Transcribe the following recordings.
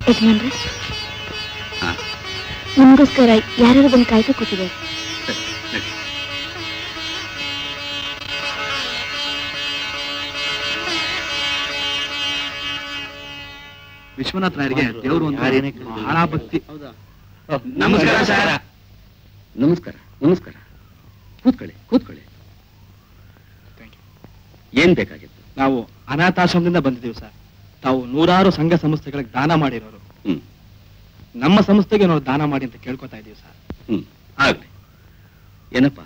ಯಜಮಾನ್ರೆ, ನಿಮಗೋಸ್ಕರ ಯಾರು ಬಂದು ಕಾಯ್ತಾ ಕೂತಿದ್ದಾರೆ. ವಿಶ್ವನಾಥ್ ರಾಯರಿಗೆ ದೇವರು ಬಹಳ ಭಕ್ತಿ. ನಮಸ್ಕಾರ ಸರ್. ನಮಸ್ಕಾರ ನಮಸ್ಕಾರ. ಕೂತ್ಕೊಳ್ಳಿ ಕೂತ್ಕೊಳ್ಳಿ. ಏನ್ ಬೇಕಾಗಿತ್ತು? ನಾವು ಅನಾಥಾಶ್ರಮದಿಂದ ಬಂದಿದ್ದೀವಿ ಸರ್. ತಾವು ನೂರಾರು ಸಂಘ ಸಂಸ್ಥೆಗಳಿಗೆ ದಾನ ಮಾಡಿರೋರು. ನಮ್ಮ ಸಂಸ್ಥೆಗೆ ನಾವು ದಾನ ಮಾಡಿ ಅಂತ ಕೇಳ್ಕೊತಾ ಇದೀವಿ ಸರ್. ಆಗ್ಲಿ. ಏನಪ್ಪ,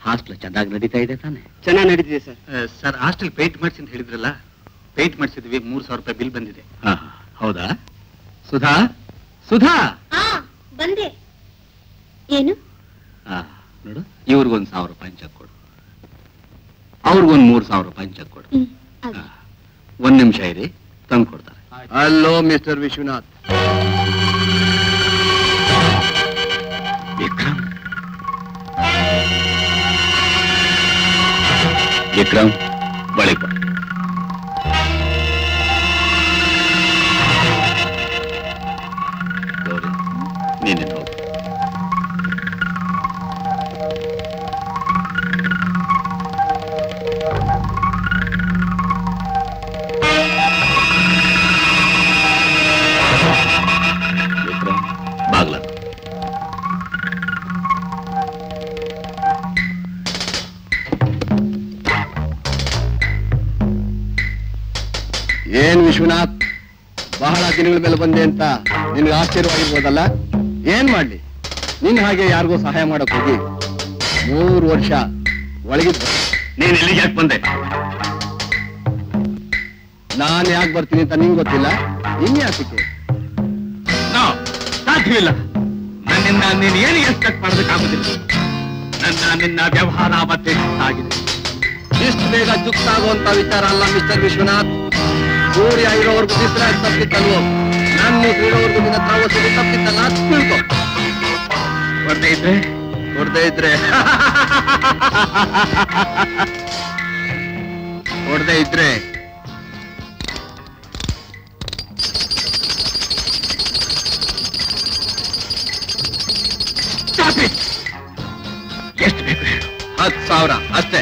ಹಾಸ್ಟೆಲ್ ಚೆನ್ನಾಗಿ ನಡೀತಾ ಇದೆ ತಾನೆ? ಚೆನ್ನಾಗಿ ನಡೀತಿದೆ ಸರ್. ಸರ್, ಹಾಸ್ಟೆಲ್ ಪೇಂಟ್ ಮಾಡಿಸಿ ಅಂತ ಹೇಳಿದ್ರಲ್ಲ, ಪೇಂಟ್ ಮಾಡಿಸಿದ್ವಿ. 3,000 ರೂಪಾಯಿ ಬಿಲ್ ಬಂದಿದೆ. ಹೌದಾ? ಸುಧಾ ಸುಧಾ ಬಂದೆ. ಏನು? ನೋಡು, ಇವ್ರಿಗೊಂದು 1,000 ರೂಪಾಯಿ ಚೆಕ್ ಕೊಡು, ಅವ್ರಿಗೊಂದು 3,000 ರೂಪಾಯಿ ಚೆಕ್ ಕೊಡು. 1 ನಿಮಿಷ ಇರಿ, ತಂದು ಕೊಡ್ತಾರೆ. Hello mister Vishwanath. ವಿಕ್ರಮ್ ವಿಕ್ರಮ್ ಬಳಿ ಬಾ. ಗೌರಿ, ನೀನೆ ಹೋಗು. ವಿಕ್ರಮ್, ಬಾಗ್ಲ ಏನ್ ವಿಶ್ವನಾಥ್, ಬಹಳ ದಿನಗಳ ಮೇಲೆ ಬಂದೆ ಅಂತ ನಿನ್ಗೆ ಆಶ್ಚರ್ಯವಾಗಿರ್ಬೋದಲ್ಲ. ಏನ್ ಮಾಡ್ಲಿ, ನಿನ್ ಹಾಗೆ ಯಾರಿಗೂ ಸಹಾಯ ಮಾಡಕ್ ಹೋಗಿ 3 ವರ್ಷ ಒಳಗಿದ್ದ. ನೀನ್ ಇಲ್ಲಿಗೆ ಯಾಕೆ ಬಂದೆ? ನಾನ್ ಯಾಕೆ ಬರ್ತೀನಿ ಅಂತ ನಿಂಗೆ ಗೊತ್ತಿಲ್ಲ, ಇನ್ಯಾಕೆ? ಸಾಧ್ಯವಿಲ್ಲ. ನನ್ನಿಂದ ನೀನು ಏನು ಎಕ್ಸ್ಪೆಕ್ಟ್ ಮಾಡೋದಕ್ಕಾಗುದಿಲ್ಲ. ನಿನ್ನ ವ್ಯವಹಾರ ಮತ್ತೆ ಆಗಿದೆ. ಇಷ್ಟು ಬೇಗ ಜುಕ್ತಾಗುವಂತ ವಿಚಾರ ಅಲ್ಲ ಮಿಸ್ಟರ್ ವಿಶ್ವನಾಥ್. ಸೂರ್ಯ ಇರೋವರೆಗೂ ನಿದ್ರೆ ತಪ್ಪಿತ್ತಲ್ವೋ, ನನ್ನ ಇರೋವರೆಗೂ ನಿನ್ನ ತ್ರಾವಸದಿ ತಪ್ಪಿತ್ತಲ್ಲ, ತಿಳ್ಕೊ. ಹೊರದೇ ಇದ್ರೆ ಹೊಡೆದೇ ಇದ್ರೆ ಎಷ್ಟು ಬೇಕು ಹೇಳು? 10,000 ಅಷ್ಟೇ.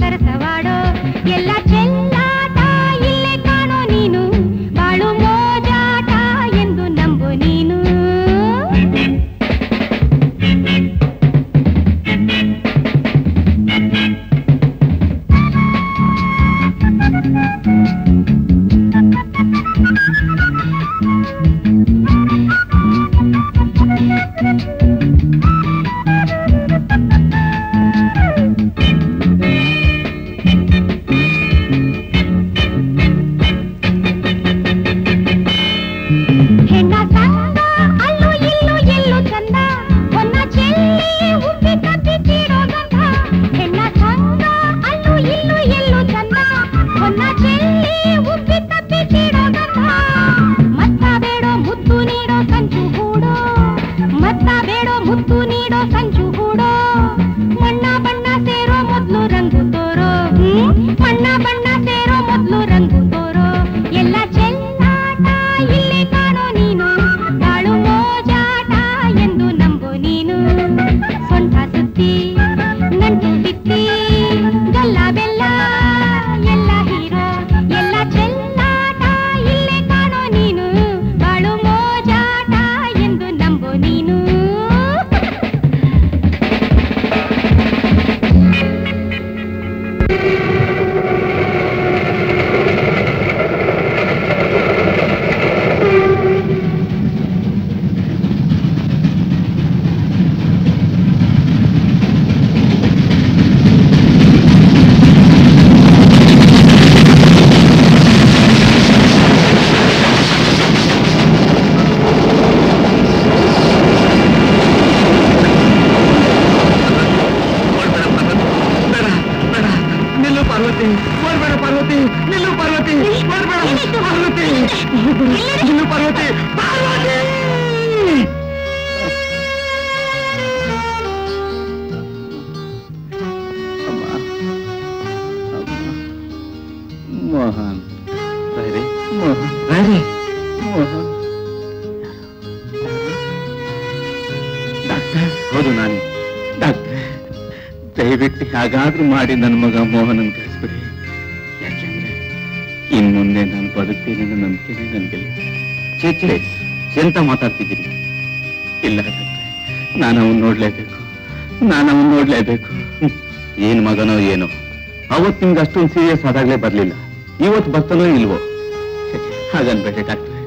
ಸರಸವಾಡೋ ಎಲ್ಲ ಚೆಲ್ಲಾಟ ಇಲ್ಲೇ ಕಾಣೋ ನೀನು ಬಾಳು ಮೋಜಾಟ ಎಂದು ನಂಬು ನೀನು ದಯವಿಟ್ಟು ಹಾಗಾದ್ರೂ ಮಾಡಿ ನನ್ನ ಮಗ ಮೋಹನನ್ ಕಳಿಸ್ಬಿಡಿ. ಯಾಕೆಂದ್ರೆ ಇನ್ ಮುಂದೆ ನಾನು ಬದುಕ್ತೀನಿ ಅನ್ನೋ ನಂಬಿಕೆ ನನ್ಗಿಲ್ಲ. ಚೇಚೆ ಎಂತ ಮಾತಾಡ್ತಿದ್ದೀನಿ? ಇಲ್ಲ ನಾನು ಅವನ್ ನೋಡ್ಲೇಬೇಕು. ಏನ್ ಮಗನೋ ಏನೋ, ಅವತ್ತು ನಿಮ್ಗೆ ಅಷ್ಟೊಂದು ಸೀರಿಯಸ್ ಆದಾಗ್ಲೇ ಬರ್ಲಿಲ್ಲ, ಇವತ್ತು ಬರ್ತಾನೋ ಇಲ್ವೋ? ಹಾಗನ್ಬೇಡಿ ಡಾಕ್ಟ್ರೆ,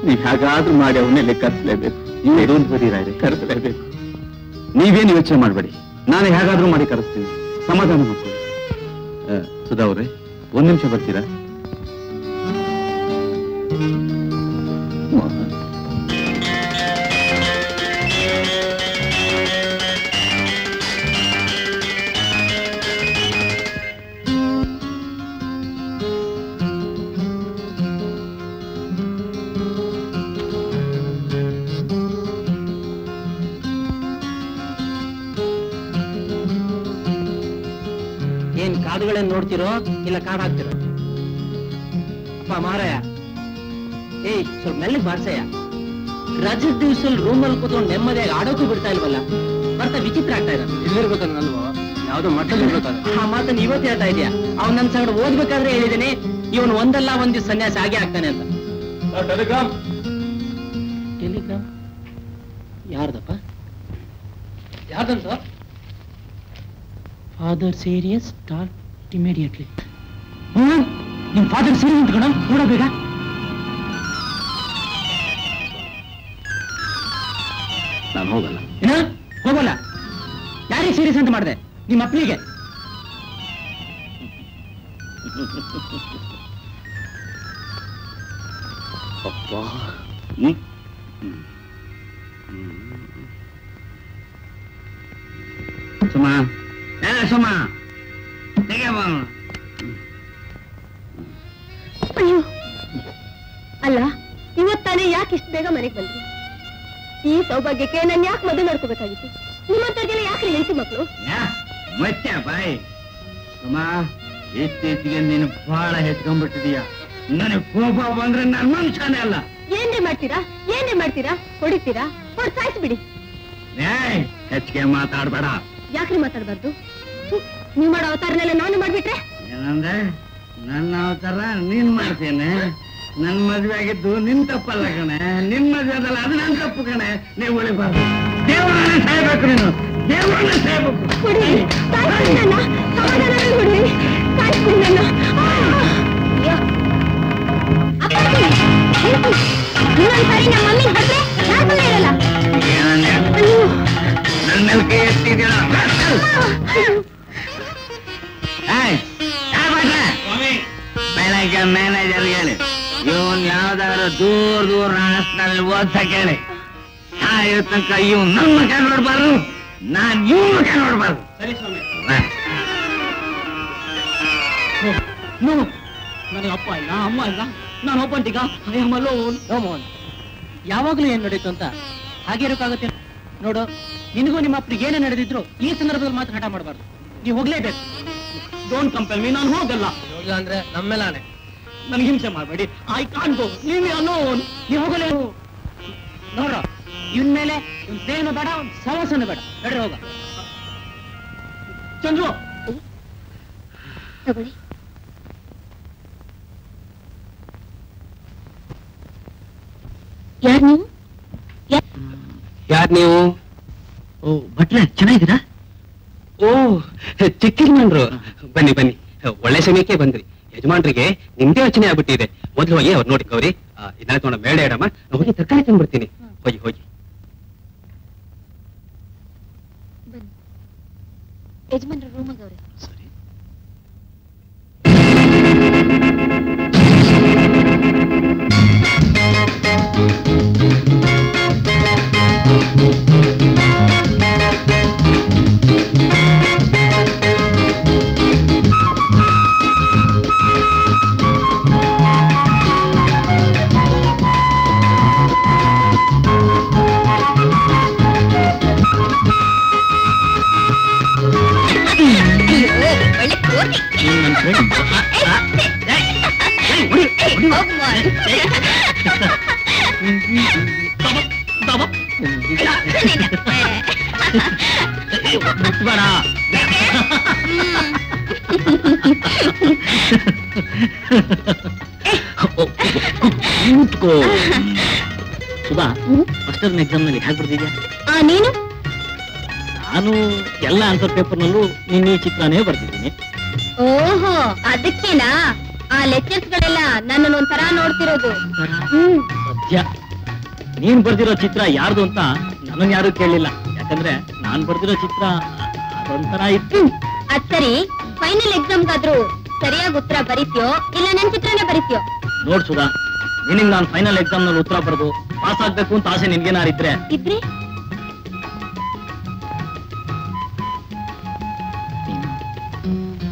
ನೀವ್ ಹೇಗಾದ್ರೂ ಮಾಡಿ ಅವನ್ನೆಲ್ಲ ಕರೆಸಲೇಬೇಕು. Don't worry ರಾಯ್ರೆ, ಕರೆಸಲೇಬೇಕು. ನೀವೇನು ಯೋಚನೆ ಮಾಡಬೇಡಿ, ನಾನು ಹೇಗಾದ್ರೂ ಮಾಡಿ ಕರೆಸ್ತೀನಿ. ಸಮಾಧಾನ ಮಾಡ್ಕೊಳ್ಳಿ. ಸುಧಾ ಅವ್ರೆ, 1 ನಿಮಿಷ ಬರ್ತೀರಾ? ಏನ್ ಕಾಡುಗಳೇನ್ ನೋಡ್ತಿರೋ ಇಲ್ಲ ಕಾಡ್ ಹಾಕ್ತಿರೋ? ಅಪ್ಪ ಮಾರಯ್ಯ, ಏಯ್ ಸ್ವಲ್ಪ ಮೆಲ್ಲಗ್ ಬಾರ್ಸಯ್ಯ. ರಜದ ದಿವ್ಸಲ್ಲಿ ರೂಮಲ್ಲಿ ಕೂತ್ಕೊಂಡು ನೆಮ್ಮದಿಯಾಗಿ ಆಡೋಕು ಬಿಡ್ತಾ ಇಲ್ವಲ್ಲ, ಬರ್ತಾ ವಿಚಿತ್ರ ಆಗ್ತಾ ಇರೋದು. ಇಲ್ಲಿರ್ಬೇಕಲ್ವೋ, ಯಾವ್ದೋ ಮಟ್ಟದಲ್ಲಿ ಇರ್ಬೇಕು. ಆ ಮಾತನ್ನ ಇವತ್ತು ಹೇಳ್ತಾ ಇದೆಯಾ? ಅವ್ನು ನನ್ ಸಂಗಡ ಓದ್ಬೇಕಾದ್ರೆ ಹೇಳಿದ್ದೀನಿ, ಇವನು ಒಂದಲ್ಲ ಒಂದ್ ದಿವ್ಸ ಸನ್ಯಾಸ ಆಗೇ ಆಗ್ತಾನೆ ಅಂತ. ಟೆಲಿಗ್ರಾಮ್ ಯಾರ್ದಪ್ಪ? ಯಾರ್ದಂತ? Father serious, start immediately. ನಿಮ್ ಫಾದರ್ ಸೀರಿಯಸ್ ಅಂತ ಕಣ, ನೋಡಬೇಕ? ನಾನು ಹೋಗಲ್ಲ. ಏನ ಹೋಗಲ್ಲ? ಯಾರಿಗೆ ಸೀರಿಯಸ್ ಅಂತ ಮಾಡಿದೆ? ನಿಮ್ಮ ಅಪ್ಪನಿಗೆ? ಅಪ್ಪ, ಸುಮಾ, ಸುಮಾ, ಅಯ್ಯೋ ಅಲ್ಲ, ಇವತ್ತಾನೆ ಯಾಕೆ ಇಷ್ಟು ಬೇಗ ಮನೆಗೆ ಬಂದ್ರಿ? ಈ ಸೌಭಾಗ್ಯಕ್ಕೆ ನಾನು ಯಾಕೆ ಮದುವೆ ಮಾಡ್ಕೋಬೇಕಾಗಿತ್ತು? ನಿಮ್ಮಂತವ್ರಿಗೆಲ್ಲ ಯಾಕೆ ಹೆಂಡತಿ ಮಕ್ಕಳು? ಮತ್ತೆ ಬಾಯ್ ಸುಮಾ, ಇತ್ತೀಚೆಗೆ ನೀನು ಬಹಳ ಹೆಚ್ಕೊಂಡ್ಬಿಟ್ಟಿದೀಯ. ನನಗೆ ಕೋಪ ಬಂದ್ರೆ ನನ್ನ ಮನುಷ್ಯನೇ ಅಲ್ಲ. ಏನೇ ಮಾಡ್ತೀರಾ? ಹೊಡಿತೀರಾ? ಸಾಯಿಸ್ಬಿಡಿ. ಹೆಚ್ಚಿಗೆ ಮಾತಾಡ್ಬೇಡ. ಯಾಕ್ರಿ ಮಾತಾಡ್ಬಾರ್ದು? ನೀವ್ ಮಾಡೋ ಅವತಾರನೆಲ್ಲ ನಾನು ಮಾಡ್ಬಿಟ್ರೆ? ಏನಂದ್ರೆ ನನ್ನ ಅವತಾರ ನೀನ್ ಮಾಡ್ತೇನೆ. ನನ್ ಮದ್ವೆ ಆಗಿದ್ದು ನಿನ್ ತಪ್ಪಲ್ಲ ಕಣೆ, ನಿನ್ ಮದ್ವೆ ಅದಲ್ಲ ಅದು ನನ್ ತಪ್ಪು ಕಣೆ. ನೀವು ಉಳಿಬಾರ್ದು, ದೇವರನ್ನೇ ಸಾಯ್ಬೇಕು, ನೀನು ದೇವರನ್ನೇ ಸಾಯ್ಬೇಕು. ನನ್ನ ಮೇಲೆ ಕೈ ಎತ್ತಿದ್ದೀರ ಬೆಳಗ್ಗೆ ಮ್ಯಾನೇಜರ್ ಹೇಳಿ ಇವನ್ ಯಾವ್ದಾದ್ರು ದೂರ ರಾಷ್ಟ್ರದಲ್ಲಿ ಓದ್ಸ ಕೇಳಿ. ಸಾಯೋ ತನಕ ಇವ್ ನನ್ನ ಮಗ ನೋಡ್ಬಾರ್ದು, ನಾನ್ ಇವ್ ಮಗ ನೋಡ್ಬಾರ್ದು. ಸರಿ ಸ್ವಾಮಿ. ನನಗೆ ಅಪ್ಪ ಇಲ್ಲ, ಅಮ್ಮ ಇಲ್ಲ, ನಾನು ಒಬ್ಬಂಟಿಗ. ಮೋಹನ್, ಯಾವಾಗ್ಲೂ ಏನ್ ನಡೀತು ಅಂತ ಹಾಗೆ ಇರೋಕ್ಕಾಗುತ್ತೆ? ನೋಡು, ನಿನಗೂ ನಿಮ್ಮ ಅಪ್ಪನಿಗೆ ಏನೇ ನಡೆದಿದ್ರು ಈ ಸಂದರ್ಭದಲ್ಲಿ ಮಾತ್ರ ಹಠ ಮಾಡಬಾರ್ದು. ನೀವು ಹೋಗ್ಲೇಬೇಕು. ಡೋಂಟ್ ಕಂಪೆಲ್ ಮೀ, ನಾನು ಹೋಗಲ್ಲ. ಹೋಗಿಲ್ಲ ಅಂದ್ರೆ ನಮ್ಮೆಲ್ಲಾನೆ. ನನಗೆ ಹಿಂಸೆ ಮಾಡಬೇಡಿ. I can't go, leave me alone. ನೀವು ಹೋಗಲೇ. ನೋಡ್ರ, ಇವನ್ ಮೇಲೆ ಇವ್ನ ಸ್ನೇಹನೂ ಬೇಡ, ಸಹವಾಸನೂ ಬೇಡ. ನಡ್ರಿ ಹೋಗ. ಚಂದ್ರು ತಗೊಳ್ಳಿ. ಯಾರು ನೀವು? ಯಾರು ನೀವು? ಓ, ಭಟ್ರೆ ಚೆನ್ನಾಗಿದ್ದೀರಾ? ಓ, ಚಿಕ್ಕ ಯಜಮಾನ್ರು. ಬನ್ನಿ ಬನ್ನಿ, ಒಳ್ಳೆ ಸಮಯಕ್ಕೆ ಬಂದ್ರಿ. ಯಜಮಾನ್ರಿಗೆ ನಿಮ್ದೇ ಯೋಚನೆ ಆಗ್ಬಿಟ್ಟಿದೆ. ಮೊದಲು ಹೋಗಿ ಅವ್ರು ನೋಡಿ ಗೌರಿ, ಇದನ್ನ ತಗೊಂಡ ಬೇಡ ಇಡಮ್ಮ, ಹೋಗಿ ತರಕಾರಿ ತಂದ್ಬಿಡ್ತೀನಿ. ಹೋಗಿ ಹೋಗಿ. ಯಜಮಾನ್ರ ರೂಮಾಗ ಅವ್ರೆ. ಸರಿ. ಸುಧಾ, ಫಸ್ಟ್ ಎಕ್ಸಾಮ್ ನಲ್ಲಿ ಹೇಗೆ ಬರ್ತಿದ್ಯಾ? ನೀನು? ನಾನು ಎಲ್ಲ ಆನ್ಸರ್ ಪೇಪರ್ ನಲ್ಲೂ ನಿನ್ನ ಈ ಚಿತ್ರನೇ ಬರ್ತಿದ್ದೀನಿ. ಓಹೋ, ಅದಕ್ಕೇನಾ ಆ ಲೆಕ್ಚರ್ಸ್ ಗಳೆಲ್ಲ ನನ್ನನ್ನು ಒಂಥರ ನೋಡ್ತಿರೋದು? ಸತ್ಯ, ನೀನ್ ಬರ್ದಿರೋ ಚಿತ್ರ ಯಾರ್ದು ಅಂತ ನನ್ನ ಯಾರು ಕೇಳಲಿಲ್ಲ. ಯಾಕಂದ್ರೆ ನಾನ್ ಬರ್ದಿರೋ ಚಿತ್ರ ಅದೊಂಥರ ಇತ್ತು. ಅದ್ ಸರಿ, ಫೈನಲ್ ಎಕ್ಸಾಮ್ಗಾದ್ರೂ ಸರಿಯಾಗಿ ಉತ್ತರ ಬರೀತ್ಯೋ ಇಲ್ಲ ನನ್ ಚಿತ್ರನೇ ಬರೀತ್ಯೋ? ನೋಡ್ ಸುಧಾ, ನಿನಗ್ ನಾನು ಫೈನಲ್ ಎಕ್ಸಾಮ್ ನಲ್ಲಿ ಉತ್ತರ ಬರೆದು ಪಾಸ್ ಆಗ್ಬೇಕು ಅಂತ ಆಸೆ ನಿನ್ಗೇನಾರಿದ್ರೆ ಇದ್ರೆ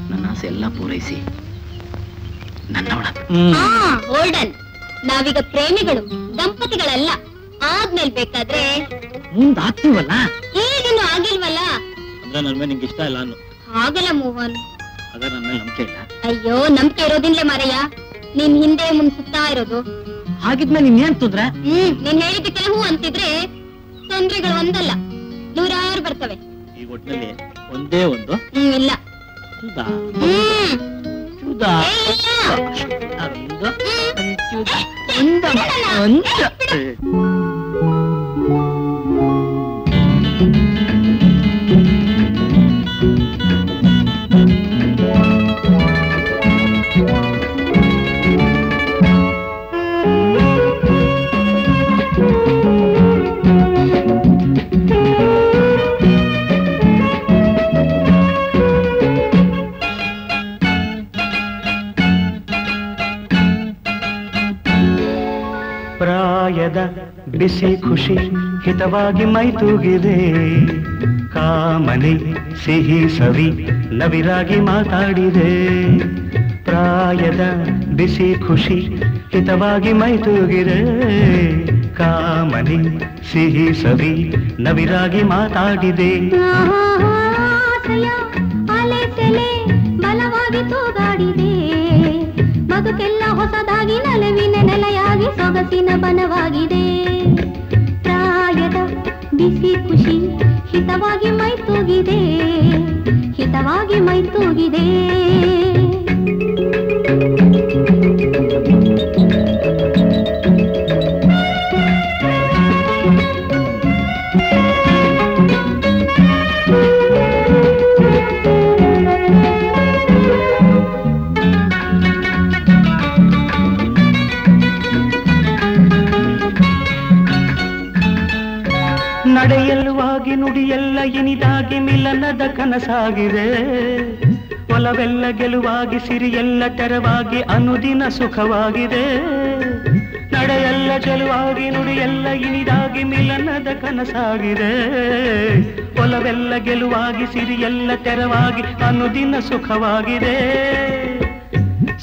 ನನ್ನ ಆಸೆ ಎಲ್ಲ ಪೂರೈಸಿ ಹೋಲ್ಡನ್, ನಾವೀಗ ಪ್ರೇಮಿಗಳು, ದಂಪತಿಗಳಲ್ಲ. ಆದ್ಮೇಲೆ ಬೇಕಾದ್ರೆ ಮುಂದಾಗ್ತೀವಲ್ಲ. ಈಗಿನ್ನು ಆಗಿಲ್ವಲ್ಲ. ಅಂದ್ರೆ ನನ್ ಮೇಲೆ ನಿಂಗೆ ಇಷ್ಟ ಇಲ್ಲ ಅನ್ನು? ಹಾಗಲ್ಲ ಮೋಹನ್. ಅದ್ರ ನನ್ನ ಮೇಲೆ ನಂಬಿಕೆ ಇಲ್ಲ? ಅಯ್ಯೋ, ನಂಬಿಕೆ ಇರೋದಿನ್ಲೇ ಮಾರಯ್ಯ. ನೀನ್ ಹಿಂದೆ ಮುಂದ್ ಸುತ್ತಾ ಇರೋದು. ಹಾಗಿದ್ಮೇಲೆ ನೀನ್ ಏನ್ ತೊಂದ್ರೆ? ನೀನ್ ಹೇಳಿದ್ದಕ್ಕೆಲ್ಲ ಹೂ ಅಂತಿದ್ರೆ ತೊಂದ್ರೆಗಳು ಒಂದಲ್ಲ 100 ಬರ್ತವೆ. ಈ ಒಟ್ಟಿನಲ್ಲಿ ಒಂದೇ ಒಂದು ಇಲ್ಲ. ಸುಧಾ, ಸುಧಾ, ಪ್ರಾಯದ ಬಿಸಿ ಖುಷಿ ಹಿತವಾಗಿ ಮೈತೂಗಿದೆ, ಕಾಮನೆ ಸಿಹಿ ಸವಿ ನವಿರಾಗಿ ಮಾತಾಡಿದೆ. ಪ್ರಾಯದ ಬಿಸಿ ಖುಷಿ ಹಿತವಾಗಿ ಮೈತೂಗಿದೆ, ಕಾಮನೆ ಸಿಹಿ ಸವಿ ನವಿರಾಗಿ ಮಾತಾಡಿದೆ. ಬಲವಾಗಿ ತೂಗಾಡಿದೆ, ಬದುಕೆಲ್ಲ ಹೊಸದಾಗಿ ನಲವಿನ ನೆಲೆಯಾಗಿ ಸೊಗಸಿನ ಬನವಾಗಿದೆ. ಪ್ರಾಯದ ಬಿಸಿ ಖುಷಿ ಹಿತವಾಗಿ ಮೈತೂಗಿದೆ, ಹಿತವಾಗಿ ಮೈತೂಗಿದೆ. ನಡೆಯಲ್ವಾಗಿ ನುಡಿಯೆಲ್ಲ ಇನಿದಾಗಿ ಮಿಲನದ ಕನಸಾಗಿದೆ. ಒಲವೆಲ್ಲ ಗೆಲುವಾಗಿ ಸಿರಿಯೆಲ್ಲ ತೆರವಾಗಿ ಅನುದಿನ ಸುಖವಾಗಿದೆ. ನಡೆಯೆಲ್ಲ ಚೆಲುವಾಗಿ ನುಡಿಯೆಲ್ಲ ಇನಿದಾಗಿ ಮಿಲನದ ಕನಸಾಗಿದೆ. ಒಲವೆಲ್ಲ ಗೆಲುವಾಗಿ ಸಿರಿಯೆಲ್ಲ ತೆರವಾಗಿ ಅನುದಿನ ಸುಖವಾಗಿದೆ.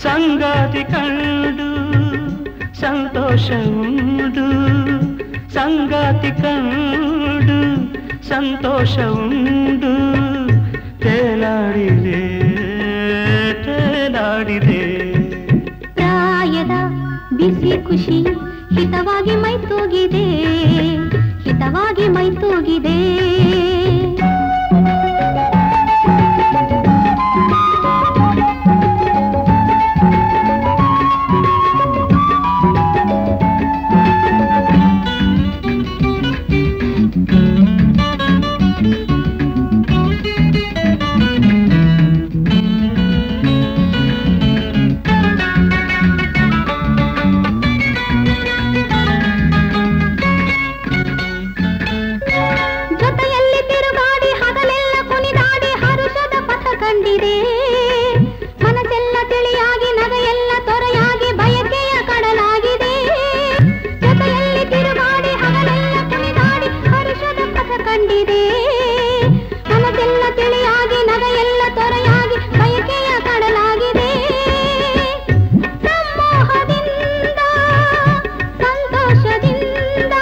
ಸಂಗಾತಿ ಕಂಡು ಸಂತೋಷ ಉಂಟು, ಸಂಗಾತಿ ಕಂಡು ಸಂತೋಷ ಉಂಟು. ತೇಲಾಡಿದೆ ತೇಲಾಡಿದೆ. ಪ್ರಾಯದ ಬಿಸಿ ಖುಷಿ ಹಿತವಾಗಿ ಮೈತೂಗಿದೆ, ಹಿತವಾಗಿ ಮೈತೂಗಿದೆ. ಮನಸ್ಸೆಲ್ಲ ತಿಳಿಯಾಗಿ ನಗೆಯೆಲ್ಲ ತೊರೆಯಾಗಿ ಬಯಕೆಯ ಕಡಲಾಗಿದೆ. ಜೊತೆಯಲ್ಲಿ ತಿರುಗಾಡಿ ಹಗಲೆಲ್ಲ ಕುಣಿದಾಡಿ ಹರುಷದ ಪಥ ಕಂಡಿದೆ. ಮನಸ್ಸೆಲ್ಲ ತಿಳಿಯಾಗಿ ನಗೆಯೆಲ್ಲ ತೊರೆಯಾಗಿ ಬಯಕೆಯ ಕಡಲಾಗಿದೆ. ಸಮೋಹದಿಂದ ಸಂತೋಷದಿಂದ,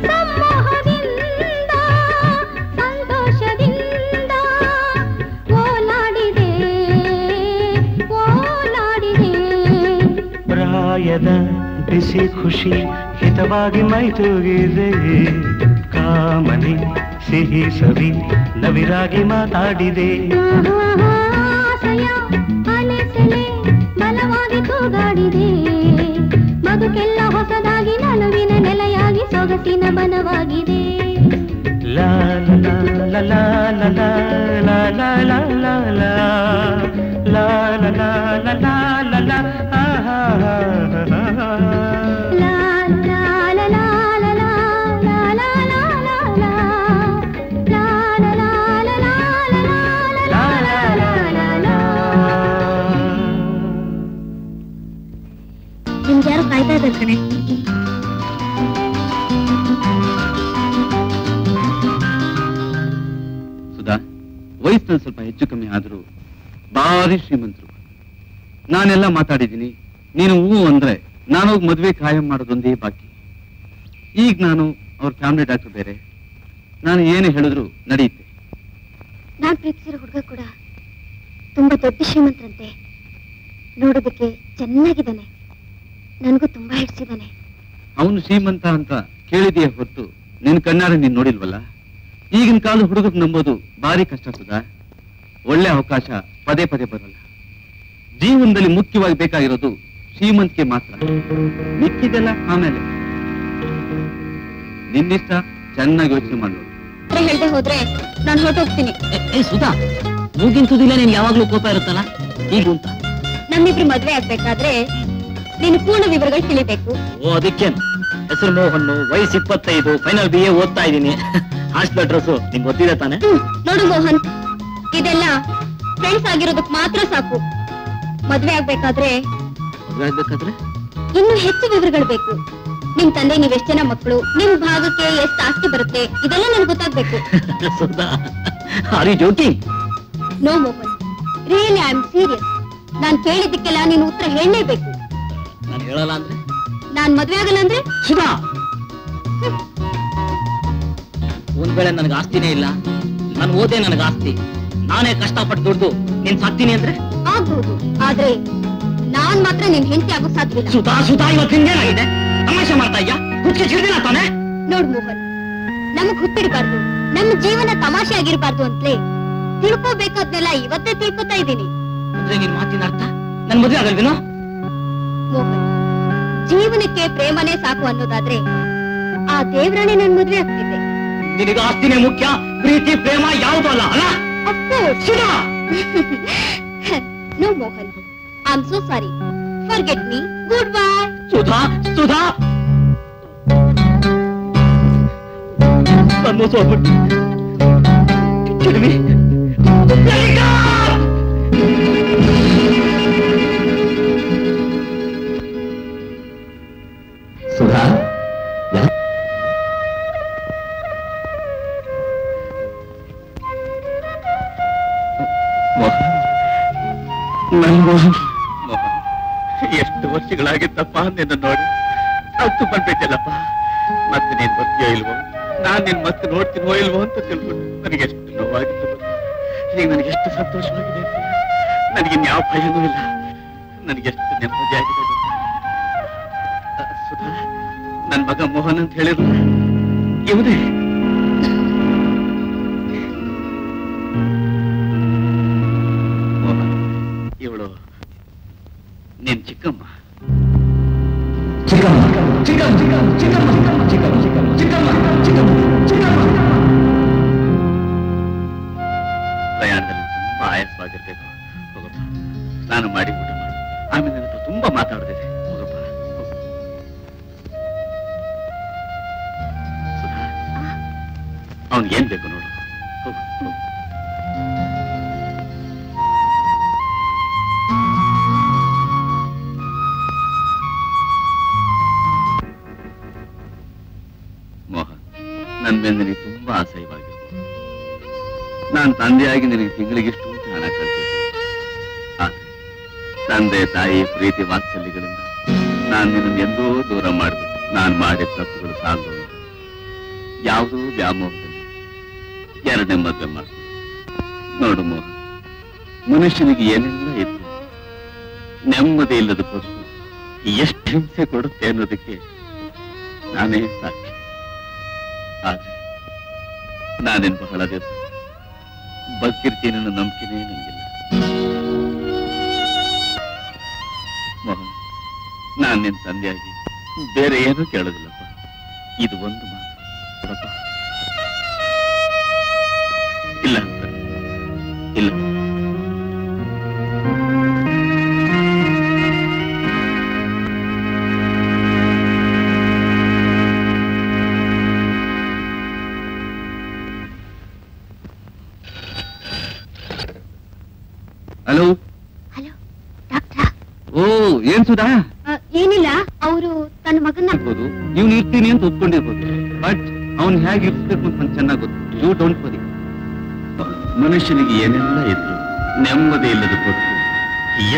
ಸಮೋಹದಿಂದ ಸಂತೋಷದಿಂದ ಪ್ರಾಯದ ಬಿಸಿ ಖುಷಿ ಹಿತವಾಗಿ ಮೈತೂಗಿದೆ. ಕಾಮನೆ ಸಿಹಿ ಸವಿ ನವಿರಾಗಿ ಮಾತಾಡಿದೆ. ಆಸೆಯ ಅಲೆಸೆಲೆ ಬಲವಾಗಿ ತೂಗಾಡಿದೆ. ಬದುಕೆಲ್ಲ ಹೊಸದಾಗಿ ನಲುವಿನ ನೆಲೆಯಾಗಿ ಸೊಗಸಿನ ಬನವಾಗಿದೆ. ಲಾ ಲಾ ಲಾ ಲಾ ಲಾ ಲಾ ಲಾ ಲಾ ಲಾ ಲಾ ಲಾ ಲಾ ಲಾ ಲಾ ಲಾ. ನಿಮ್ಗೆ ಯಾರು ಕಾಯ್ತಾ ಇದ್ದಾರೆ ಕಣೆ. ಸುಧಾ, ವಯಸ್ಸಿನಲ್ಲಿ ಸ್ವಲ್ಪ ಹೆಚ್ಚು ಕಮ್ಮಿ ಆದ್ರೂ ಭಾರಿ ಶ್ರೀಮಂತರು. ನಾನೆಲ್ಲ ಮಾತಾಡಿದ್ದೀನಿ. ನೀನು ಹೂ ಅಂದ್ರೆ ನಾನೋಗಿ ಮದ್ವೆ ಕಾಯಂ ಮಾಡೋದೊಂದೇ ಬಾಕಿ. ಈಗ ನಾನು ಅವ್ರ ಫ್ಯಾಮಿಲಿ ಡಾಕ್ಟರ್ ಬೇರೆ. ನಾನು ಏನು ಹೇಳಿದ್ರು ನಡೆಯುತ್ತೆ. ನಾನ್ ಪ್ರೀತಿಸಿರೋ ಹುಡುಗ ಕೂಡ ತುಂಬಾ ದೊಡ್ಡ ಶ್ರೀಮಂತರಂತೆ. ನೋಡೋದಕ್ಕೆ ಚೆನ್ನಾಗಿದ್ದಾನೆ. ನನಗೂ ತುಂಬಾ ಹಿಡಿಸಿದ್ದಾನೆ. ಅವನು ಶ್ರೀಮಂತ ಅಂತ ಕೇಳಿದೆಯೇ ಹೊರತು ನಿನ್ ಕಣ್ಣಾರೆ ನೀನ್ ನೋಡಿಲ್ವಲ್ಲ. ಈಗಿನ ಕಾಲದ ಹುಡುಗರು ನಂಬೋದು ಭಾರಿ ಕಷ್ಟ ಸುಧಾ. ಒಳ್ಳೆ ಅವಕಾಶ ಪದೇ ಪದೇ ಬರಲ್ಲ. ಜೀವನದಲ್ಲಿ ಮುಖ್ಯವಾಗಿ ಬೇಕಾಗಿರೋದು ಶ್ರೀಮಂತಿಕೆ ಮಾತ್ರ. ಮಿಕ್ಕಿದೆಲ್ಲ ಆಮೇಲೆ. ನಿನ್ನಿಷ್ಟ, ಚೆನ್ನಾಗಿ ಯೋಚನೆ ಮಾಡೋದು. ಹೇಳ್ದೆ ಹೋದ್ರೆ ನಾನು ಹೊರಟೋಗ್ತೀನಿ. ಸುಧಾ, ಮೂಗಿನ ತುದಿಲ್ಲ ನಿನ್ಗೆ ಯಾವಾಗ್ಲೂ ಕೋಪ ಇರುತ್ತಲ್ಲ, ಈಗ ಅಂತ. ನಮ್ಮಿಬ್ರು ಮದ್ವೆ ಆಗ್ಬೇಕಾದ್ರೆ ನೀನು ಪೂರ್ಣ ವಿವರಗಳು ತಿಳಿಬೇಕು. ಓ, ಅದಕ್ಕೇನು? ಹೆಸರು ಮೋಹನ್, ವಯಸ್ಸು 25, ಫೈನಲ್ BA ಓದ್ತಾ ಇದ್ದೀನಿ. ಹಾಸ್ಟೆಲ್ ಅಡ್ರೆಸ್ ನಿಂಗೆ ಗೊತ್ತಿದೆ ತಾನೆ? ನೋಡು ಮೋಹನ್, ಇದೆಲ್ಲ ಫ್ರೆಂಡ್ಸ್ ಆಗಿರೋದಕ್ ಮಾತ್ರ ಸಾಕು. ಮದ್ವೆ ಆಗ್ಬೇಕಾದ್ರೆ ಇನ್ನು ಹೆಚ್ಚು ವಿವರಗಳು ಬೇಕು. ನಿಮ್ ತಂದೆ ನೀವ್ ಎಷ್ಟ್ ಜನ ಮಕ್ಕಳು, ನಿಮ್ ಭಾಗಕ್ಕೆ ಎಷ್ಟು ಆಸ್ತಿ ಬರುತ್ತೆ, ಇದೆಲ್ಲ ನನ್ಗೆ ಗೊತ್ತಾಗ್ಬೇಕು. No Mohan, really I am serious. ನಾನ್ ಕೇಳಿದ್ದಕ್ಕೆಲ್ಲ ನೀನು ಉತ್ತರ ಹೇಳಲೇಬೇಕು. ನಾನು ಹೇಳಲ್ಲ ಅಂದ್ರೆ? ನಾನ್ ಮದ್ವೆ ಆಗಲ್ಲ ಅಂದ್ರೆ? ಸುಧಾ, ಒಂದ್ ವೇಳೆ ನನಗೆ ಆಸ್ತಿನೇ ಇಲ್ಲ, ನಾನು ಓದೇ ನನಗೆ ಆಸ್ತಿ, ನಾನೇ ಕಷ್ಟಪಟ್ಟು ದುಡ್ದು ನೀನ್ ಸಾಕ್ತೀನಿ ಅಂದ್ರೆ ಆಗ್ಬಹುದು. ಆದ್ರೆ ನಾನ್ ಮಾತ್ರ ನಿನ್ ಹೆಂಡತಿ ಆಗೋ ಸಾಧ್ಯವಿಲ್ಲ. ಸುಧಾ ಸುಧಾ, ಇವತ್ತಿಂದೇನಾಗಿದೆ? ತಮಾಷೆ ಮಾಡ್ತಾ ಇದ್ಯಾ? ಹುಚ್ಚಿಗೆ ಹಿಡಿದಿಲ್ಲ ತಾನೆ? ನೋಡ್ ಮೋಹನ್, ನಮಗ್ ಹುಟ್ಟಿಡ್ಬಾರ್ದು, ನಮ್ಮ ಜೀವನ ತಮಾಷೆ ಆಗಿರ್ಬಾರ್ದು ಅಂತಲೇ ತಿಳ್ಕೋಬೇಕಾದ್ನೆಲ್ಲ ಇವತ್ತೇ ತಿಳ್ಕೊತಾ ಇದ್ದೀನಿ. ಅಂದ್ರೆ ನಿನ್ ಮಾತಿನ ಅರ್ಥ ನನ್ ಮದುವೆ ಆಗಲ್ವೇನೋ? ಮೋಹನ್, ಜೀವನಕ್ಕೆ ಪ್ರೇಮನೇ ಸಾಕು ಅನ್ನೋದಾದ್ರೆ ಆ ದೇವ್ರನೇ ನನ್ ಮದುವೆ ಆಗ್ತಿದ್ದೆ. ನಿನಗೆ ಆಸ್ತಿನೇ ಮುಖ್ಯ, ಪ್ರೀತಿ ಪ್ರೇಮ ಯಾವುದೂ ಅಲ್ಲ ಅಲ್ಲ? No Mohan, I am so sorry. Forget me. Good bye. Sudha, Sudha, ನಾನು ಮೋಸ ಹೋಗ್ಬಿಟ್ಟು ಸುಧಾ, ಎಷ್ಟು ವರ್ಷಗಳಾಗಿತ್ತಪ್ಪ ನಿನ್ನ ನೋಡಿ. ಹತ್ತು ಬಂದ್ಬಿಟ್ಟಲ್ಲಪ್ಪ. ಮತ್ತೆ ನೀನ್ ಬರ್ತೀಯೋ ಇಲ್ವೋ, ನಾನ್ ನಿನ್ ಮತ್ತೆ ನೋಡ್ತೀನೋ ಇಲ್ವೋ ಅಂತ ತಿಳ್ಕೊಂಡು ನನಗೆ ಎಷ್ಟು ನೋವಾಗಿತ್ತು. ಈಗ ನನಗೆ ಎಷ್ಟು ಸಂತೋಷವಾಗಿದೆ. ನನಗಿನ್ಯಾವ ಭಯನೂ ಇಲ್ಲ. ನನಗೆಷ್ಟು ನೆಮ್ಮದಿಯಾಗಿದೆ. ಸುಧಾ, ನನ್ ಮಗ ಮೋಹನ್ ಅಂತ ಹೇಳಿದ್ರು ಇವನೇ. ಮೋಹನ್, ಇವಳು ನಿನ್ ಚಿಕ್ಕಮ್ಮ. ಪ್ರಯಾಣದಲ್ಲಿ ತುಂಬಾ ಆಯಾಸವಾಗಿರ್ಬೇಕು. ಹೋಗಪ್ಪ, ಸ್ನಾನ ಮಾಡಿ ಊಟ ಮಾಡು. ಆಮೇಲೆ ನನ್ನ ಹತ್ರ ತುಂಬಾ ಮಾತಾಡದಿದೆ. ಹೋಗಪ್ಪ. ಸುಧಾ, ಅವನಿಗೇನ್ ಬೇಕು ನೋಡು. ಹೋಗು. ಮೋಹನ್, ನನ್ ಮೇಲೆ ನಿನಗೆ ತುಂಬಾ ಆಸೆವಾಗಿರ್ಬೋದು. ನಾನು ತಂದೆಯಾಗಿ ನಿನಗೆ ತಿಂಗಳಿಗಿಷ್ಟು ಹಣ ಕಳ್ತಿದ್ದೆ. ಆದ್ರೆ ತಂದೆ ತಾಯಿ ಪ್ರೀತಿ ವಾತ್ಸಲ್ಯಗಳಿಂದ ನಾನು ನಿನ್ನನ್ನು ಎಂದೋ ದೂರ ಮಾಡಿಬಿಟ್ಟು ನಾನು ಮಾಡಿದ ತಪ್ಪುಗಳು ಸಾಲದು ಯಾವುದೋ ವ್ಯಾಮೋಹದಲ್ಲಿ ಎರಡನೇ ಮದುವೆ ಮಾಡ್ತೀನಿ. ನೋಡು ಮೋಹನ್, ಮನುಷ್ಯನಿಗೆ ಏನೆಲ್ಲ ಇತ್ತು, ನೆಮ್ಮದಿ ಇಲ್ಲದ ಬದುಕು ಎಷ್ಟು ಹಿಂಸೆ ಕೊಡುತ್ತೆ ಅನ್ನೋದಕ್ಕೆ ನಾನೇ ಸಾಕ್ಷಿ. ಆದ್ರೆ ನಾನೇನ್ ಬಹಳ ದಿವಸ ಬದುಕಿರ್ತೀನಿ ಅನ್ನೋ ನಂಬಿಕೆನೇ ನನಗಿಲ್ಲ. ಮೋಹನ್, ನಾನ್ ನಿನ್ ತಂದೆಯಾಗಿ ಬೇರೆ ಏನೂ ಕೇಳೋದಿಲ್ಲಪ್ಪ. ಇದು ಒಂದು ಮಾತು ಕೊಡಪ್ಪ. ಇಲ್ಲ ಅಂತ ಇಲ್ಲ. ಹಲೋ ಹಲೋ ಡಾಕ್ಟ್ರಾ? ಓ, ಏನ್ ಸುಧಾ? ಏನಿಲ್ಲ, ಅವರು ತನ್ನ ಮಗನ ಇರ್ಬೋದು, ನೀವು ಇರ್ತೀನಿ ಅಂತ ಒಪ್ಕೊಂಡಿರ್ಬೋದು. ಬಟ್ ಅವನ್ ಹೇಗೆ ಇರ್ಸ್ಬೇಕು ಅಂತ ನಂಗೆ ಚೆನ್ನಾಗಿ ಗೊತ್ತು. You don't worry. ಮನುಷ್ಯನಿಗೆ ಏನೆಲ್ಲ ಇದ್ರು ನೆಮ್ಮದಿ ಇಲ್ಲದ ಬದುಕು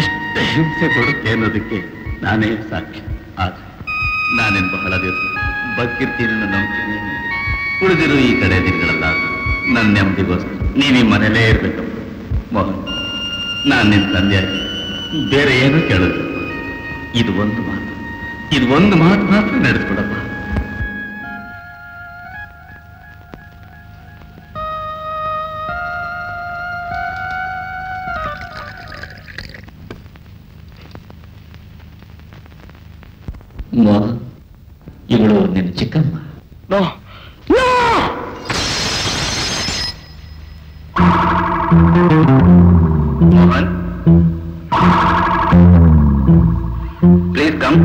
ಎಷ್ಟು ಹಿಂಸೆ ಕೊಡುತ್ತೆ ಅನ್ನೋದಕ್ಕೆ ನಾನೇ ಸಾಕ್ಷಿ. ಆದ್ರೆ ನಾನೇನ್ ಬಹಳ ದಿವಸ ಬದುಕಿರ್ತೀನಿ ಅನ್ನೋ ನಂಬಿಕೆ ಉಳಿದಿರೋ ಈ ಕಡೆ ದಿನಗಳಲ್ಲ. ನನ್ನ ನೆಮ್ಮದಿಗೋಸ್ಕರ ನೀವೀ ಮನೇಲೇ ಇರ್ಬೇಕಪ್ಪ. ಮೋಹನ್, ನಾನ್ ನಿನ್ ತಂದೆಯಾಗಿ ಬೇರೆ ಏನೂ ಕೇಳೋದು. ಇದು ಒಂದು ಮಾತು ಮಾತ್ರ ನಡೆಸ್ಕೊಡಪ್ಪ. ಇವಳು ನಿನ್ನ ಚಿಕ್ಕಮ್ಮ. Mohan, please come.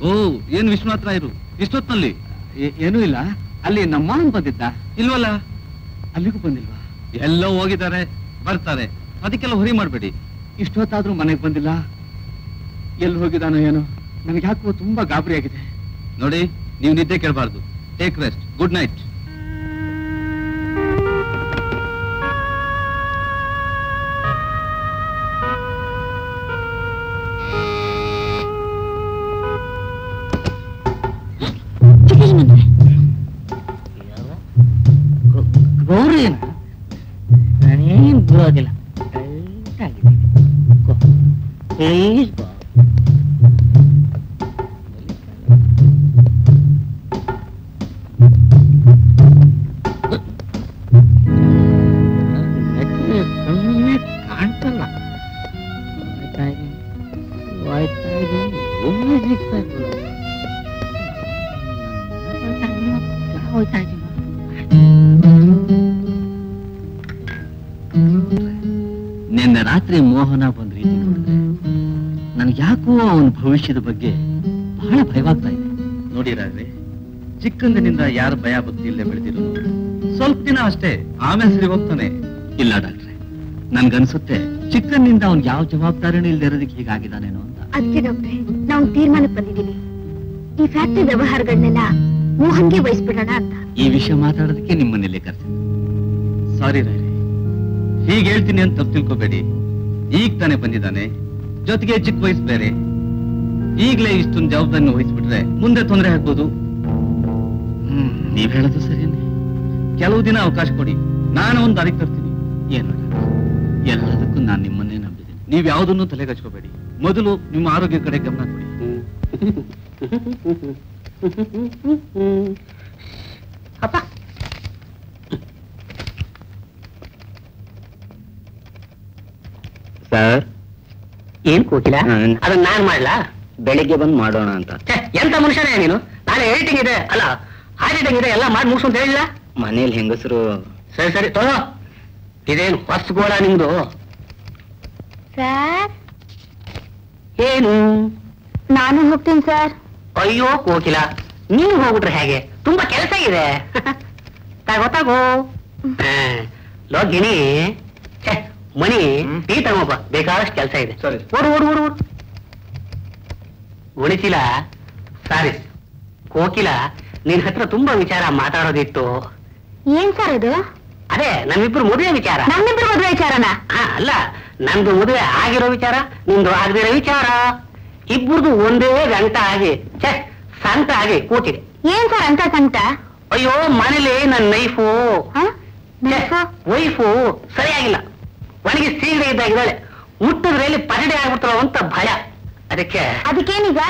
ಓ, ಏನ್ ವಿಶ್ವನಾಥ್ ರಾಯರು ಇಷ್ಟೊತ್ತಲ್ಲಿ? ಏನೂ ಇಲ್ಲ. ಅಲ್ಲಿ ನಮ್ಮ ಮಾವನ್ ಬಂದಿದ್ದ. ಇಲ್ವಲ್ಲ? ಅಲ್ಲಿಗೂ ಬಂದಿಲ್ವಾ? ಎಲ್ಲೋ ಹೋಗಿದ್ದಾರೆ, ಬರ್ತಾರೆ. ಅದಕ್ಕೆಲ್ಲ ಹೊರಿ ಮಾಡ್ಬೇಡಿ. ಇಷ್ಟೊತ್ತಾದ್ರೂ ಮನೆಗೆ ಬಂದಿಲ್ಲ. ಎಲ್ಲಿ ಹೋಗಿದಾನೋ ಏನೋ, ನನಗೆ ಯಾಕೋ ತುಂಬಾ ಗಾಬರಿ ಆಗಿದೆ. ನೋಡಿ, ನೀವು ನಿದ್ದೆ ಕೇಳಬಾರ್ದು. Take rest. Good night. ಗೌರಿನ ನಾನೇನು ಬಿಡೋದಿಲ್ಲ. ಪ್ಲೀಸ್ ಬಾ. ಕಣ್ಣೆ ಕಾಣ್ತಲ್ಲ. ಒಮ್ಮೆ ಸಿಗ್ತಾ ಇತ್ತು. ಹೋಯ್ತಾ ಇದ್ದೀನಿ. ನಿನ್ನೆ ರಾತ್ರಿ ಮೋಹನ ಬಂದ ರೀತಿ ನೋಡಿದ್ರೆ ನನ್ಗೆ ಯಾಕೋ ಅವನ ಭವಿಷ್ಯದ ಬಗ್ಗೆ ಬಹಳ ಭಯವಾಗ್ತಾ ಇದೆ. ನೋಡಿರಾದ್ರೆ, ಚಿಕ್ಕಂದಿನಿಂದ ಯಾರು ಭಯ ಭಕ್ತಿ ಇಲ್ಲದೆ ಬೆಳೆದಿರೋ ಸ್ವಲ್ಪ ದಿನ ಅಷ್ಟೇ, ಆಮೇಲೆ ಸರಿ ಹೋಗ್ತಾನೆ. ಇಲ್ಲ ಡಾಕ್ಟ್ರೆ, ನನ್ಗನ್ಸುತ್ತೆ ಚಿಕ್ಕಂದಿನಿಂದ ಅವ್ನ್ ಯಾವ ಜವಾಬ್ದಾರಿನೂ ಇಲ್ಲದೆ ಇರೋದಕ್ಕೆ ಹೀಗಾಗಿದ್ದಾನೇನೋ ಅಂತ. ಅದಕ್ಕೆ ಡಾಕ್ಟ್ರೆ, ನಾವು ತೀರ್ಮಾನಕ್ಕೆ ಬಂದಿದ್ದೀವಿ. ಈ ಫ್ಯಾಕ್ಟರಿ ವ್ಯವಹಾರಗಳನ್ನೆಲ್ಲ ಮೋಹನ್ಗೆ ವಹಿಸ್ಬಿಡೋಣ ಅಂತ. ಈ ವಿಷಯ ಮಾತಾಡೋದಕ್ಕೆ ನಿಮ್ಮನ್ನೆಲ್ಲೇ ಕರ್ಸಿದ್ದೆ. ಸಾರಿ ರಾಯ್ರೆ, ಹೀಗೆ ಹೇಳ್ತೀನಿ ಅಂತ ತಪ್ಪು ತಿಳ್ಕೊಬೇಡಿ. ಈಗ ತಾನೇ ಬಂದಿದ್ದಾನೆ, ಜೊತೆಗೆ ಚಿಕ್ಕ ವಯಸ್ಸು ಬೇರೆ. ಈಗಲೇ ಇಷ್ಟೊಂದು ಜವಾಬ್ದಾರಿನ ವಹಿಸ್ಬಿಟ್ರೆ ಮುಂದೆ ತೊಂದರೆ ಆಗ್ಬೋದು. ನೀವ್ ಹೇಳೋದು ಸರಿನೇ. ಕೆಲವು ದಿನ ಅವಕಾಶ ಕೊಡಿ, ನಾನು ಒಂದು ದಾರಿಗೆ ತರ್ತೀನಿ. ಏನು ಎಲ್ಲದಕ್ಕೂ ನಾನು ನಿಮ್ಮನ್ನೇ ನಂಬಿದ್ದೀನಿ. ನೀವ್ ಯಾವುದನ್ನು ತಲೆಗೆ ಹಚ್ಕೋಬೇಡಿ. ಮೊದಲು ನಿಮ್ಮ ಆರೋಗ್ಯ ಕಡೆ ಗಮನ ಕೊಡಿ. ಅಪ್ಪ, ಸರ್, ಏನ್ ಕೋಕಿಲ? ಅದನ್ನ ನಾನ್ ಮಾಡ್ಲಾ? ಬೆಳಿಗ್ಗೆ ಬಂದು ಮಾಡೋಣ ಅಂತ. ಎಂತ ಮನುಷ್ಯನೇ ನೀನು? ನಾಳೆ ಎಡಿಟಿಂಗ್ ಇದೆ, ಅಲ್ಲ ಆಡಿಟಿಂಗ್ ಇದೆ, ಎಲ್ಲ ಮಾಡಿ ಮುಗಿಸು ಅಂತ ಹೇಳಿಲ್ಲ? ಮನೇಲಿ ಹೆಂಗಸರು. ಸರಿ ಸರಿ ತಗೋ. ಇದೇನು ಹೊಸ ಗೋಳ ನಿಮ್ದು? ಸರ್, ಏನು? ನಾನು ಹೋಗ್ತೀನಿ ಸರ್. ಅಯ್ಯೋ ಕೋಕಿಲ, ನೀನು ಹೋಗ್ಬಿಟ್ರೆ ಹೇಗೆ? ತುಂಬಾ ಕೆಲಸ ಇದೆ. ತಗೋ ತಗೋ. ಲೋ ಗಿಣಿ, ಮಣಿ, ಟೀ ತಗೋಪ್ಪ, ಬೇಕಾದಷ್ಟು ಕೆಲಸ ಇದೆ. ಸರಿ. ಓಡು ಓಡು ಓಡು ಓಡು. ಗುಣಿಸಿಲ, ಸಾರಿ ಕೋಕಿಲ, ನಿನ್ ಹತ್ರ ತುಂಬಾ ವಿಚಾರ ಮಾತಾಡೋದಿತ್ತು. ಏನ್ ಸರ್ ಇದು? ಅದೇ ನಮ್ಮಿಬ್ರು ಮದುವೆ ವಿಚಾರ. ನಮ್ಮಿಬ್ರು ಮದುವೆ ವಿಚಾರನ? ಅಲ್ಲ, ನಂದು ಮದುವೆ ಆಗಿರೋ ವಿಚಾರ, ನಿಂದು ಆಗದಿರೋ ವಿಚಾರ. ಇಬ್ಬರದು ಒಂದೇ ಗಂಟ ಆಗಿ ಸಂತ ಆಗಿ ಕೂತಿದೆ. ಏನ್ ಸರ್ ಅಂತ ಸಂತ? ಅಯ್ಯೋ, ಮನೇಲಿ ನನ್ನ ನೈಫು ವೈಫು ಸರಿಯಾಗಿಲ್ಲ, ಒಣಗಿ ಸೀಗಡೆ ಇದ್ದಾಗಿದ್ದಾಳೆ. ಮುಟ್ಟಿದ್ರಲ್ಲಿ ಪರಡೆ ಆಗ್ಬಿಡ್ತಾವ ಅಂತ ಭಯ. ಅದಕ್ಕೇನೀಗ?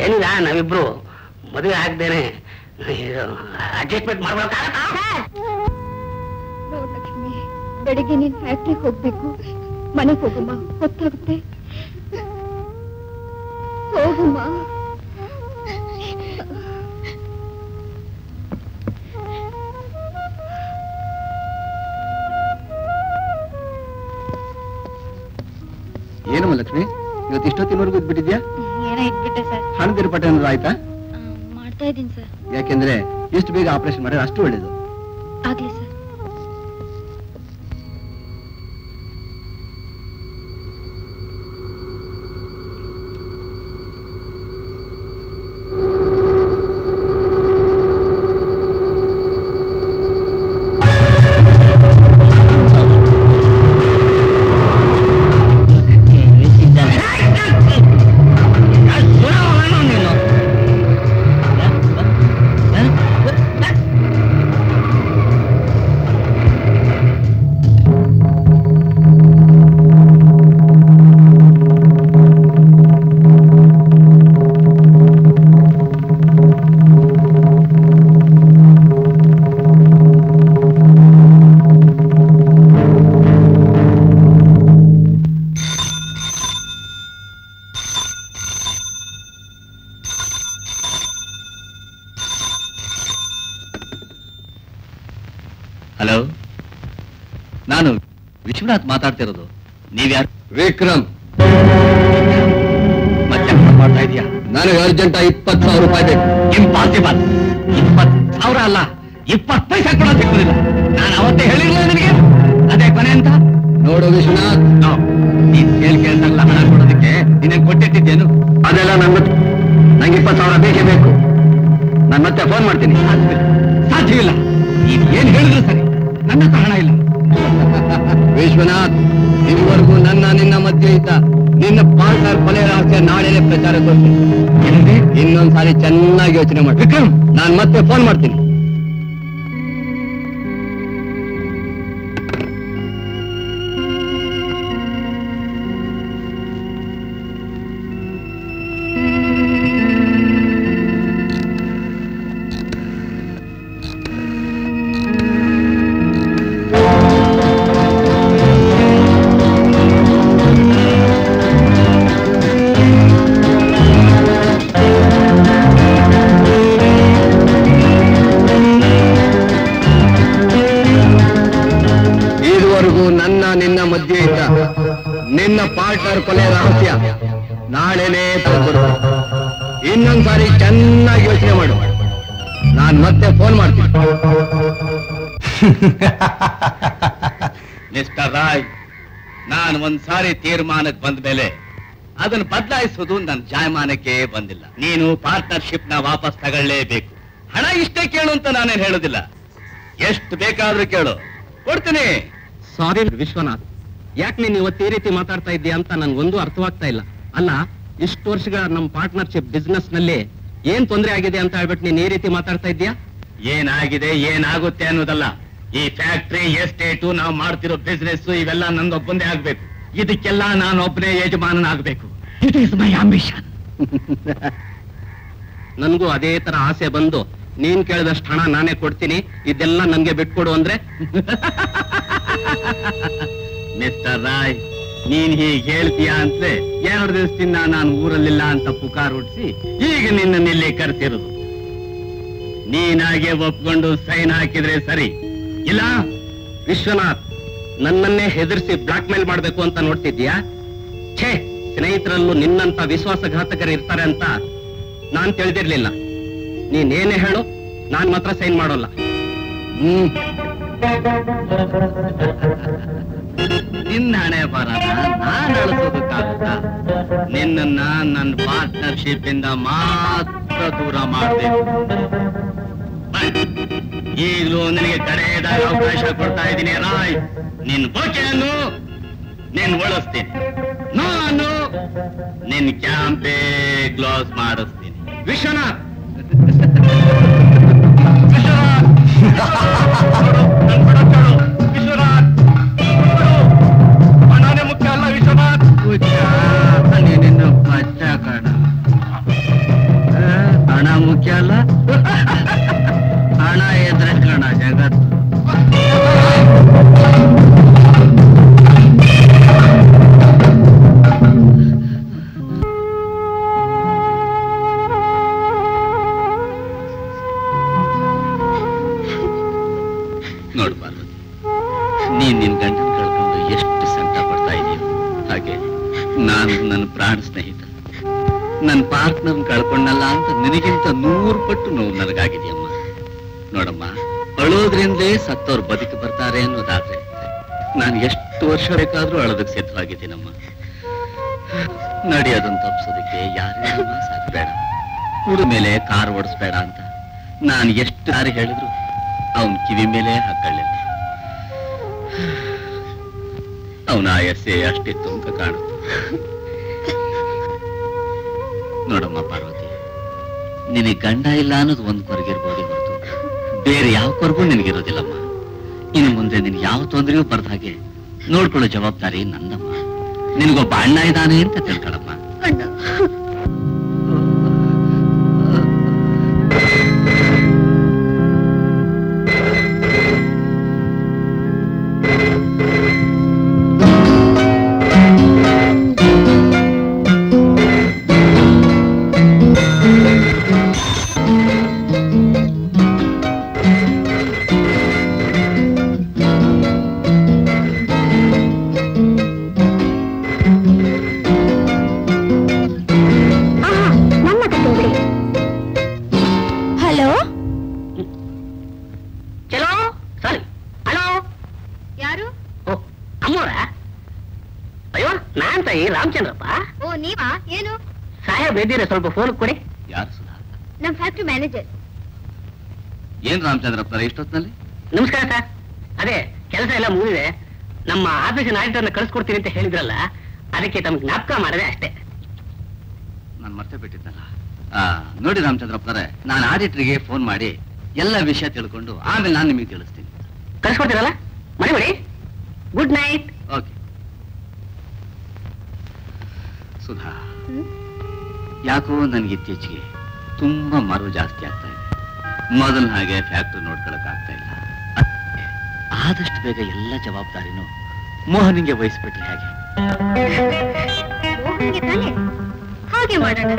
ಏನಿಲ್ಲ, ನಾವಿಬ್ರು ಮದುವೆ ಆಗ್ದೇನೆ ಅಡ್ಜಸ್ಟ್ಮೆಂಟ್ ಮಾಡ್ಬೇಕಾಗತ್ತಾ? ಲಕ್ಷ್ಮಿ, ಬೆಳಿಗ್ಗೆ ನೀನ್ ಫ್ಯಾಕ್ಟ್ರಿಗೆ ಹೋಗ್ಬೇಕು. ಮನೆಗೆ ಹೋಗಮ್ಮ, ಹೊತ್ತಾಗುತ್ತೆ. ಹೋಗಮ್ಮ. ಏನಮ್ಮ ಲಕ್ಷ್ಮಿ, ಇವತ್ತು ಇಷ್ಟೊತ್ತಿನವರೆಗೂ ಇದ್ಬಿಟ್ಟಿದ್ಯಾ? ಏನೋ ಇದ್ಬಿಟ್ಟೆ ಸರ್. ಹಣದ ಏರ್ಪಾಟು ಏನಾದ್ರು ಆಯ್ತಾ? ಮಾಡ್ತಾ ಇದ್ದೀನಿ ಸರ್. ಯಾಕೆಂದ್ರೆ ಎಷ್ಟು ಬೇಗ ಆಪರೇಷನ್ ಮಾಡಿದ್ರೆ ಅಷ್ಟು ಒಳ್ಳೇದು. ಆಗ್ಲಿ ಸರ್. ಹಲೋ, ನಾನು ವಿಶ್ವನಾಥ್ ಮಾತಾಡ್ತಿರೋದು. ನೀವ್ಯಾರು? ವಿಕ್ರಮ್. ಮತ್ತೆ ಮಾಡ್ತಾ ಇದೀಯಾ? ನನಗೆ ಅರ್ಜೆಂಟ್ 20,000 ರೂಪಾಯಿ ಬೇಕು. ಇಂಪಾಸಿಬಲ್. 20,000 ಅಲ್ಲ, 20 ಪೈಸೆ ಕೂಡ ಸಿಕ್ಕುದಿಲ್ಲ. ನಾನು ಅವತ್ತೇ ಹೇಳಿರ್ಲಿಲ್ಲ ನಿನಗೆ ಅದೇ ಕೊನೆ ಅಂತ. ನೋಡು ವಿಶ್ವನಾಥ್, ನೀನ್ ಕೇಳ್ತಾಗಲ್ಲ ಹಣ ಕೊಡೋದಕ್ಕೆ ನಿನ್ನ ಕೊಟ್ಟಿದ್ದೇನು? ಅದೆಲ್ಲ ನಂಗೆ 20,000 ಬೇಕೇ ಬೇಕು. ನಾನು ಮತ್ತೆ ಫೋನ್ ಮಾಡ್ತೀನಿ. ಸಾಧ್ಯವಿಲ್ಲ. ನೀನ್ ಏನ್ ಹೇಳಿದ್ರು ಸರಿ, ನನ್ನ ಹತ್ರ ಹಣ ಇಲ್ಲ. ವಿಶ್ವನಾಥ್, ಇದುವರೆಗೂ ನಿನ್ನ ಮಧ್ಯೆ ಇದ್ದ ನಿನ್ನ ಪಾರ್ಟ್ನರ್ ಕೊಲೆ ರಹಸ್ಯ ನಾಳೆನೇ ಪ್ರಚಾರ ಕೊಡ್ತೀನಿ. ಇನ್ನೊಂದ್ಸಾರಿ ಚೆನ್ನಾಗಿ ಯೋಚನೆ ಮಾಡಿ. ವಿಕ್ರಮ್, ನಾನು ಮತ್ತೆ ಫೋನ್ ಮಾಡ್ತೀನಿ. ನಿನ್ನ ಮಧ್ಯೆ ಇದ್ದ ನಿನ್ನ ಪಾರ್ಟ್ನರ್ ಕೊಲೆ ರಹಸ್ಯ ನಾಳೆನೇ ತಗೊಂಡ್ಬರು. ಇನ್ನೊಂದ್ಸಾರಿ ಚೆನ್ನಾಗಿ ಯೋಚನೆ ಮಾಡು. ನಾನು ಮತ್ತೆ ಫೋನ್ ಮಾಡ್ತೀನಿ. ಮಿಸ್ಟರ್ ರಾಯ್, ನಾನು ಒಂದ್ಸಾರಿ ತೀರ್ಮಾನಕ್ಕೆ ಬಂದ ಮೇಲೆ ಅದನ್ನು ಬದಲಾಯಿಸೋದು ನನ್ನ ಜಾಯಮಾನಕ್ಕೆ ಬಂದಿಲ್ಲ. ನೀನು ಪಾರ್ಟ್ನರ್ಶಿಪ್ ನ ವಾಪಸ್ ತಗೊಳ್ಳೇಬೇಕು. ಹಣ ಇಷ್ಟೇ ಕೇಳು ಅಂತ ನಾನೇನು ಹೇಳೋದಿಲ್ಲ. ಎಷ್ಟು ಬೇಕಾದ್ರೂ ಕೇಳು, ಕೊಡ್ತೀನಿ. ಸಾರಿ ವಿಶ್ವನಾಥ್, ಯಾಕೆ ನೀನು ಇವತ್ತು ಈ ರೀತಿ ಮಾತಾಡ್ತಾ ಇದ್ದೀಯ ಅಂತ ನನ್ಗೊಂದು ಅರ್ಥವಾಗ್ತಾ ಇಲ್ಲ. ಅಲ್ಲ, ಇಷ್ಟು ವರ್ಷಗಳ ನಮ್ಮ ಪಾರ್ಟ್ನರ್ಶಿಪ್ ಬಿಸ್ನೆಸ್ ನಲ್ಲಿ ಏನ್ ತೊಂದರೆ ಆಗಿದೆ ಅಂತ ಹೇಳ್ಬಿಟ್ಟು ನೀನ್ ಈ ರೀತಿ ಮಾತಾಡ್ತಾ ಇದ್ದೀಯಾ? ಏನಾಗಿದೆ ಏನಾಗುತ್ತೆ ಅನ್ನೋದಲ್ಲ, ಈ ಫ್ಯಾಕ್ಟ್ರಿ ಎಸ್ಟೇಟು ನಾವು ಮಾಡ್ತಿರೋ ಬಿಸ್ನೆಸ್ ಇವೆಲ್ಲ ನಂದೊಬ್ಬಂದೇ ಆಗ್ಬೇಕು. ಇದಕ್ಕೆಲ್ಲ ನಾನು ಒಬ್ಬನೇ ಯಜಮಾನನಾಗಬೇಕು. It is my ambition. ನನ್ಗೂ ಅದೇ ತರ ಆಸೆ ಬಂದು ನೀನ್ ಕೇಳಿದಷ್ಟು ಹಣ ನಾನೇ ಕೊಡ್ತೀನಿ, ಇದೆಲ್ಲ ನನ್ಗೆ ಬಿಟ್ಕೊಡು ಅಂದ್ರೆ ಮಿಸ್ಟರ್ ರಾಯ್, ನೀನ್ ಹೀಗೆ ಹೇಳ್ತೀಯಾ ಅಂತಲೇ 2 ದಿವಸದಿಂದ ನಾನು ಊರಲ್ಲಿಲ್ಲ ಅಂತ ಪುಕಾರ್ ಹುಟ್ಟಿಸಿ ಈಗ ನಿನ್ನಲ್ಲಿ ಕರೆಸಿರೋದು. ನೀನಾಗೆ ಒಪ್ಕೊಂಡು ಸೈನ್ ಹಾಕಿದ್ರೆ ಸರಿ, ಇಲ್ಲ ವಿಶ್ವನಾಥ್ ನನ್ನನ್ನೇ ಹೆದರ್ಸಿ ಬ್ಲಾಕ್ ಮೇಲ್ ಮಾಡ್ಬೇಕು ಅಂತ ನೋಡ್ತಿದ್ಯಾ? ಛೇ, ಸ್ನೇಹಿತರಲ್ಲೂ ನಿನ್ನಂತ ವಿಶ್ವಾಸಘಾತಕರು ಇರ್ತಾರೆ ಅಂತ ನಾನ್ ತಿಳಿದಿರ್ಲಿಲ್ಲ. ನೀನೇನೇ ಹೇಳು, ನಾನ್ ಮಾತ್ರ ಸೈನ್ ಮಾಡೋಲ್ಲ. ನಿನ್ನ ಹಣೆ ಬರನ ನಾನ್ ಅಳಿಸೋದಕ್ಕಾಗುತ್ತ? ನಿನ್ನನ್ನ ನನ್ನ ಪಾರ್ಟ್ನರ್ಶಿಪ್ ಇಂದ ಮಾತ್ರ ದೂರ ಮಾಡ್ಬೇಕು. ಈಗಲೂ ನಿನಗೆ ಕಡೆಯದಾಗ ಅವಕಾಶ ಕೊಡ್ತಾ ಇದ್ದೀನಿ ರಾಯ್. ನಿನ್ ಬೊಕೆಯನ್ನು ನೀನ್ ಒಳಿಸ್ತೀನಿ, ನಾನು ನಿನ್ ಕ್ಯಾಂಪೇ ಗ್ಲಾಸ್ ಮಾಡಿಸ್ತೀನಿ. ವಿಶ್ವನಾಥ್, ವಿಶ್ವನಾಥ್, ಹಣನೇ ಮುಖ್ಯ ಅಲ್ಲ ವಿಶ್ವನಾಥ್. ನೀನಿನ್ನು ಪಚ್ಚ ಕಣ, ಹಣ ಮುಖ್ಯ ಅಲ್ಲ, ಹಣ ಎದ್ರೆ ಕಣ ಜಗತ್ತು. ನೋಡು ಪಾರ್ವತಿ, ನೀನ್ ನಿನ್ ಗಂಡನ ಕಳ್ಕೊಂಡು ಎಷ್ಟು ಸಂಕಟ ಪಡ್ತಾ ಇದೀಯ, ಹಾಗೆ ನಾನು ನನ್ನ ಪ್ರಾಣ ಸ್ನೇಹಿತ ನನ್ನ ಪಾರ್ಟ್ನರ್ ಕಳ್ಕೊಂಡಲ್ಲ ಅಂತ ನಿನಗಿಂತ 100 ಪಟ್ಟು ನೋವು ನನಗಾಗಿದೆಯಮ್ಮ. ನೋಡಮ್ಮ, ಅಳೋದ್ರಿಂದಲೇ ಸತ್ತವ್ರು ಬದುಕಿ ಬರ್ತಾರೆ ಅನ್ನೋದಾದ್ರೆ ನಾನು ಎಷ್ಟು ವರ್ಷ ಬೇಕಾದ್ರೂ ಅಳೋದಕ್ಕೆ ಸಿದ್ಧವಾಗಿದ್ದೀನಮ್ಮ. ನಡೆಯೋದನ್ನು ತಪ್ಪಿಸೋದಕ್ಕೆ ಯಾರಿಗೂ ಸಾಕಬೇಡ, ಹುಡು ಮೇಲೆ ಕಾರ್ ಓಡಿಸ್ಬೇಡ ಅಂತ ನಾನು ಎಷ್ಟು ಸಾರಿ ಹೇಳಿದ್ರು ಅವನ್ ಕಿವಿ ಮೇಲೆ ಹಾಕೊಳ್ಳಿಲ್ಲ. ಅವನ ಆಯಸ್ಸೆ ಅಷ್ಟಿತ್ತು ಅಂತ ಕಾಣುತ್ತೆ. ನೋಡಮ್ಮ ಪಾರ್ವತಿ, ನಿನಗೆ ಗಂಡ ಇಲ್ಲ ಅನ್ನೋದು ಒಂದು ಕೊರಗಿರ್ಬೋದೇ ಹೊರತು ಬೇರೆ ಯಾವ ಕೊರಗೂ ನಿನಗಿರೋದಿಲ್ಲಮ್ಮ. ಇನ್ನು ಮುಂದೆ ನಿನ್ ಯಾವ ತೊಂದರೆಯೂ ಬರ್ದ ಹಾಗೆ ನೋಡ್ಕೊಳ್ಳೋ ಜವಾಬ್ದಾರಿ ನಂದಮ್ಮ. ನಿನಗೊಬ್ಬ ಅಣ್ಣ ಇದ್ದಾನೆ ಅಂತ ತಿಳ್ಕೊಳಮ್ಮ. ನಮ್ಮೂರ? ಅಯ್ಯೋ ನಾನ್ ತಾಯಿ ರಾಮಚಂದ್ರಪ್ಪ. ಓ ನೀವಾ? ಏನು ಸಾಹೇಬ್ ಇದ್ದೀರಾ? ಸ್ವಲ್ಪ ಫೋನ್ ಕೊಡಿ. ಯಾರು ಸುಧಾ? ನಮ್ ಫ್ಯಾಕ್ಟ್ರಿ ಮ್ಯಾನೇಜರ್. ಏನ್ ರಾಮಚಂದ್ರಪ್ಪ ಇಷ್ಟೊತ್ತಿನಲ್ಲಿ? ನಮಸ್ಕಾರ ಸರ್. ಅದೇ ಕೆಲಸ ಎಲ್ಲ ಮುಗಿದಿದೆ. ನಮ್ಮ ಆಫೀಸಿನ ಆಡಿಟರ್ನ ಕಳಿಸ್ಕೊಡ್ತೀನಿ ಅಂತ ಹೇಳಿದ್ರಲ್ಲ, ಅದಕ್ಕೆ ತಮ್ಗೆ ಜ್ಞಾಪಕ ಮಾಡಿದೆ ಅಷ್ಟೇ. ನಾನು ಮರ್ತೇ ಬಿಟ್ಟಿದ್ದಲ್ಲ. ನೋಡಿ ರಾಮಚಂದ್ರಪ್ಪನವರೇ, ನಾನು ಆಡಿಟರ್ಗೆ ಫೋನ್ ಮಾಡಿ ಎಲ್ಲ ವಿಷಯ ತಿಳ್ಕೊಂಡು ಆಮೇಲೆ ನಾನು ನಿಮಗೆ ತಿಳಿಸ್ತೀನಿ. ಕಳಿಸ್ಕೊಡ್ತೀರಲ್ಲ? ಮರಿಬೇಡಿ. Good night. ಓಕೆ. ಸುಧಾ, ಯಾಕೋ ನನ್ಗೆ ಇತ್ತೀಚೆಗೆ ತುಂಬಾ ಮರವು ಜಾಸ್ತಿ ಆಗ್ತಾ ಇದೆ. ಮೊದಲ ಹಾಗೆ ಫ್ಯಾಕ್ಟ್ರಿ ನೋಡ್ಕೊಳಕ್ ಆಗ್ತಾ ಇಲ್ಲ. ಆದಷ್ಟು ಬೇಗ ಎಲ್ಲ ಜವಾಬ್ದಾರಿನೂ ಮೋಹನಿಗೆ ವಹಿಸ್ಬಿಟ್ರೆ ಹೇಗೆ? ಮೋಹನ್ಗೆ ತಾನೆ? ಹಾಗೆ ಮಾಡೋಣ.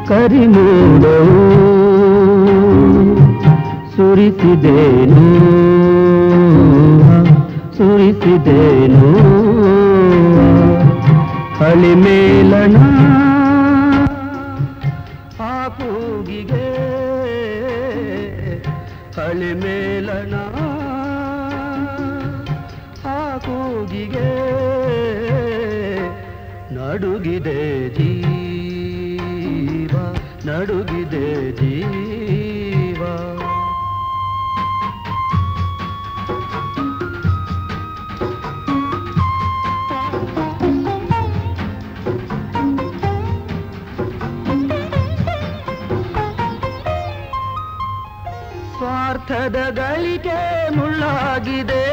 ಕರಿಮೋಡವು ಸುರಿಸಿದೇನು ಸುರಿಸಿದೇನು ಹಳಿಮೇಲಣ ಆ ಕೂಗಿಗೆ ಹಳಿಮೇಲಣ ಆ ಕೂಗಿಗೆ ನಡುಗಿದೆ ಜೀವ ನಡುಗಿದೆ ಜೀವ ಸ್ವಾರ್ಥದ ಗಳಿಕೆ ಮುಳ್ಳಾಗಿದೆ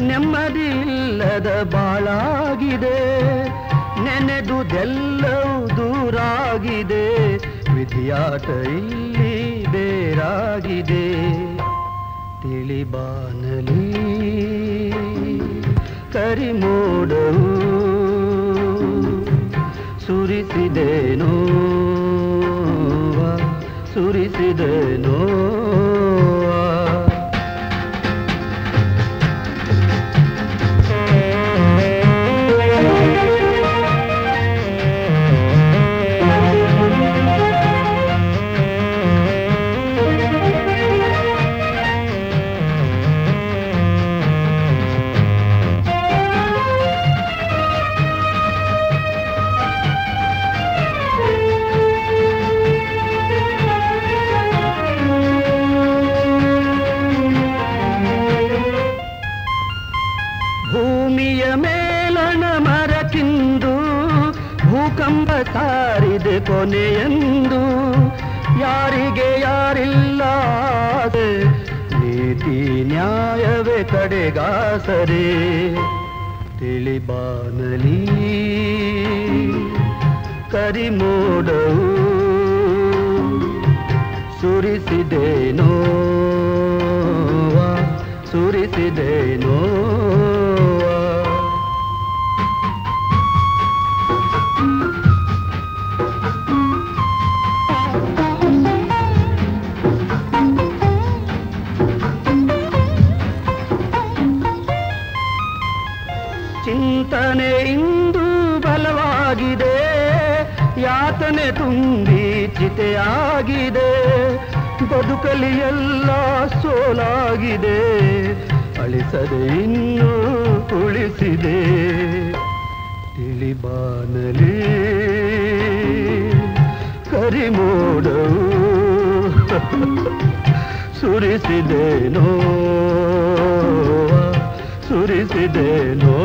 ನೆಮ್ಮದಿ ಇಲ್ಲದ ಬಾಳಾಗಿದೆ ನೆನೆದುದೆಲ್ಲವೂ ದೂರಾಗಿದೆ ವಿಧಿಯಾಟ ಇಲ್ಲಿ ಬೇರಾಗಿದೆ ತಿಳಿಬಾನಲಿ ಕರಿಮೋಡವು ಸುರಿಸಿದೇನೋ ಸುರಿಸಿದೇನೋ ಭೂಮಿಯ ಮೇಲಣ ಮರ ತಿಂದು ಭೂಕಂಪ ಸಾರಿದೆ ಕೊನೆಯೆಂದು ಯಾರಿಗೆ ಯಾರಿಲ್ಲ ನೀತಿ ನ್ಯಾಯವೇ ಕಡೆಗಾಸರೆ ತಿಳಿಬಾನಲಿ ಕರಿಮೋಡವು ಸುರಿಸಿದೇನೋ ಸುರಿಸಿದೇನೋ ಚಿಂತನೆ ಇಂದು ಬಲವಾಗಿದೆ ಯಾತನೆ ತುಂಬಿ ಚಿತೆಯಾಗಿದೆ ಬದುಕಲಿ ಎಲ್ಲ ಸೋಲಾಗಿದೆ ಅಳಿಸದೆ ಇನ್ನೂ ಉಳಿಸಿದೆ ತಿಳಿಬಾನಲಿ ಕರಿಮೋಡವು ಸುರಿಸಿದೇನೋ ಸುರಿಸಿದೇನೋ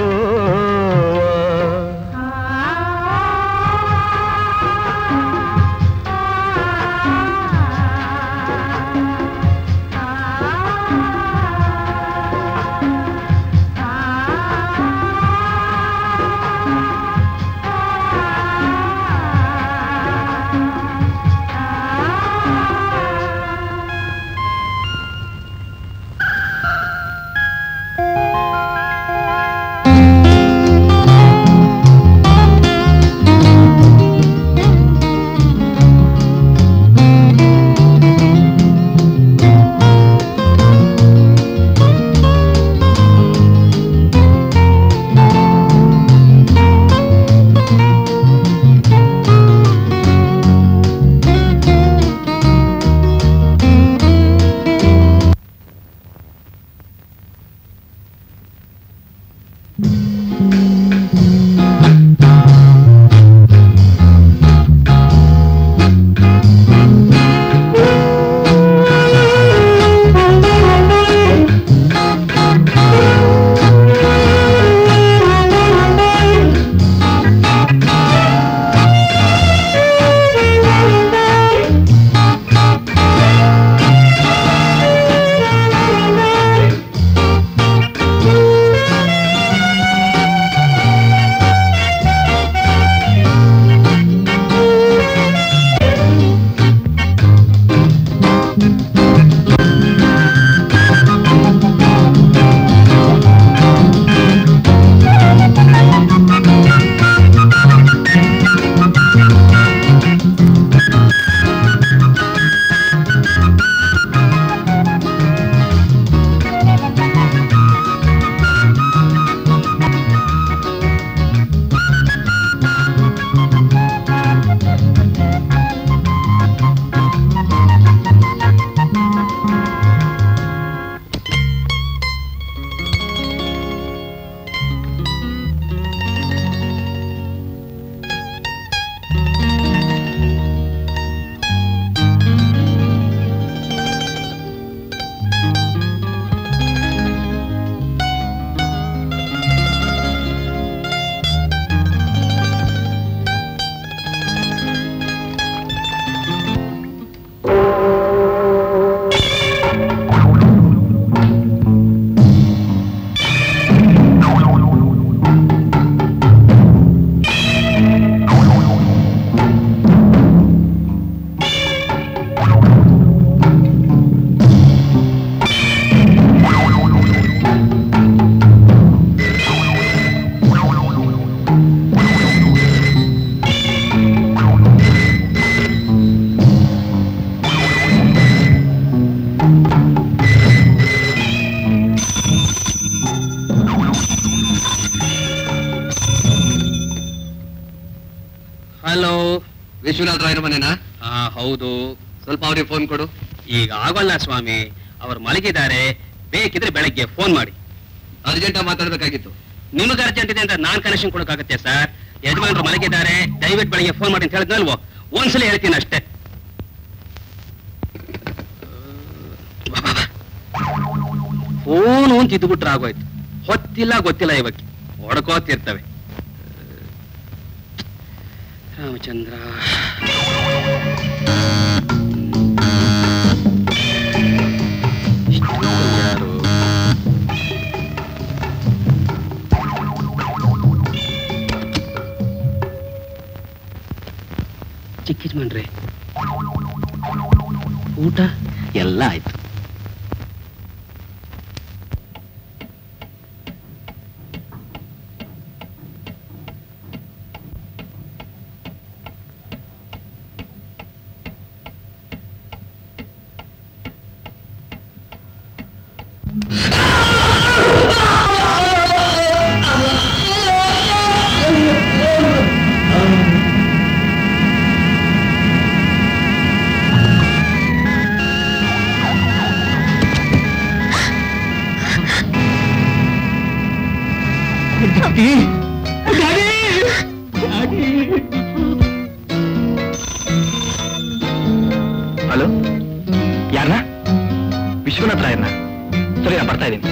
ವಿಶ್ವನಾಥ್ ರಾಯರ ಮನೆನಾ? ಹೌದು. ಸ್ವಲ್ಪ ಅವ್ರಿಗೆ ಫೋನ್ ಕೊಡು. ಈಗ ಆಗೋಲ್ಲ ಸ್ವಾಮಿ, ಅವ್ರು ಮಲಗಿದ್ದಾರೆ. ಬೇಕಿದ್ರೆ ಬೆಳಗ್ಗೆ ಫೋನ್ ಮಾಡಿ. ಅರ್ಜೆಂಟ್ ಮಾತಾಡ್ಬೇಕಾಗಿತ್ತು. ನಿಮಗೆ ಅರ್ಜೆಂಟ್ ಇದೆ ಅಂತ ನಾನ್ ಕನೆಕ್ಷನ್ ಕೊಡಕ್ಕಾಗತ್ತೆ ಸರ್? ಯಜಮಾನ್ರು ಮಲಗಿದ್ದಾರೆ, ದಯವಿಟ್ಟು ಬೆಳಗ್ಗೆ ಫೋನ್ ಮಾಡಿ ಅಂತ ಹೇಳಿದ್ನಲ್ವೋ, ಒಂದ್ಸಲ ಹೇಳ್ತೀನಿ ಅಷ್ಟೇ. ಫೋನು ಅಂತ ಇದ್ಬಿಟ್ರೆ ಆಗೋಯ್ತು. ಹೊತ್ತಿಲ್ಲ ಗೊತ್ತಿಲ್ಲ, ಇವಕ್ಕೆ ಹೊಡ್ಕೋತಿರ್ತವೆ. ರಾಮಚಂದ್ರ ಯಾರು? ಯಜಮಾನ್ರೆ, ಊಟ ಎಲ್ಲ ಆಯ್ತು. ಹಲೋ, ಯಾರನ್ನ? ವಿಶ್ವನಾಥ್ ರಾಯರ್ನ? ಸರಿ, ನಾನು ಬರ್ತಾ ಇದ್ದೀನಿ.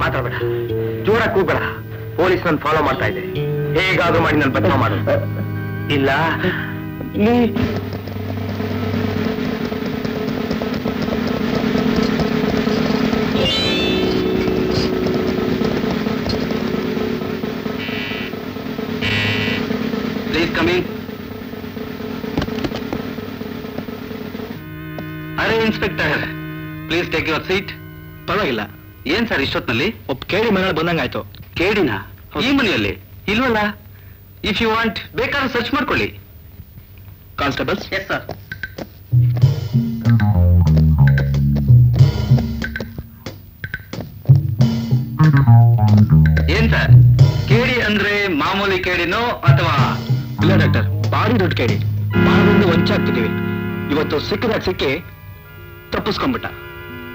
ಮಾತಾಡಬೇಡ, ಜೋರಾಗಿ ಕೂಗಬೇಡ. ಪೊಲೀಸ್ ನನ್ನ ಫಾಲೋ ಮಾಡ್ತಾ ಇದೆ. ಹೇಗಾದ್ರೂ ಮಾಡಿ ನನ್ನ ಬದಲಾವಣೆ ಮಾಡು. ಇಲ್ಲ ಪ್ಲೀಸ್ ಕಮ್ ಇನ್. ಅರೆ inspector, please take your seat. ಪರವಾಗಿಲ್ಲ. ಏನ್ ಸರ್ ಇಷ್ಟೊತ್ತಿನಲ್ಲಿ? ಒಬ್ಬ ಕೇಡಿ ಮನೆಯಲ್ಲಿ ಬಂದಂಗಾಯ್ತು. ಕೇಡಿನ? ಈ ಮನೆಯಲ್ಲಿ ಇಲ್ವಲ್ಲ. ಇಫ್ ಯು ವಾಂಟ್ ಬೇಕಾದ್ರೆ ಸರ್ಚ್ ಮಾಡ್ಕೊಳ್ಳಿ. ಕಾನ್ಸ್ಟೇಬಲ್ಸ್? Yes sir. ಏನ್ ಸರ್, ಕೇಡಿ ಅಂದ್ರೆ ಮಾಮೂಲಿ ಕೇಡಿನೋ ಅಥವಾ? ಇಲ್ಲ ಡಾಕ್ಟರ್, ಭಾರಿ ದೊಡ್ಡ ಕೇಡಿ. ಬಾಳದಿಂದ ವಂಚಾಗ್ತಿದ್ದೀವಿ. ಇವತ್ತು ಸಿಕ್ಕಿದಾಗ ಸಿಕ್ಕಿ ತಪ್ಪಿಸ್ಕೊಂಡ್ಬಿಟ್ಟ.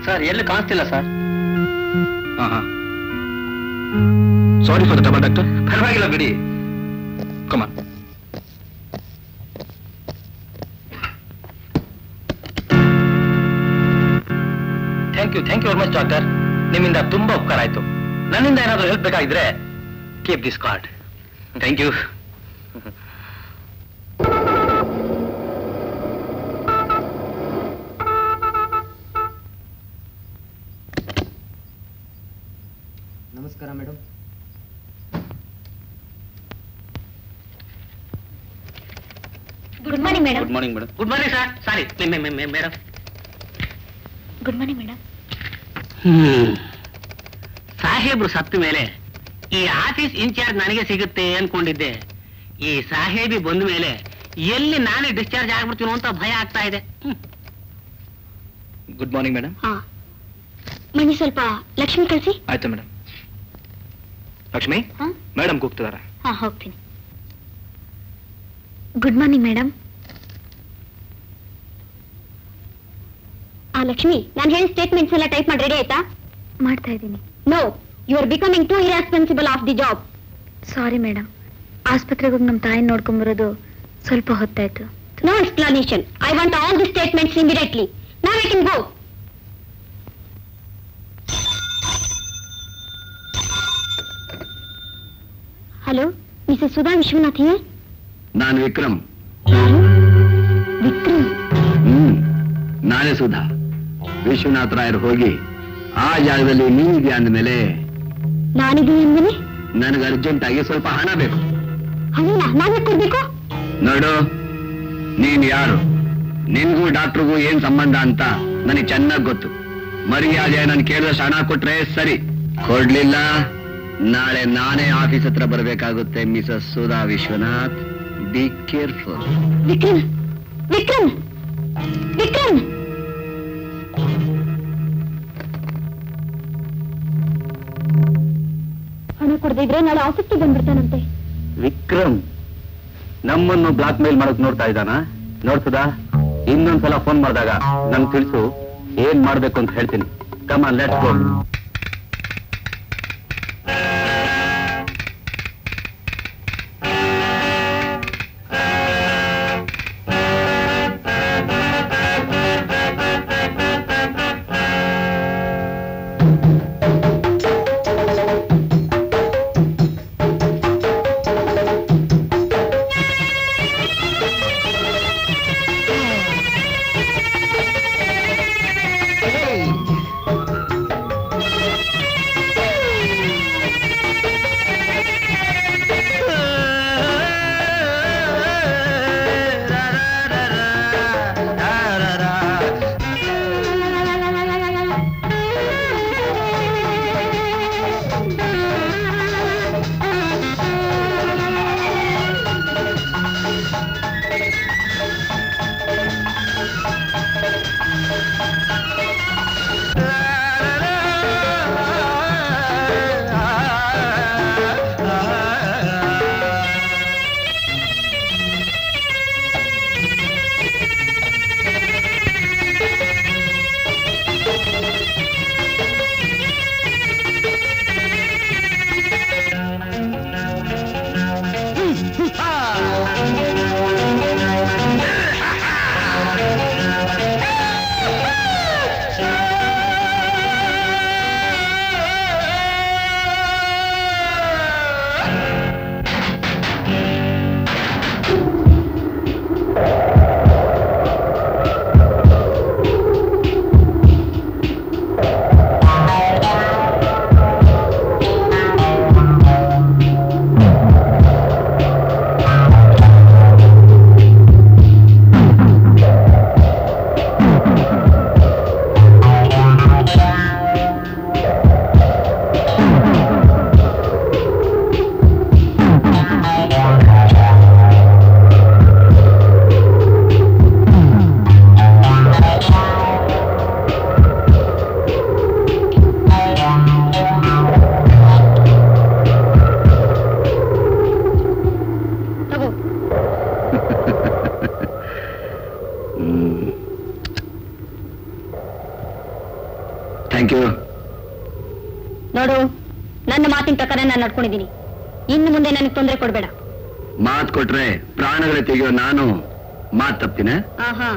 ಸರ್, ಎಲ್ಲಿ ಕಾಣಿಸ್ತಿಲ್ಲ sir. Sorry for the trouble doctor. ಪರವಾಗಿಲ್ಲ ಬಿಡಿ. Come on. Thank you very much doctor. ನಿಮ್ಮಿಂದ ತುಂಬಾ ಉಪಕಾರ ಆಯ್ತು. ನನ್ನಿಂದ ಏನಾದರೂ ಹೆಲ್ಪ್ ಬೇಕಾಗಿದ್ರೆ keep this card. Thank you. ನಮಸ್ಕಾರ madam. Good morning madam. Good morning madam. Good morning sir. Sorry madam. Good morning madam. ಸಾಹೇಬ್ರು ಸತ್ತ ಮೇಲೆ ಈ ಆಫೀಸ್ ಇನ್ಚಾರ್ಜ್ ನನಗೆ ಸಿಗುತ್ತೆ ಅನ್ಕೊಂಡಿದ್ದೆ. ಈ ಸಾಹೇಬಿ ಬಂದ ಮೇಲೆ ಎಲ್ಲಿ ನಾನೇ ಡಿಸ್ಚಾರ್ಜ್ ಆಗ್ಬಿಡ್ತೀನೋ ಅಂತ ಭಯ ಆಗ್ತಾ ಇದೆ. Good morning madam. ಹಾ, ಮಣಿ ಸ್ವಲ್ಪ ಲಕ್ಷ್ಮಿ ಕಳಿಸಿ. ಆಯ್ತು ಮೇಡಮ್. ಲಕ್ಷ್ಮಿ, ಹಾ ಮೇಡಮ್ ಕೂಗ್ತಿದಾರ. ಹಾ, ಹೋಗ್ತೀನಿ. Good morning madam. ಲಕ್ಷ್ಮಿ, ನಾನು ಹೇಳಿ ಸ್ಟೇಟ್ಮೆಂಟ್ಸ್ ಎಲ್ಲ ಟೈಪ್ ಮಾಡಿ ರೆಡಿ ಆಯ್ತಾ? ಮಾಡ್ತಾ ಇದ್ದೀನಿ. No, you are becoming to irresponsible of the job. Sorry madam, ಆಸ್ಪತ್ರೆಗೆ ಹೋಗಿ ನಮ್ಮ ತಾಯಿನ ನೋಡ್ಕೊಂಬರೋದು ಸ್ವಲ್ಪ ಹೊತ್ತಾಯ್ತು. No explanation. I want all the statements immediately. ನಾವ್ I can go. Hello, missus Sudha Vishwanath here. ನಾನು ವಿಕ್ರಮ್. ಯಾರು? ವಿಕ್ರಮ್? ನಾನೇ ಸುಧಾ. ವಿಶ್ವನಾಥ್ ರಾಯರ್ ಹೋಗಿ ಆ ಜಾಗದಲ್ಲಿ ನೀನಿದ್ಯಾ ಅಂದ್ಮೇಲೆ ನಾನಿದ್ದೀನಿ ಅಂದ್ಮೇಲೆ ನನಗೆ ಅರ್ಜೆಂಟ್ ಆಗಿ ಸ್ವಲ್ಪ ಹಣ ಬೇಕು. ಹಣ ನಾವೇ ಕೊಡ್ಬೇಕು? ನೋಡು, ನೀನ್ ಯಾರು, ನಿನ್ಗೂ ಡಾಕ್ಟ್ರಿಗೂ ಏನ್ ಸಂಬಂಧ ಅಂತ ನನಗೆ ಚೆನ್ನಾಗಿ ಗೊತ್ತು. ಮರ್ಯಾದೆ ನಾನು ಕೇಳಿದಷ್ಟು ಹಣ ಕೊಟ್ರೆ ಸರಿ, ಕೊಡ್ಲಿಲ್ಲ ನಾಳೆ ನಾನೇ ಆಫೀಸ್ ಹತ್ರ ಬರ್ಬೇಕಾಗುತ್ತೆ. Missus Sudha Vishwanath, be careful. Vikram Vikram Vikram ಹಣ ಕೊಡದಿದ್ರೆ ನಾಳೆ ಆಫೀಸ್ಗೆ ಬಂದ್ಬಿಡ್ತಾನಂತೆ. ವಿಕ್ರಮ್ ನಮ್ಮನ್ನು ಬ್ಲಾಕ್ ಮೇಲ್ ಮಾಡಕ್ ನೋಡ್ತಾ ಇದ್ದಾನ. ನೋಡ್ತದ ಇನ್ನೊಂದ್ಸಲ ಫೋನ್ ಮಾಡಿದಾಗ ನನ್ ತಿಳಿಸು, ಏನ್ ಮಾಡ್ಬೇಕು ಅಂತ ಹೇಳ್ತೀನಿ. Come on, let's go. ನೋಡು, ನನ್ನ ಮಾತಿನ ಪ್ರಕಾರ ನಾನು ನಡ್ಕೊಂಡಿದ್ದೀನಿ. ಇನ್ನು ಮುಂದೆ ನನಗೆ ತೊಂದರೆ ಕೊಡ್ಬೇಡ. ಮಾತು ಕೊಟ್ರೆ ಪ್ರಾಣಗಳ ತೆಗೆಯೋ ನಾನು ಮಾತು ತಪ್ಪಿನ? ಆಹಾ.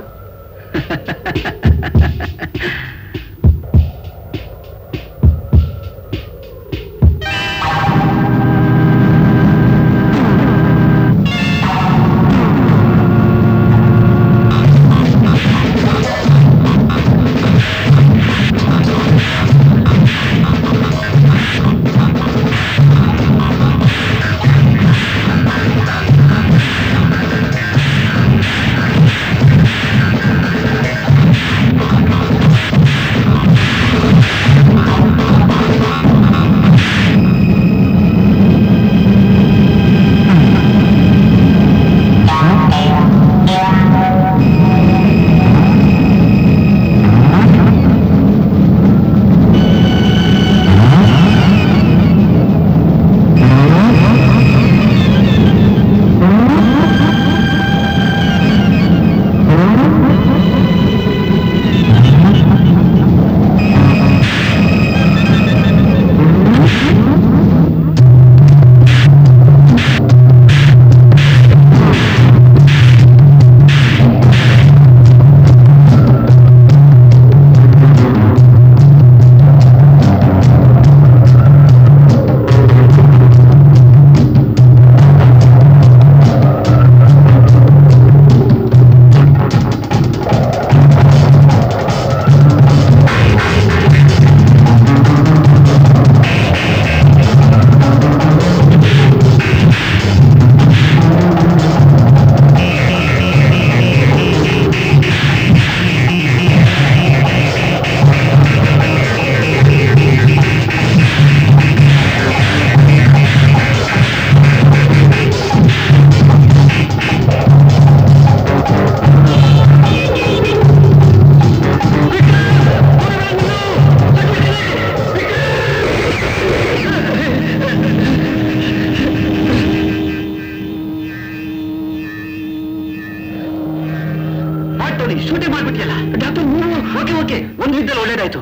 ಓಕೆ, ಒಂದು ವಿಧದಲ್ಲಿ ಒಳ್ಳೇದಾಯ್ತು.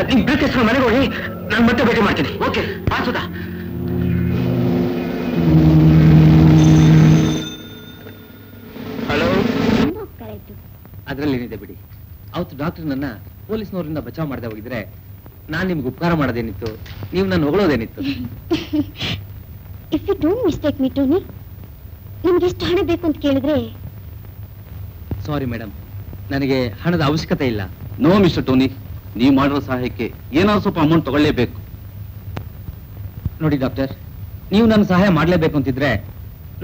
ನಿಮ್ ಬ್ರೀಫ್ಕೇಸ್ ಮನೆಗೆ ಹೋಗಿ ನಾನು ಮತ್ತೆ ಭೇಟಿ ಮಾಡ್ತೀನಿ. Okay bye Sudha. ಹಲೋ. ಅದ್ರಲ್ಲಿ ಏನಿದೆ ಬಿಡಿ. ಅವತ್ತು ಡಾಕ್ಟರ್ ನನ್ನ ಪೊಲೀಸ್ನವರಿಂದ ಬಚಾವ್ ಮಾಡದೆ ಹೋಗಿದ್ರೆ ನಾನ್ ನಿಮ್ಗೆ ಉಪಕಾರ ಮಾಡೋದೇನಿತ್ತು, ನೀವು ನಾನು ಹೊಗಳೋದೇನಿತ್ತು. If you don't mistake me Tony, ನಿಮ್ಗೆ ಎಷ್ಟು ಹಣ ಬೇಕು ಅಂತ ಕೇಳಿದ್ರೆ. ಸಾರಿ ಮೇಡಮ್, ನನಗೆ ಹಣದ ಅವಶ್ಯಕತೆ ಇಲ್ಲ. ನೋ ಮಿಸ್ಟರ್ ಟೋನಿ, ನೀವು ಮಾಡಿರೋ ಸಹಾಯಕ್ಕೆ ಏನಾದ್ರು ಸ್ವಲ್ಪ ಅಮೌಂಟ್ ತಗೊಳ್ಳೇಬೇಕು. ನೋಡಿ ಡಾಕ್ಟರ್, ನೀವು ನನ್ನ ಸಹಾಯ ಮಾಡಲೇಬೇಕು ಅಂತಿದ್ರೆ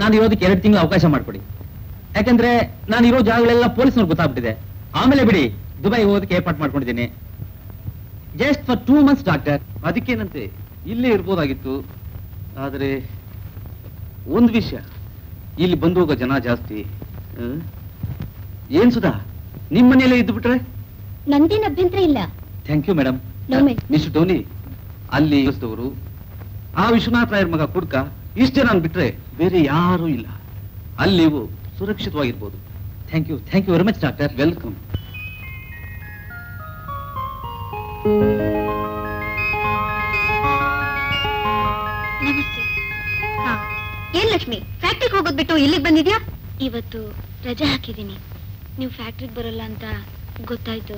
ನಾನು ಇರೋದಕ್ಕೆ 2 ತಿಂಗಳು ಅವಕಾಶ ಮಾಡಿಕೊಡಿ. ಯಾಕಂದ್ರೆ ನಾನು ಇರೋ ಜಾಗಗಳೆಲ್ಲ ಪೊಲೀಸ್ನವ್ರು ಗೊತ್ತಾಗ್ಬಿಟ್ಟಿದೆ. ಆಮೇಲೆ ಬಿಡಿ, ದುಬೈ ಹೋಗೋದಕ್ಕೆ ಏರ್ಪಾಟ್ ಮಾಡ್ಕೊಂಡಿದ್ದೀನಿ. Just for 2 months doctor. ಅದಕ್ಕೇನಂತೆ, ಇಲ್ಲೇ ಇರ್ಬೋದಾಗಿತ್ತು. ಆದ್ರೆ ಒಂದು ವಿಷಯ, ಇಲ್ಲಿ ಬಂದು ಹೋಗೋ ಜನ ಜಾಸ್ತಿ. ಏನ್ ಸುಧಾ, ನಿಮ್ ಮನೆಯಲ್ಲೇ ಇದ್ದು ಬಿಟ್ರೆ? ನಂದೇನು ಅಭ್ಯಂತರ ಇಲ್ಲ. Thank you madam. Mister Tony, ಅಲ್ಲಿ ಯೋಚಿಸಿದವರು ಆ ವಿಶ್ವನಾಥ್ ರಾಯರ್ ಮಗ ಕುಡ್ಕ, ಇಷ್ಟು ಜನ ಬಿಟ್ರೆ ಬೇರೆ ಯಾರೂ ಇಲ್ಲ. ಅಲ್ಲಿ ನೀವು ಸುರಕ್ಷಿತವಾಗಿರ್ಬೋದು. Thank you very much doctor. Welcome. ನಮಸ್ತೆ. ಹಾ, ಏನ್ ಲಕ್ಷ್ಮಿ, ಫ್ಯಾಕ್ಟ್ರಿಗೆ ಹೋಗೋದ್ ಬಿಟ್ಟು ಇಲ್ಲಿಗೆ ಬಂದಿದ್ಯಾ? ಇವತ್ತು ರಜೆ ಹಾಕಿದ್ದೀನಿ. ನೀವು ಫ್ಯಾಕ್ಟ್ರಿಗೆ ಬರೋಲ್ಲ ಅಂತ ಗೊತ್ತಾಯ್ತು.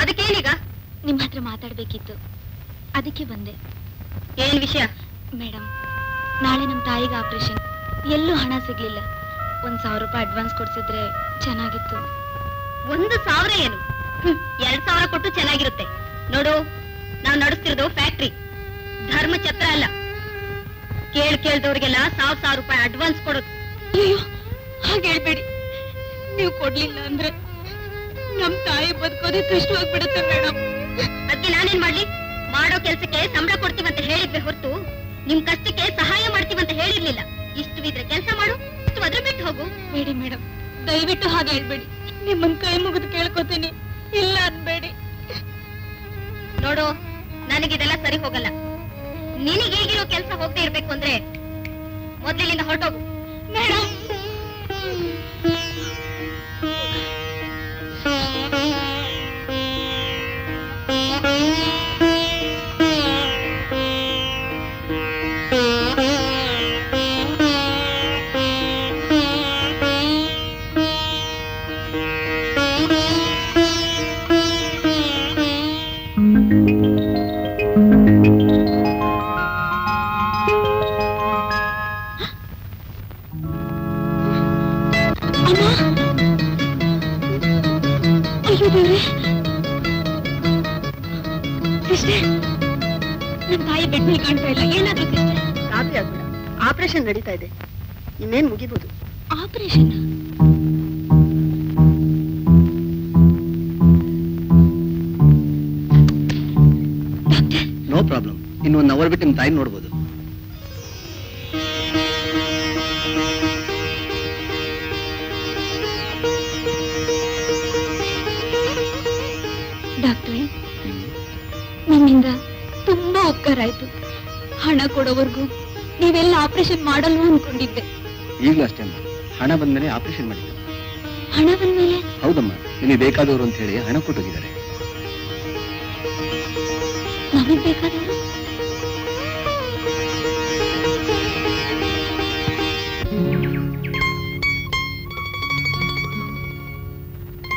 ಅದಕ್ಕೇನೀಗ? ನಿಮ್ಮ ಹತ್ರ ಮಾತಾಡ್ಬೇಕಿತ್ತು, ಅದಕ್ಕೆ ಬಂದೆ. ಏನ್ ವಿಷಯ? ಮೇಡಮ್, ನಾಳೆ ನಮ್ಮ ತಾಯಿಗೆ ಆಪರೇಷನ್. ಎಲ್ಲೂ ಹಣ ಸಿಗ್ಲಿಲ್ಲ. 1,000 ರೂಪಾಯಿ ಅಡ್ವಾನ್ಸ್ ಕೊಡ್ಸಿದ್ರೆ ಚೆನ್ನಾಗಿತ್ತು. 1,000 ಏನು? 2,000 ಕೊಟ್ಟು ಚೆನ್ನಾಗಿರುತ್ತೆ. ನೋಡು, ನಾವು ನಡೆಸ್ತಿರೋದು ಫ್ಯಾಕ್ಟ್ರಿ, ಧರ್ಮಛತ್ರ ಅಲ್ಲ. ಕೇಳ್ದವ್ರಿಗೆಲ್ಲ 1,000 ರೂಪಾಯಿ ಅಡ್ವಾನ್ಸ್ ಕೊಡೋದು. ಅಯ್ಯೋ, ಹಾಗೆ ಹೇಳ್ಬೇಡಿ. ನೀವು ಕೊಡ್ಲಿಲ್ಲ ಅಂದ್ರೆ ನಮ್ ತಾಯಿ ಬದುಕೋದೇ ಕಷ್ಟವಾಗ್ಬಿಡುತ್ತೆ ಮೇಡಮ್. ಅದಕ್ಕೆ ನಾನೇನ್ ಮಾಡ್ಲಿ? ಮಾಡೋ ಕೆಲ್ಸಕ್ಕೆ ಸಂಬಳ ಕೊಡ್ತೀವಂತ ಹೇಳಿದ್ವಿ ಹೊರತು ನಿಮ್ ಕಷ್ಟಕ್ಕೆ ಸಹಾಯ ಮಾಡ್ತೀವಂತ ಹೇಳಿರ್ಲಿಲ್ಲ. ಇಷ್ಟು ಇದ್ರೆ ಕೆಲಸ ಮಾಡು, ಇಷ್ಟು ಅದ್ರ ಬಿಟ್ಟು ಹೋಗು. ಬೇಡಿ ಮೇಡಮ್, ದಯವಿಟ್ಟು ಹಾಗೆ ಹೇಳ್ಬೇಡಿ. ನಿಮ್ಮನ್ ಕೈ ಮುಗಿದು ಕೇಳ್ಕೊತೀನಿ, ಇಲ್ಲ ಅನ್ಬೇಡಿ. ನೋಡು, ನನಗಿದೆಲ್ಲ ಸರಿ ಹೋಗಲ್ಲ. ನಿನಗೆ ಹೇಗಿರೋ ಕೆಲಸ ಹೋಗದೆ ಇರ್ಬೇಕು ಅಂದ್ರೆ ಮೊದ್ಲಿನಿಂದ ಹೊರಟೋಗು. ಮೇಡಮ್, ನಮ್ ತಾಯಿ ಬೆಡ್ ಮೇಲೆ ಕಾಣ್ತಾ ಇಲ್ಲ. ಏನಾದ್ರೂ ಸಿಸ್ಟರ್? ಗಾಬರಿ ಆಗ್ಬೇಡ, ಆಪರೇಷನ್ ನಡೀತಾ ಇದೆ, ಇನ್ನೇನ್ ಮುಗಿಬಹುದು. ಆಪರೇಷನ್? No problem. ಇನ್ನು 1 hour ಬಿಟ್ಟು ನಿಮ್ ತಾಯಿ ನೋಡ್ಬೋದು. ಡಾಕ್ಟ್ರೇ, ನಿಮ್ಮಿಂದ ತುಂಬಾ ಉಪಕಾರ ಆಯ್ತು. ಹಣ ಕೊಡೋವರೆಗೂ ನೀವೆಲ್ಲ ಆಪರೇಷನ್ ಮಾಡಲ್ವ ಅನ್ಕೊಂಡಿದ್ದೆ. ಈಗಲೂ ಅಷ್ಟೇ ಅಮ್ಮ, ಹಣ ಬಂದ್ಮೇಲೆ ಆಪರೇಷನ್ ಮಾಡಿದ್ದು. ಹಣ ಬಂದ್ಮೇಲೆ? ಹೌದಮ್ಮ, ನಿಮಗೆ ಬೇಕಾದವರು ಅಂತ ಹೇಳಿ ಹಣ ಕೊಟ್ಟೋಗಿದ್ದಾರೆ. ನಮಗ್ ಬೇಕಾದವರು?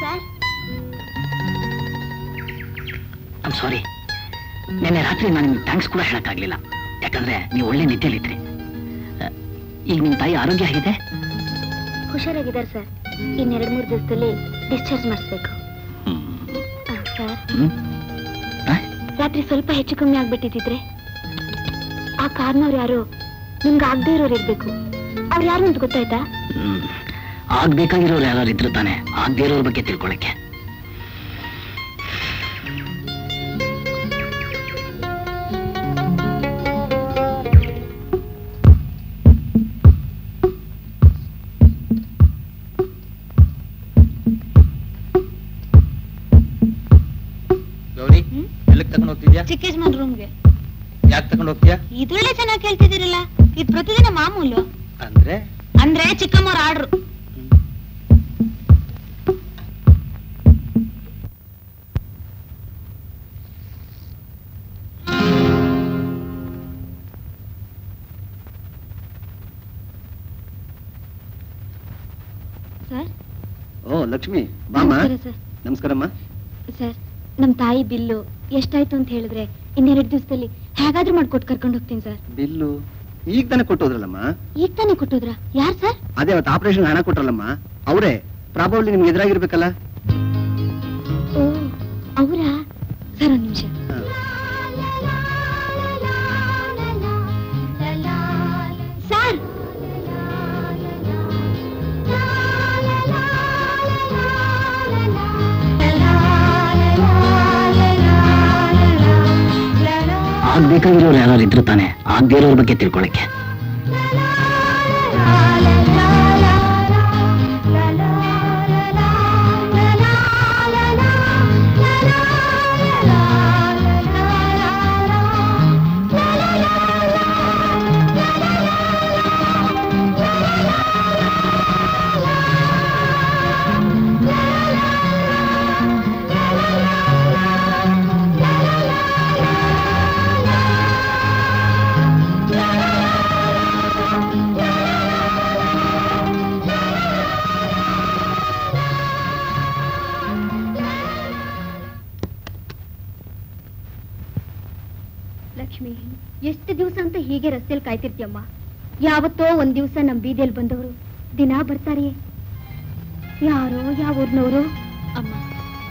Sir, I'm sorry. ನಿನ್ನೆ ರಾತ್ರಿ ನಾನು ನಿಮ್ಗೆ ಥ್ಯಾಂಕ್ಸ್ ಕೂಡ ಹೇಳಕ್ಕಾಗ್ಲಿಲ್ಲ. ಯಾಕಂದ್ರೆ ನೀವು ಒಳ್ಳೆ ನಿದ್ದೆಲಿದ್ರಿ. ಈಗ ನಿಮ್ ತಾಯಿ ಆರೋಗ್ಯ ಆಗಿದೆ? ಹುಷಾರಾಗಿದ್ದಾರೆ ಸರ್. ಇನ್ 2-3 ದಿವಸದಲ್ಲಿ ಡಿಸ್ಚಾರ್ಜ್ ಮಾಡಿಸ್ಬೇಕು. ಸರ್, ರಾತ್ರಿ ಸ್ವಲ್ಪ ಹೆಚ್ಚು ಕಮ್ಮಿ ಆಗ್ಬಿಟ್ಟಿದ್ರೆ ಆ ಕಾರ್ನವ್ರು ಯಾರು ನಿಮ್ಗೆ ಆಗದೆ ಇರೋರು ಇರ್ಬೇಕು. ಅವ್ರು ಯಾರು ಅಂತ ಗೊತ್ತಾಯ್ತಾ? ಆಗ್ಬೇಕಾಗಿರೋರು ಯಾರು ಇದ್ರು ತಾನೆ ಆಗದೆ ಇರೋರ ಬಗ್ಗೆ ತಿಳ್ಕೊಳಕ್ಕೆ. ಗೌರಿ, ಎಲ್ಲಿಗೆ ತಗೊಂಡು ಹೋಗ್ತಿದ್ಯಾ? ಚಿಕ್ಕ ಯಜಮಾನ್ ರೂಮ್ಗೆ. ಯಾಕೆ ತಗೊಂಡು ಹೋಗ್ತೀಯಾ? ಇದ್ರಲ್ಲೇ ಚೆನ್ನಾಗಿ ಕೇಳ್ತಿದ್ದೀರಲ್ಲ, ಇದು ಪ್ರತಿದಿನ ಮಾಮೂಲು. ಅಂದ್ರೆ ಚಿಕ್ಕಮ್ಮವ್ರ ಆರ್ಡ್ರು. ಲಕ್ಷ್ಮಿ ಬಾಮ್ಮ. ಸರ್. ನಮಸ್ಕಾರಮ್ಮ. ಸರ್, ನಮ್ ತಾಯಿ ಬಿಲ್ಲು ಎಷ್ಟಾಯ್ತು ಅಂತ ಹೇಳಿದ್ರೆ 2 ದಿವಸದಲ್ಲಿ ಹೇಗಾದ್ರೂ ಮಾಡ್ಕೊಟ್ಟು ಕರ್ಕೊಂಡು ಹೋಗ್ತೀನಿ ಸರ್. ಬಿಲ್ಲು ಈಗ ತಾನೇ ಕೊಟ್ಟೋದ್ರಲ್ಲಮ್ಮ. ಈಗ ತಾನೇ ಕೊಟ್ಟೋದ್ರಾ? ಯಾರ್ ಸರ್? ಅದೇ ಅವತ್ತು ಆಪರೇಷನ್ ಹಣ ಕೊಟ್ರಲ್ಲಮ್ಮ, ಅವರೇ. ಪ್ರಾಬಬ್ಲಿ ನಿಮ್ಗೆ ಎದುರಾಗಿರ್ಬೇಕಲ್ಲ. ಓ, ಅವರಾ? ಸರ್, 1 ನಿಮಿಷ. ಸರ್, ಆಗ್ಬೇಕಾಗಿರೋರು ಯಾರು ಇದ್ರು ತಾನೆ ಆಗದೇ ಇರೋರ ಬಗ್ಗೆ ತಿಳ್ಕೊಳಕ್ಕೆ. ಲಕ್ಷ್ಮಿ, ಎಷ್ಟು ದಿವಸ ಅಂತ ಹೀಗೆ ರಸ್ತೆಯಲ್ಲಿ ಕಾಯ್ತಿರ್ತೀಯಮ್ಮ? ಯಾವತ್ತೋ ಒಂದ್ ದಿವಸ ನಮ್ ಬೀದಿಯಲ್ಲಿ ಬಂದವರು ದಿನ ಬರ್ತಾರೆಯೇ? ಯಾರೋ ಯಾವ ಊರ್ನವರು? ಅಮ್ಮ,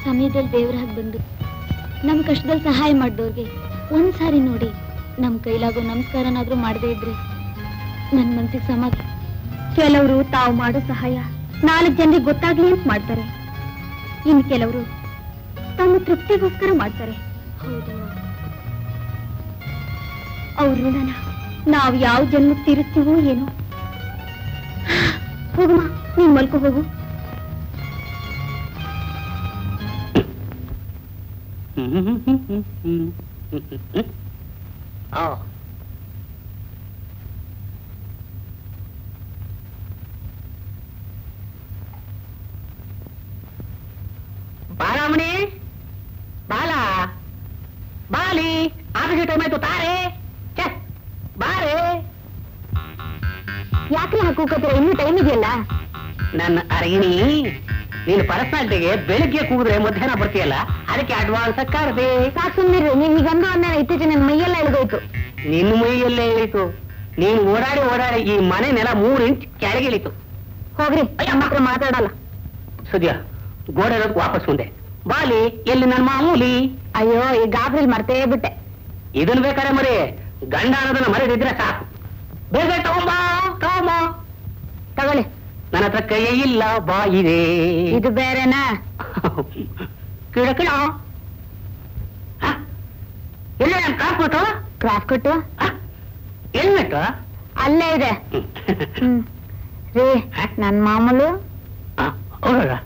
ಸಮಯದಲ್ಲಿ ದೇವರಾಗಿ ಬಂದು ನಮ್ ಕಷ್ಟದಲ್ಲಿ ಸಹಾಯ ಮಾಡಿದವ್ರಿಗೆ ಒಂದ್ಸಾರಿ ನೋಡಿ ನಮ್ ಕೈಲಾಗೋ ನಮಸ್ಕಾರನಾದ್ರೂ ಮಾಡದೇ ಇದ್ರೆ ನನ್ ಮನ್ಸಿಗೆ ಸಮಾಧಾನ. ಕೆಲವರು ತಾವು ಮಾಡೋ ಸಹಾಯ 4 ಜನರಿಗೆ ಗೊತ್ತಾಗ್ಲಿ ಅಂತ ಮಾಡ್ತಾರೆ, ಇನ್ ಕೆಲವರು ತಮ್ಮ ತೃಪ್ತಿಗೋಸ್ಕರ ಮಾಡ್ತಾರೆ. ಹೌದು, ಅವ್ರ ಋಣನ ನಾವ್ ಯಾವ ಜನ್ಮಕ್ಕೆ ತೀರಿಸ್ತೀವೋ ಏನೋ. ಹೋಗಮ್ಮ, ನೀನ್ ಮಲ್ಕೋ ಹೋಗು. ಬಾಲಮಣಿ, ಬಾಲ ಬಾಲಿ, ಆಫೀಸ್ ಟೈಮ್ ಆಯ್ತು. ತಾರೆ ಬಾರೆ. ಯಾಕ್ರಿ ಹಾಕೋಕತ್ತೀರ? ಇನ್ನೂ ಟೈಮ್ ಇದೆಯಲ್ಲ. ನನ್ನ ಅರಗಿಣಿ, ನೀನು ಪರ್ಸನಾಲಿಟಿಗೆ ಬೆಳಿಗ್ಗೆ ಕೂಗಿದ್ರೆ ಮಧ್ಯಾಹ್ನ ಬರ್ತೀಯಲ್ಲ, ಅದಕ್ಕೆ ಅಡ್ವಾನ್ಸ್ ಕರ್ದೆ. ಸಾಕು ಸುಮ್ಮನಿರಿ. ನೀನ್ ಹೀಗಂದು ಅಂದ ಇತ್ತೀಚೆಗೆ ನನ್ನ ಮೈಯೆಲ್ಲ ಇಳಿದೋಯ್ತು. ನಿನ್ನ ಮೈಯಲ್ಲೇ ಇಳಿತು. ನೀನು ಓಡಾಡಿ ಓಡಾಡಿ ಈ ಮನೆ ನೆಲ 3 ಇಂಚ್ ಕೆಳಗೆ ಇಳಿತು. ಹೋಗ್ರಿ, ನಮ್ಮ ಹತ್ರ ಮಾತಾಡಲ್ಲ. ಸದ್ಯ ಗೋಡೆ ಇರೋದಕ್ಕೆ ವಾಪಸ್ ಮುಂದೆ. ಬಾಲಿ, ಎಲ್ಲಿ ನನ್ನ ಮಾಮೂಲಿ? ಅಯ್ಯೋ, ಈ ಗಾಬ್ರಿಲ್ ಮರ್ತೇ ಬಿಟ್ಟೆ. ಇದನ್ ಬೇಕಾರೆ ಮರಿ, ಗಂಡ ಅನ್ನೋದನ್ನ ಮರೆದಿದ್ರೆ ಸಾಕು. ಬೇಗ ತಗೊಂಬ ತಗೊಂಬ. ತಗೊಳ್ಳಿ. ನನ್ನ ಹತ್ರ ಕೈಯೇ ಇಲ್ಲ, ಬಾ ಇದೆ. ಇದು ಬೇರೆನಾ? ಕಿಡ ಕಿಡ. ಎಲ್ಲ ನಮ್ ಕ್ರಾಫ್ ಕೊಟ್ಟು ಕ್ರಾಫ್ ಕೊಟ್ಟು ಎಲ್ಲಿಟ್ಟು? ಅಲ್ಲೇ ಇದೆ. ರೀ, ನನ್ ಮಾಮೂಲು. ಹೌದಾ?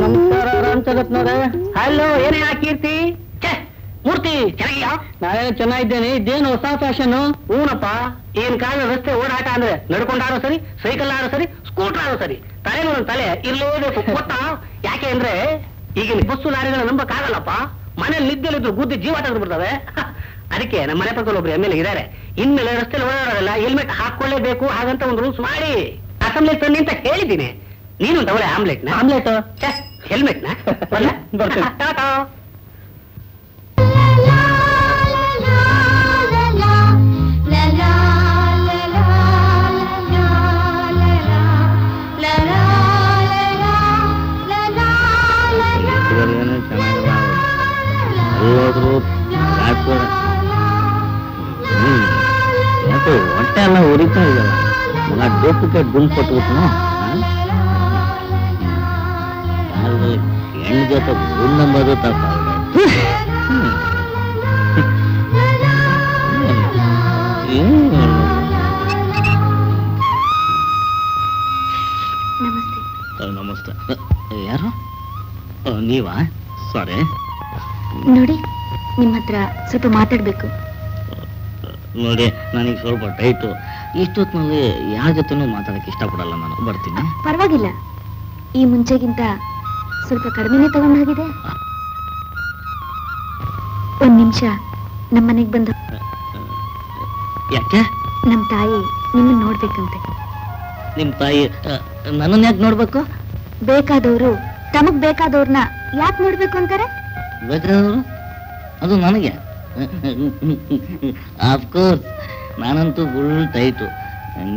ನಮಸ್ಕಾರ ರಾಮಚಂದ್ರಪ್ಪನವ್ರೆ. ಹಲೋ, ಏನೇ ಕೀರ್ತಿ? ಮೂರ್ತಿ, ಚೆನ್ನಾಗಿಯಾ? ನಾನೇನು ಚೆನ್ನಾಗಿದ್ದೇನೆ. ಇದೇನು ಹೊಸ ಫ್ಯಾಷನ್? ಹೂನಪ್ಪ, ಏನ್ ಕಾಲ ರಸ್ತೆ ಓಡಾಟ ಅಂದ್ರೆ ನಡ್ಕೊಂಡಾರೋ ಸರಿ, ಸೈಕಲ್ ಆಡೋ ಸರಿ, ಸ್ಕೂಟರ್ ಆಡೋ ಸರಿ, ತಲೆಗೊಂದು ತಲೆ ಇರ್ಲೇಬೇಕು. ಗೊತ್ತಾ ಯಾಕೆ ಅಂದ್ರೆ ಈಗಿನ ಬಸ್ಸು ಲಾರಿಗಳನ್ನ ನಂಬಕ್ಕಾಗಲ್ಲಪ್ಪ. ಮನೇಲಿ ನಿದ್ದೆಲಿದ್ರು ಗುದ್ದಿ ಜೀವ ತೆಗೆದು ಬಿಡ್ತವೆ. ಅದಕ್ಕೆ ನಮ್ಮ ಮನೆ ಪಕ್ಕದಲ್ಲಿ ಒಬ್ರು ಎಮ್ ಎಲ್ ಇದ್ದಾರೆ. ಇನ್ಮೇಲೆ ರಸ್ತೆಯಲ್ಲಿ ಓಡಾಡೋಲ್ಲ, ಹೆಲ್ಮೆಟ್ ಹಾಕೊಳ್ಳೇಬೇಕು ಹಾಗಂತ ಒಂದು ರೂಲ್ಸ್ ಮಾಡಿ ಅಸೆಂಬ್ಲಿ ತನ್ನಿ ಅಂತ ಹೇಳಿದ್ದೀನಿ. ನೀನು ತಗೊಳ್ಳೆ ಆಮ್ಲೆಟ್. ಆಮ್ಲೆಟ್ ಹೆಲ್ಮೆಟ್ ನ ಬರ್ತೀನಿ. ಟಾಟಾ. ಯಾಕೋ ಹೊಟ್ಟೆ ಎಲ್ಲ ಉರಿತಾ ಇದೆಯಲ್ಲ, ಮಗ ಡೂಪ್ಲಿಕೇಟ್ ಗುಂಡು ಕೊಟ್ಬಿಟ್ನು. ಹೆಣ್ಣು ಜೊತೆ ಗುಂಡಂಬದು ತಪ್ಪ. ನಮಸ್ತೆ. ಯಾರು ನೀವಾ? ಸಾರಿ. ನೋಡಿ, ನಿಮ್ಮ ಹತ್ರ ಸ್ವಲ್ಪ ಮಾತಾಡ್ಬೇಕು. ನೋಡಿ, ನನಗೆ ಸ್ವಲ್ಪ ಟೈಟು. ಇಷ್ಟೊತ್ತಿನಲ್ಲಿ ಯಾರ ಜೊತೆನೂ ಮಾತಾಡಕ್ಕೆ ಇಷ್ಟಪಡಲ್ಲ ನಾನು. ಬರ್ತೀನಿ. ಪರವಾಗಿಲ್ಲ, ಈ ಮುಂಚೆಗಿಂತ ಸ್ವಲ್ಪ ಕಡಿಮೆನೇ ತಗೊಂಡಾಗಿದೆ. 1 ನಿಮಿಷ ನಮ್ಮನೆಗೆ ಬಂದು ಯಾಕೆ? ನಮ್ ತಾಯಿ ನಿಮ್ಮನ್ನ ನೋಡ್ಬೇಕಂತೆ. ನಿಮ್ ತಾಯಿ ನನ್ನನ್ನ ಯಾಕೆ ನೋಡ್ಬೇಕು? ಬೇಕಾದವರು ತಮಗ್ ಬೇಕಾದವ್ರನ್ನ ಯಾಕೆ ನೋಡ್ಬೇಕು ಅಂತಾರೆ? ಬೇಕಾದವರು ಅದು ನನಗೆ. ಆಫ್ಕೋರ್ಸ್ ನಾನಂತೂ ಫುಲ್ ಟೈಟು,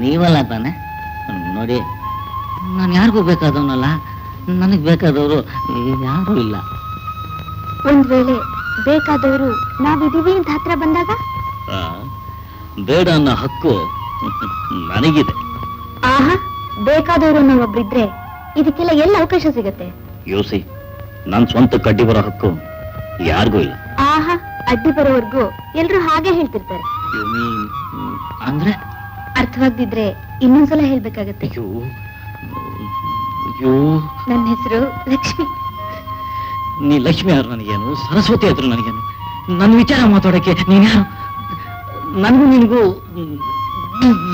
ನೀವಲ್ಲ ತಾನೆ? ನೋಡಿ, ನಾನು ಯಾರಿಗೂ ಬೇಕಾದವನಲ್ಲ, ನನಗೆ ಬೇಕಾದವರು ಯಾರೂ ಇಲ್ಲ. ಒಂದ್ ವೇಳೆ ಬೇಕಾದವರು ನಾವಿದೀವಿ ಅಂತ ಹತ್ರ ಬಂದಾಗ ಬೇಡ ಅನ್ನೋ ಹಕ್ಕು ನನಗಿದೆ. ಆಹಾ, ಬೇಕಾದವರು ಅನ್ನೋ ಒಬ್ರಿದ್ರೆ ಇದಕ್ಕೆಲ್ಲ ಎಲ್ಲ ಅವಕಾಶ ಸಿಗತ್ತೆ. ಯೋಸಿ, ನನ್ ಸ್ವಂತ ಕಡ್ಡಿ ಬರೋ ಹಕ್ಕು ಯಾರಿಗೂ ಇಲ್ಲ. ಆಹಾ, ಅಡ್ಡಿ ಬರೋವರ್ಗೂ ಎಲ್ರು ಹಾಗೆ ಹೇಳ್ತಿರ್ತಾರೆ. ಅಂದ್ರೆ ಅರ್ಥವಾಗ್ದಿದ್ರೆ ಇನ್ನೊಂದ್ಸಲ ಹೇಳ್ಬೇಕಾಗತ್ತೆ. ನನ್ನ ಹೆಸರು ಲಕ್ಷ್ಮಿ. ನೀ ಲಕ್ಷ್ಮಿ ಆದ್ರು ನನಗೇನು, ಸರಸ್ವತಿ ಆದ್ರು ನನಗೇನು, ನನ್ನ ವಿಚಾರ ಮಾತಾಡಕ್ಕೆ ನೀನ್ಯಾರು? ನನಗೂ ನಿನಗೂ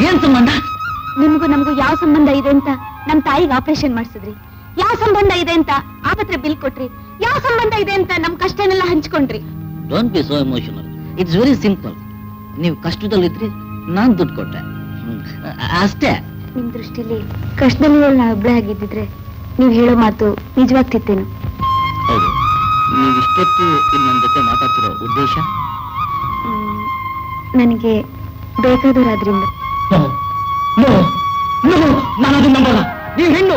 ಏನ್ ಸಂಬಂಧ? ನಿಮ್ಗೂ ನಮಗೂ ಯಾವ ಸಂಬಂಧ ಇದೆ ಅಂತ ನಮ್ ತಾಯಿಗೆ ಆಪರೇಷನ್ ಮಾಡಿಸಿದ್ರಿ? ಯಾವ ಸಂಬಂಧ ಇದೆ ಅಂತ ಆಸ್ಪತ್ರೆ ಬಿಲ್ ಕೊಟ್ರಿ? ಯಾವ ಸಂಬಂಧ ಇದೆ ಅಂತ ನಮ್ ಕಷ್ಟನೆಲ್ಲ ಹಂಚ್ಕೊಂಡ್ರಿ? Don't be so emotional. It's very simple. ನೀವು ಕಷ್ಟದಲ್ಲಿದ್ರಿ, ನಾನ್ ದುಡ್ಡು ಕೊಟ್ಟೆ, ಅಷ್ಟೇ. ನಿಮ್ ದೃಷ್ಟಿಲಿ ಕಷ್ಟದಲ್ಲಿ ನಾವು ಒಬ್ಳೆ ಆಗಿದ್ದಿದ್ರೆ ನೀವ್ ಹೇಳೋ ಮಾತು ನಿಜವಾಗ್ತಿತ್ತೇನು? ಹೌದು. ನೀವು ಇಷ್ಟೊತ್ತು ಇಲ್ಲಿ ನನ್ನ ಜೊತೆ ಮಾತಾಡ್ತಿರೋ ಉದ್ದೇಶ? ನನಗೆ ಬೇಕಾದವರಾದ್ರಿಂದ. ನಾನು ಅದನ್ನ ನಂಬಲ್ಲ. ನೀವು ಹೆಣ್ಣು,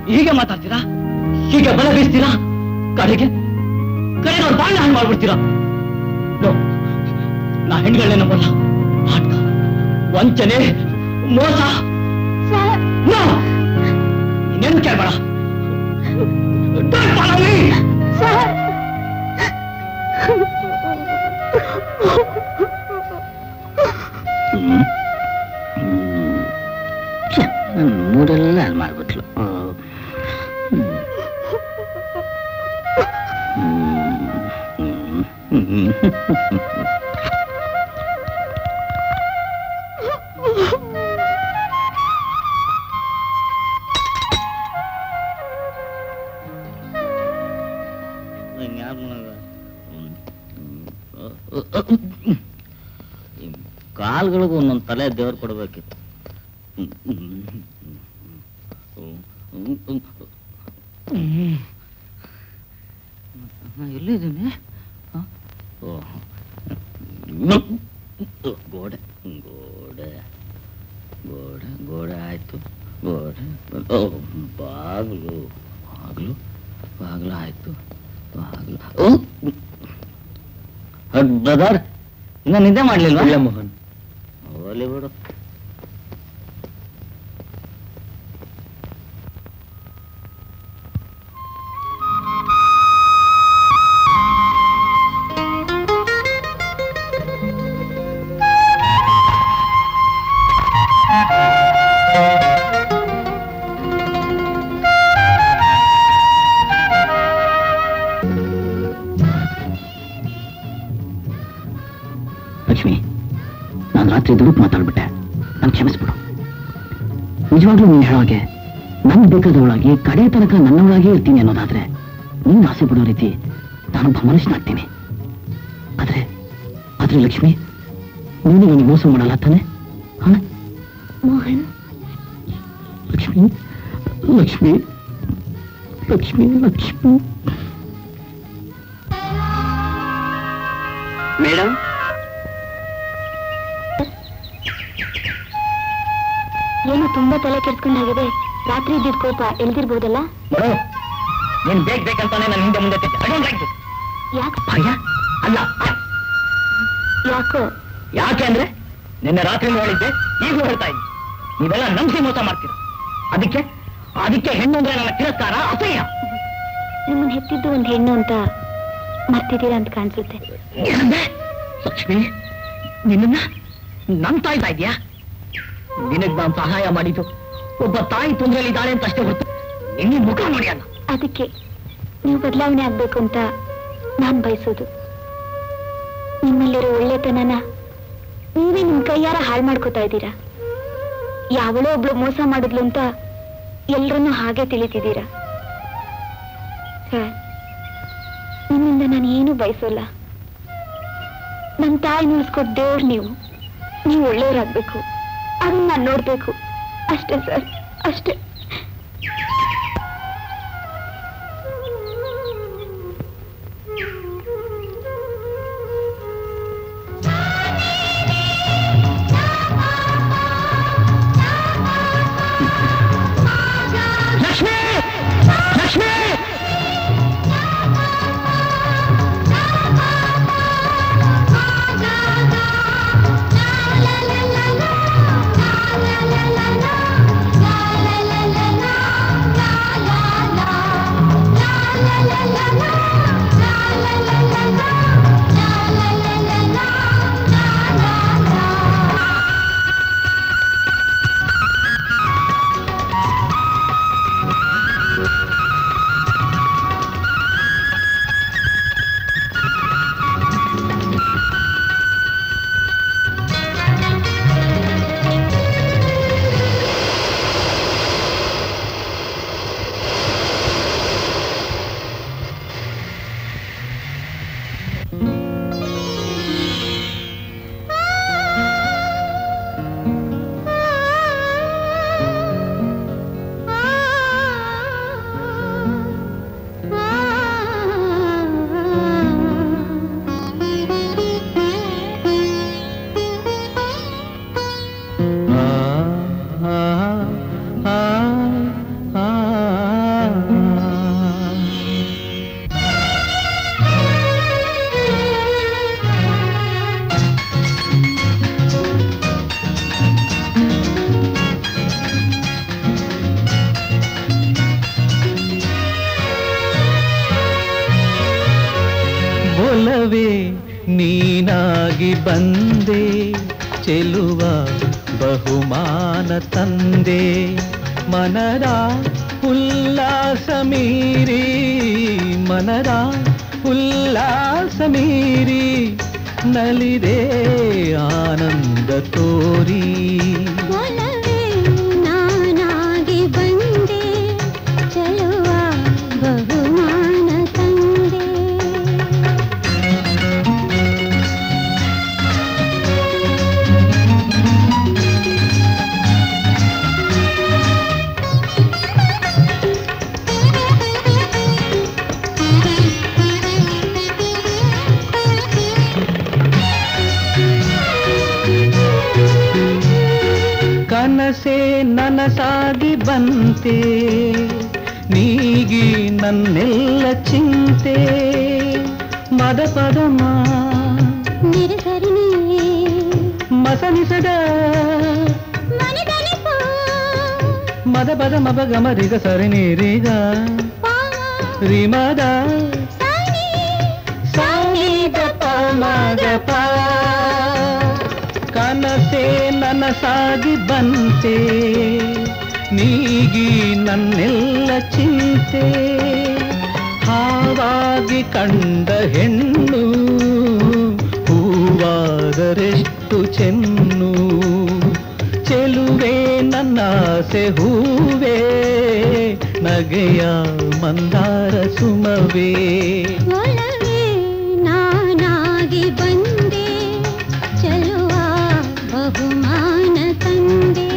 ಹೀಗೆ ಮಾತಾಡ್ತೀರಾ, ಹೀಗೆ ಬಲ ಬೀಸ್ತೀರಾ, ಕಡೆಗೆ ಅವ್ರ ಬಾಳ ಹಾಳು ಮಾಡ್ಬಿಡ್ತೀರಾ. ನಾ ಹೆಣ್ಗಳನ್ನೇ ನಂಬಲ್ಲ. ಆಟ, ವಂಚನೆ, ಮೋಸ, ಇನ್ನೇನು ಕೇಳ್ಬೇಡ. ಮೂರೆಲ್ಲ ಅಲ್ಲಿ ಮಾಡ್ಬಿಟ್ಲು. ಕಾಲ್ಗಳಿಗೂ ಒಂದೊಂದು ತಲೆ ದೇವ್ರು ಕೊಡ್ಬೇಕಿತ್ತು. ಎಲ್ಲಿದ್ದೀನಿ? ಗೋಡೆ ಗೋಡೆ ಗೋಡೆ ಗೋಡೆ ಆಯ್ತು. ಗೋಡೆ, ಬಾಗ್ಲು ಬಾಗ್ಲು ಬಾಗ್ಲು ಆಯ್ತು. ಬಾಗ್ಲು. ಬ್ರದರ್, ಇನ್ನ ನಿದ್ದೆ ಮಾಡ್ಲಿಲ್ವಾ? ಮೋಹನ್, ಹೋಲಿ ಬಿಡು. ಲಕ್ಷ್ಮಿ, ನಾನು ರಾತ್ರಿ ದುಡುಕ್ ಮಾತಾಡ್ಬಿಟ್ಟೆ, ನಾನು ಕ್ಷಮಿಸ್ಬಿಡು. ನಿಜವಾಗ್ಲೂ ನೀನು ಹೇಳೋಗೆ ನನ್ ಬೇಕಾದವಳಾಗಿ ಕಡೆ ತನಕ ನನ್ನವಳಾಗಿ ಇರ್ತೀನಿ ಅನ್ನೋದಾದ್ರೆ ನೀನು ಆಸೆ ಪಡೋ ರೀತಿ ನಾನೊಬ್ಬ ಮನುಷ್ಯನಾಗ್ತೀನಿ. ಆದ್ರೆ ಲಕ್ಷ್ಮಿ, ನೀನು ನನಗೆ ಮೋಸ ಮಾಡಲ್ಲ ತಾನೆ? ಮೋಹನ್, ಲಕ್ಷ್ಮಿ ಲಕ್ಷ್ಮಿ ಲಕ್ಷ್ಮಿ ಲಕ್ಷ್ಮಿ. ಮೇಡಮ್, ಏನು ತುಂಬಾ ತಲೆ ಕೆಡ್ಸ್ಕೊಂಡಾಗಿದೆ. ರಾತ್ರಿ ಇದ್ದಿದ್ ಕೋಪ ಎಲ್ದಿರ್ಬೋದಲ್ಲ? ನೀನ್ ಬೇಕಂತಾನೆ ನನ್ನ ಹಿಂದೆ ಮುಂದೆ ಯಾಕೆ? ಭಯ ಅಲ್ಲ. ಯಾಕೋ? ಯಾಕೆ ಅಂದ್ರೆ ನಿನ್ನೆ ರಾತ್ರಿ ಹೇಳಿದ್ದೆ, ಈಗಲೂ ಹೇಳ್ತಾ ಇದ್ದೀನಿ, ನೀವೆಲ್ಲ ನಂಬಿಸಿ ಮೋಸ ಮಾಡ್ತೀರ. ಅದಕ್ಕೆ ಹೆಣ್ಣು ಅಂದ್ರೆ ನನ್ನ ತಿರಸ್ಕಾರ, ಅಸಹ್ಯ. ನಿಮ್ಮನ್ನ ಹೆತ್ತಿದ್ದು ಒಂದು ಹೆಣ್ಣು ಅಂತ ಮರ್ತಿದ್ದೀರಾ ಅಂತ ಕಾಣಿಸುತ್ತೆ. ಲಕ್ಷ್ಮಿ, ನಿನ್ನ ನನ್ ತಾಯ್ತಾ ಇದೆಯಾ? ನಿನಗ್ ನಾನು ಸಹಾಯ ಮಾಡಿದ್ದು ಒಬ್ಬ ತಾಯಿ ತೊಂದರೆಯಲ್ಲಿದ್ದಾಳೆ ಅಂತ ಅಷ್ಟೇ ಹೊರತು ನಿನ್ನ ಮುಖ ನೋಡಿ ಅಲ್ಲ. ಅದಕ್ಕೆ ನೀವು ಬದಲಾವಣೆ ಆಗ್ಬೇಕು ಅಂತ ನಾನ್ ಬಯಸೋದು. ನಿಮ್ಮಲ್ಲಿರೋ ಒಳ್ಳೆತನನ ನೀವೇ ನಿಮ್ ಕೈಯಾರ ಹಾಳು ಮಾಡ್ಕೋತಾ ಇದ್ದೀರಾ. ಯಾವಳೋ ಒಬ್ಳು ಮೋಸ ಮಾಡಿದ್ಲು ಅಂತ ಎಲ್ರನ್ನೂ ಹಾಗೆ ತಿಳಿತಿದ್ದೀರಾ. ಸರ್, ನಿಮ್ಮಿಂದ ನಾನು ಏನು ಬಯಸೋಲ್ಲ. ನನ್ನ ತಾಯಿ ಉಳಿಸ್ಕೊಟ್ ದೇವ್ರು ನೀವು ನೀವು ಒಳ್ಳೆಯವರಾಗಬೇಕು, ಅದನ್ನ ನಾನು ನೋಡ್ಬೇಕು ಅಷ್ಟೇ ಸರ್, ಅಷ್ಟೇ. ಒಲವೇ ನೀನಾಗಿ ಬಂದೆ, ಚೆಲುವ ಬಹುಮಾನ ತಂದೆ, ಮನದ ಉಲ್ಲಾಸ ಮೀರಿ, ಮನದ ಉಲ್ಲಾಸ ಮೀರಿ ನಲಿದೆ ಆನಂದ ತೋರಿ. ಒಲವೇ ನಾನಾಗಿ ಬಂದೆ, ಚೆಲುವ ಬಹುಮಾನ ತಂದೆ. ಕನಸೆ ನನಸಾಗಿ ಬಂತೆ, ನೀಗಿ ನನ್ನೆಲ್ಲ ಚಿಂತೆ, ಮದ ಪದಮ ನಿರಸರಿಣಿ ಮಸನಿಸದ ಮದ ಪದ ಮಬ ಗಮರಿಗ ಸರಿ ನೀರಿಗ ರಿಮದ ಸಂಗೀತ ಪಮಗ ಪ. ಕನಸೆ ನನಸಾಗಿ ಬಂತೆ, ನೀಗಿ ನನ್ನೆಲ್ಲ ಚಿಂತೆ, ಹಾವಾಗಿ ಕಂಡ ಹೆಣ್ಣು ಹೂವಾದರೆಷ್ಟು ಚೆನ್ನು, ಚೆಲುವೆ ನನ್ನಾಸೆ ಹೂವೇ, ನಗೆಯ ಮಂದಾರ ಸುಮವೇ. ಒಲವೇ ನಾನಾಗಿ ಬಂದೆ, ಚೆಲುವ ಬಹುಮಾನ ತಂದೆ.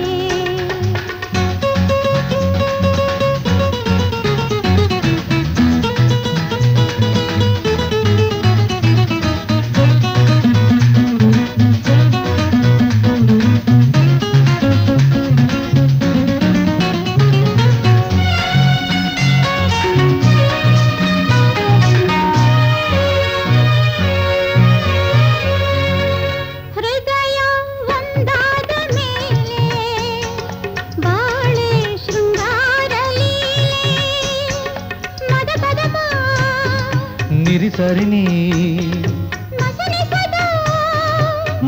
ನಿರಿಸರಿಣಿ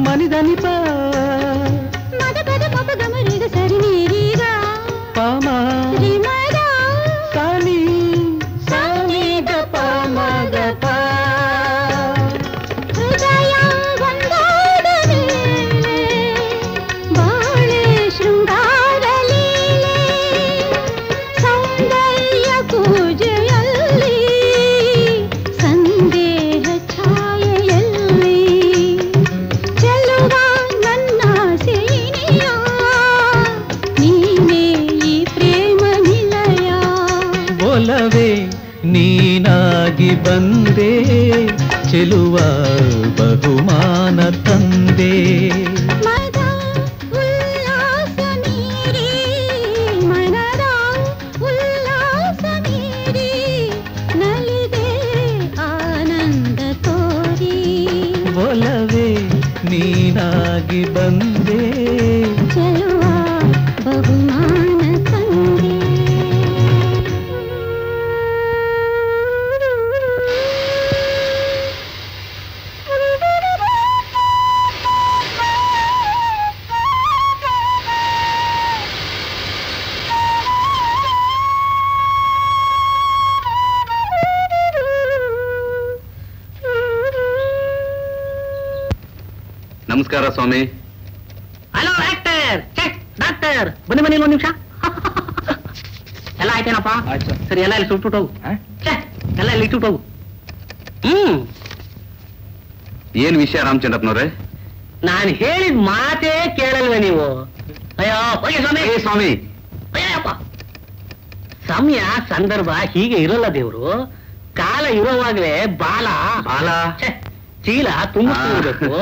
ಮನಿದನಿಪ ಮದ ಪದ ಪಪ ಗಮರಿಗ ಸರಿ ನೀರಿಗ ಪಾಮ ಸಾನಿ ಸಾನಿ ಗ ಪಾಮಗ ಪ. ಹೃದಯ ಒಂದಾದ ಮೇಲೆ ಬಾಳೆ ಶೃಂಗಾರ ಲೀಲೆ, ಸೌಂದರ್ಯ ಪೂಜೆಯಲ್ಲಿ ಸಂದೇಹ ಛಾಯೆಯಲ್ಲಿ, ಚೆಲುವ ನನ್ನ ನೀನಾಗಿ ಬಂದೆ ಚೆಲುವ ಬಹುಮಾನ ತಂದೆ ಒಲವೇ ನೀನಾಗಿ ಬಂದೆ ಚೆಲುವ ಬಹುಮಾನ ತಂದೆ. ನಮಸ್ಕಾರ ಸ್ವಾಮಿ. ಹಲೋ ಆಕ್ಟರ್, ಡಾಕ್ಟರ್ ಬನ್ನಿ ಬನ್ನಿ ಒಂದು ನಿಮಿಷ. ಎಲ್ಲ ಆಯ್ತೇನಪ್ಪ? ಸರಿ, ಎಲ್ಲ ಇಲ್ಲಿ ಸುಟ್ಬಿಟ್ಟು ಹೋಗು. ಎಲ್ಲ ಇಲ್ಲಿ ಇಟ್ಬಿಟ್ಟು ಹೋಗು. ಏನ್ ವಿಷಯ ರಾಮಚಂದ್ರಪ್ಪನವ್ರೆ? ನಾನು ಹೇಳಿದ ಮಾತೇ ಕೇಳಲ್ವೇ ನೀವು? ಅಯ್ಯೋ ಹೋಗಿ ಸ್ವಾಮಿ. ಸ್ವಾಮಿ ಅಯ್ಯಪ್ಪ, ಸಮಯ ಸಂದರ್ಭ ಹೀಗೆ ಇರಲ್ಲ ದೇವ್ರು. ಕಾಲ ಇರೋವಾಗ್ಲೇ ಬಾಲ ಬಾಲ ಚೀಲ ತುಂಬಿಸ್ಬೇಕು.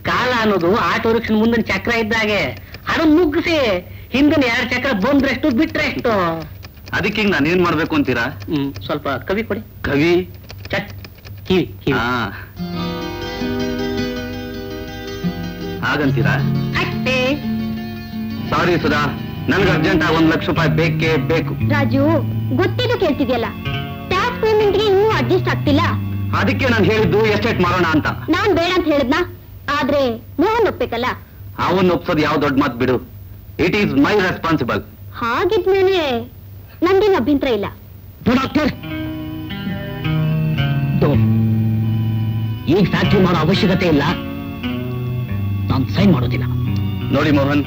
ಕಾಲ ಅನ್ನೋದು ಆಟೋ ರಿಕ್ಷನ್ ಮುಂದಿನ ಚಕ್ರ ಇದ್ದಾಗೆ, ಅದನ್ನ ಮುಗಿಸಿ ಹಿಂದಿನ 2 ಚಕ್ರ ಬಂದ್ರೆಷ್ಟು ಬಿಟ್ರೆಷ್ಟು. ಅದಕ್ಕೆ ಈಗ ನಾನೇನ್ ಮಾಡ್ಬೇಕು ಅಂತೀರಾ? ಸ್ವಲ್ಪ ಕವಿ ಕೊಡಿ. ಕವಿ ಕಿವಿ ಕಿವಿ. ಹಾಗಂತೀರಾ? ಅಷ್ಟೇ. ಸಾರಿ ಸುಧಾ, ನನ್ಗೆ ಅರ್ಜೆಂಟ್ 1 ಲಕ್ಷ ರೂಪಾಯಿ ಬೇಕೇ ಬೇಕು. ರಾಜು, ಗೊತ್ತಿದ್ದು ಕೇಳ್ತಿದ್ಯಲ್ಲ, ಟ್ಯಾಕ್ಸ್ ಪೇಮೆಂಟ್ಗೆ ಇನ್ನೂ ಅಡ್ಜಸ್ಟ್ ಆಗ್ತಿಲ್ಲ. ಅದಕ್ಕೆ ನಾನು ಹೇಳಿದ್ದು ಎಸ್ಟೇಟ್ ಮಾಡೋಣ ಅಂತ. ನಾನ್ ಬೇಡ ಅಂತ ಹೇಳಿದ್ನಾ? ಆದ್ರೆ ಮೋಹನ್ ಒಪ್ಬೇಕಲ್ಲ. ಅವನ್ ಒಪ್ಸೋದು ಯಾವ ದೊಡ್ಡ ಮಾತು ಬಿಡು. It is my responsible. ಹಾಗಿದ್ಮೇಲೆ ನಂದೇನು ಅಭ್ಯಂತರ ಇಲ್ಲ. ಡಾಕ್ಟರ್, ಈಗ ಫ್ಯಾಕ್ಟ್ರಿ ಮಾಡೋ ಅವಶ್ಯಕತೆ ಇಲ್ಲ. ನಾನು ಸೈನ್ ಮಾಡೋದಿಲ್ಲ. ನೋಡಿ ಮೋಹನ್,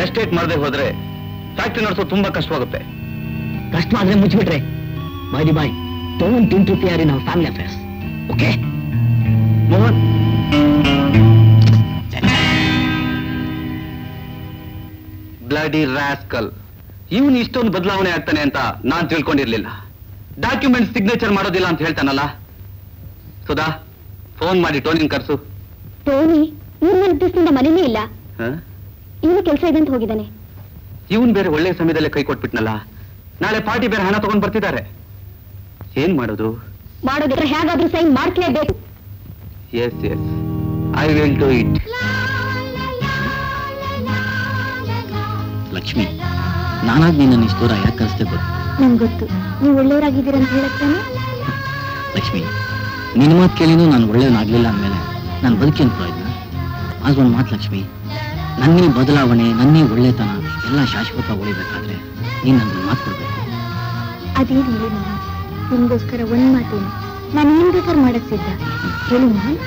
ಎಸ್ಟೇಟ್ ಮಾಡದೆ ಹೋದ್ರೆ ಫ್ಯಾಕ್ಟ್ರಿ ನಡೆಸೋದು ತುಂಬಾ ಕಷ್ಟವಾಗುತ್ತೆ. ಕಷ್ಟವಾದ್ರೆ ಮುಚ್ಚಿಬಿಟ್ರೆ by the by, don't interfere in our family affairs. Okay Mohan? Bloody rascal, ಇವನು ಇಷ್ಟೊಂದು ಬದಲಾವಣೆ ಆಗ್ತಾನೆ ಅಂತ ನಾನ್ ತಿಳ್ಕೊಂಡಿರ್ಲಿಲ್ಲ. ಡಾಕ್ಯುಮೆಂಟ್ ಸಿಗ್ನೇಚರ್ ಮಾಡೋದಿಲ್ಲ ಅಂತ ಹೇಳ್ತಾನಲ್ಲ. ಸುಧಾ, ಫೋನ್ ಮಾಡಿ ಟೋನಿನ್ ಕರ್ಸು. ಟೋನಿ 3 ದಿವಸದಿಂದ ಮನೇನೇ ಇಲ್ಲ. ಇವನು ಕೆಲಸ ಇದೆ ಅಂತ ಹೋಗಿದ್ದಾನೆ. ಇವನ್ ಬೇರೆ ಒಳ್ಳೆ ಸಮಯದಲ್ಲೇ ಕೈ ಕೊಟ್ಬಿಟ್ನಲ್ಲ. ನಾಳೆ ಪಾರ್ಟಿ ಬೇರೆ ಹಣ ತಗೊಂಡ್ ಬರ್ತಿದ್ದಾರೆ. ಏನ್ ಮಾಡೋದು? ಮಾಡೋದಿದ್ರೆ ಹೇಗಾದ್ರೂ ಸೈನ್ ಮಾಡ್ಲೇಬೇಕು. Yes yes, I will do it. Lakshmi, ನಾನಾಗಿ ನಿನ್ನ ಇಷ್ಟು ದೂರ ಯಾಕೆ ಕಳಿಸ್ದೆ ಗೊತ್ತು? ನಂಗೆ ಗೊತ್ತು, ನೀವು ಒಳ್ಳೆಯವರಾಗಿದ್ದೀರ ಅಂತ ಹೇಳತ್ತಾನೆ. ಲಕ್ಷ್ಮಿ, ನಿನ್ನ ಮಾತು ಕೇಳಿನೂ ನಾನು ಒಳ್ಳೆಯವನಾಗ್ಲಿಲ್ಲ ಅಂದಮೇಲೆ ನಾನು ಬದುಕೇನು ಪ್ರಯೋಜನ? ಆಗ ಒಂದು ಮಾತು ಲಕ್ಷ್ಮಿ, ನನ್ನೇ ಬದಲಾವಣೆ, ನನ್ನೇ ಒಳ್ಳೆತನ ಎಲ್ಲ ಶಾಶ್ವತ ಉಳಿಬೇಕಾದ್ರೆ ನೀನು ನನಗೆ ಮಾತು ಕೊಡ್ಬೇಕು. ಅದೇನು ಹೇಳಿ ಮೋಹನ್, ನಿಮಗೋಸ್ಕರ ಒಂದು ಮಾತೇನು, ನಾನು ಏನು ಬೇಕಾದ್ರೂ ಮಾಡಕ್ ಸಿದ್ಧ. ಹೇಳಿ ಮೋಹನ್.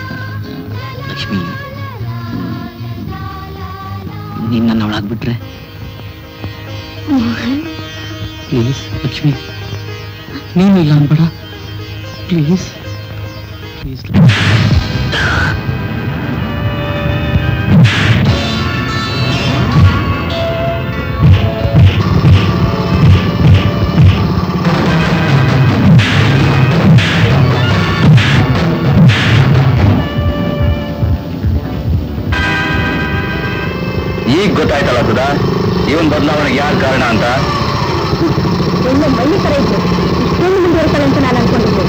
ಲಕ್ಷ್ಮಿ, ನೀನು ನನ್ನ ಅವಳಾಗ್ಬಿಟ್ರೆ ಮೋಹನ್ ಪ್ಲೀಸ್. ಲಕ್ಷ್ಮಿ, ನೀನು ಇಲ್ಲ ಅನ್ಬೇಡ ಪ್ಲೀಸ್ ಪ್ಲೀಸ್. ಈಗ ಗೊತ್ತಾಯ್ತಲ್ಲ ಸುಧಾ, ಇವನ್ ಬದಲಾವಣೆಗೆ ಯಾರು ಕಾರಣ ಅಂತ? ಒಳ್ಳೆ ಮಳ್ಳಿ ತರ ಇದ್ರು, ಇಷ್ಟೊಂದು ಮುಂದುವರ್ತಾರೆ ಅಂತ ನಾನು ಅನ್ಕೊಂಡಿದ್ದೆ.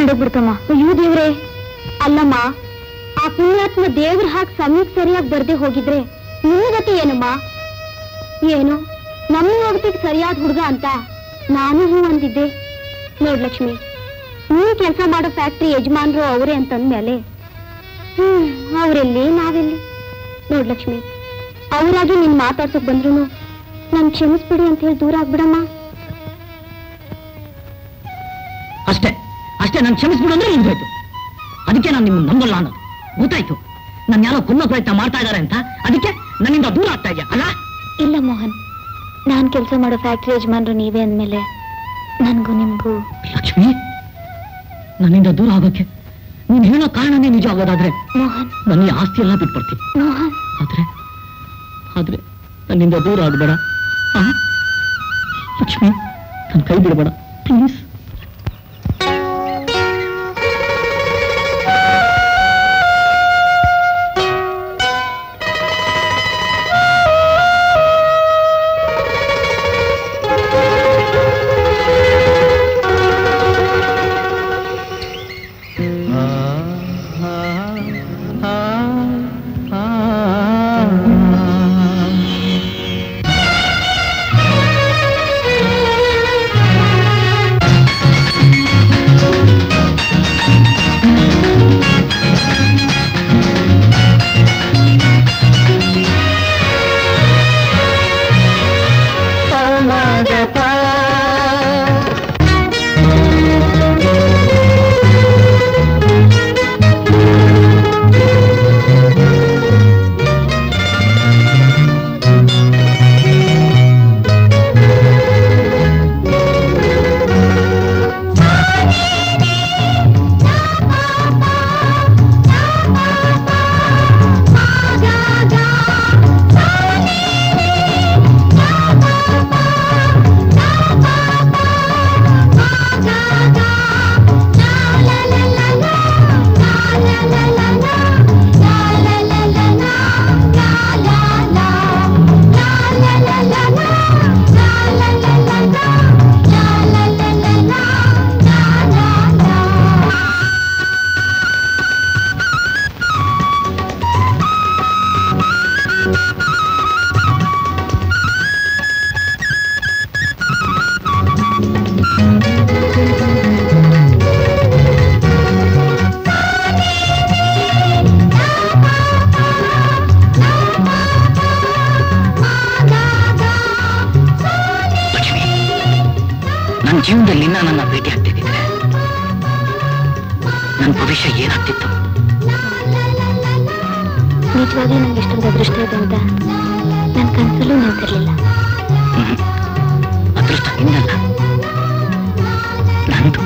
ಕಂಡೋಗ್ಬಿಡ್ತಮ್ಮ. ಅಯ್ಯೋ ದೇವ್ರೆ. ಅಲ್ಲಮ್ಮ, ಆ ಪುಣ್ಯಾತ್ಮ ದೇವ್ರ ಹಾಕಿ ಸಮಯಕ್ಕೆ ಸರಿಯಾಗಿ ಬರ್ದೆ ಹೋಗಿದ್ರೆ ನಿಮಗತಿ ಏನಮ್ಮ? ಏನು ನಮ್ಮ ಹೋಗತಿಗೆ ಸರಿಯಾದ ಹುಡುಗ ಅಂತ ನಾನು ಹೂ ಅಂದಿದ್ದೆ. ನೋಡ್ ಲಕ್ಷ್ಮಿ, ನೀನ್ ಕೆಲಸ ಮಾಡೋ ಫ್ಯಾಕ್ಟ್ರಿ ಯಜಮಾನ್ರು ಅವರೇ ಅಂತಂದ್ಮೇಲೆ ಅವರೆಲ್ಲಿ ನಾವೆಲ್ಲಿ? ನೋಡ್ ಲಕ್ಷ್ಮಿ, ಅವರಾಗಿ ನಿನ್ ಮಾತಾಡ್ಸೋಕ್ ಬಂದ್ರು ನನ್ ಕ್ಷಮಿಸ್ಬಿಡಿ ಅಂತ ಹೇಳಿ ದೂರ ಆಗ್ಬಿಡಮ್ಮ. ಅಷ್ಟೇ ಅಷ್ಟೇ, ನನ್ ಕ್ಷಮಿಸ್ಬಿಡು ಅಂದ್ರೆ ನಿಂತೋಯ್ತು. ಅದಕ್ಕೆ ನಾನು ನಿಮ್ಮನ್ನ ನಂಬಲ್ಲ ಅನ್ನೋದು ಗೊತ್ತಾಯ್ತು. ನನ್ ಯಾರೋ ಕೊಲ್ಲೋ ಪ್ರಯತ್ನ ಮಾಡ್ತಾ ಇದಾರೆ ಅಂತ ಅದಕ್ಕೆ ನನ್ನಿಂದ ದೂರ ಆಗ್ತಾ ಇದೆಯಾ ಅಲ್ಲ? ಇಲ್ಲ ಮೋಹನ್, ನಾನ್ ಕೆಲಸ ಮಾಡೋ ಫ್ಯಾಕ್ಟ್ರಿ ಯಜಮಾನ್ರು ನೀವೇ ಅಂದ್ಮೇಲೆ ನನ್ಗೂ ನಿಮ್ಗೂ. ಲಕ್ಷ್ಮಿ, ನನ್ನಿಂದ ದೂರ ಆಗೋಕೆ ನೀನ್ ಹೇಳೋ ಕಾರಣನೇ ನಿಜ ಆಗೋದಾದ್ರೆ ಮೋಹನ್, ನನ್ನ ಈ ಆಸ್ತಿ ಎಲ್ಲ ಬಿಟ್ಬಿಡ್ತೀನಿ. ಮೋಹನ್, ಆದ್ರೆ ನನ್ನಿಂದ ದೂರ ಆಗ್ಬೇಡ ಲಕ್ಷ್ಮಿ. ನನ್ನ ಕೈ ಬಿಡಬೇಡ ಪ್ಲೀಸ್. ಜೀವನದಲ್ಲಿ ನನ್ನ ಭೇಟಿ ಆಗ್ತಿದ್ದಿದ್ರೆ ನನ್ನ ಭವಿಷ್ಯ ಏನಾಗ್ತಿತ್ತು? ನಿಜವಾಗಿ ನಂಗೆ ಇಷ್ಟೊಂದು ಅದೃಷ್ಟ ಇದೆ ಅಂತ ನನ್ನ ಕನಸಲ್ಲೂ ನಿಂತಿರ್ಲಿಲ್ಲ. ಅದೃಷ್ಟ ನಿನ್ನಲ್ಲ, ನಂದು.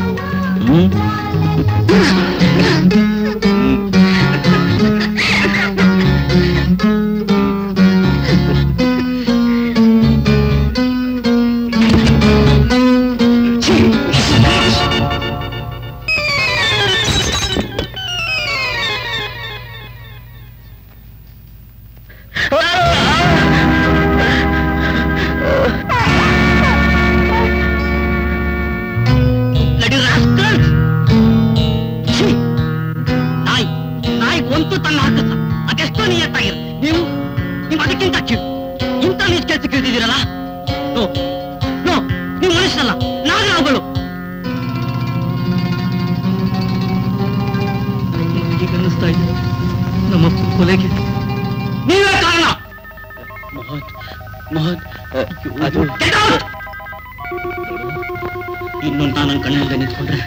ಇನ್ನೊಂದು ನಾನು ನನ್ನ ಕಣ್ಣಿಂದ ನಿಂತ್ಕೊಂಡ್ರೆ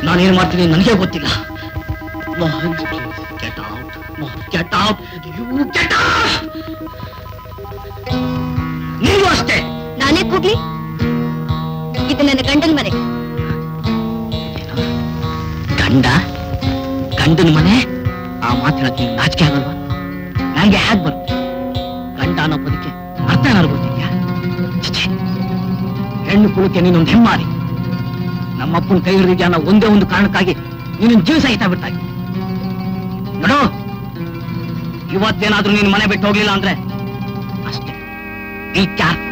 ನಾನೇನ್ ಮಾಡ್ತೀನಿ ನನಗೆ ಗೊತ್ತಿಲ್ಲ. Mohan, get out. Get out. You get out. ನೀವು ಅಷ್ಟೇ. ನಾನೇ ಕೂಗ್ಲಿ? ಇದು ನನ್ನ ಗಂಡನ ಮನೆ. ಗಂಡನ ಮನೆ? ಆ ಮಾತು ಹೇಳಕ್ಕೆ ನಾಚಿಕೆ ಆಗಲ್ವಾ? ನಂಗೆ ಹ್ಯಾಕ್ ಬರುತ್ತೆ? ಗಂಡ ಅನ್ನೋ ಬದುಕೆ ಅರ್ಥ ಏನಾದ್ರು ಗೊತ್ತಿದ್ಯಾ? ಹೆಣ್ಣು ಕುಳಕ್ಕೆ ನೀನೊಂದು ಹೆಮ್ಮಾರಿ. ನಮ್ಮಪ್ಪನ ಕೈ ಹಿಡಿದಿದ್ಯಾ ಅನ್ನೋ ಒಂದೇ ಒಂದು ಕಾರಣಕ್ಕಾಗಿ ನೀನು ಜೀವ ಸಹಿತ ಬಿಟ್ಟಾಗಿ ನೋಡು. ಇವತ್ತೇನಾದ್ರೂ ನೀನು ಮನೆ ಬಿಟ್ಟು ಹೋಗ್ಲಿಲ್ಲ ಅಂದ್ರೆ ಅಷ್ಟೇ. ಈ ಕ್ಯಾಪ್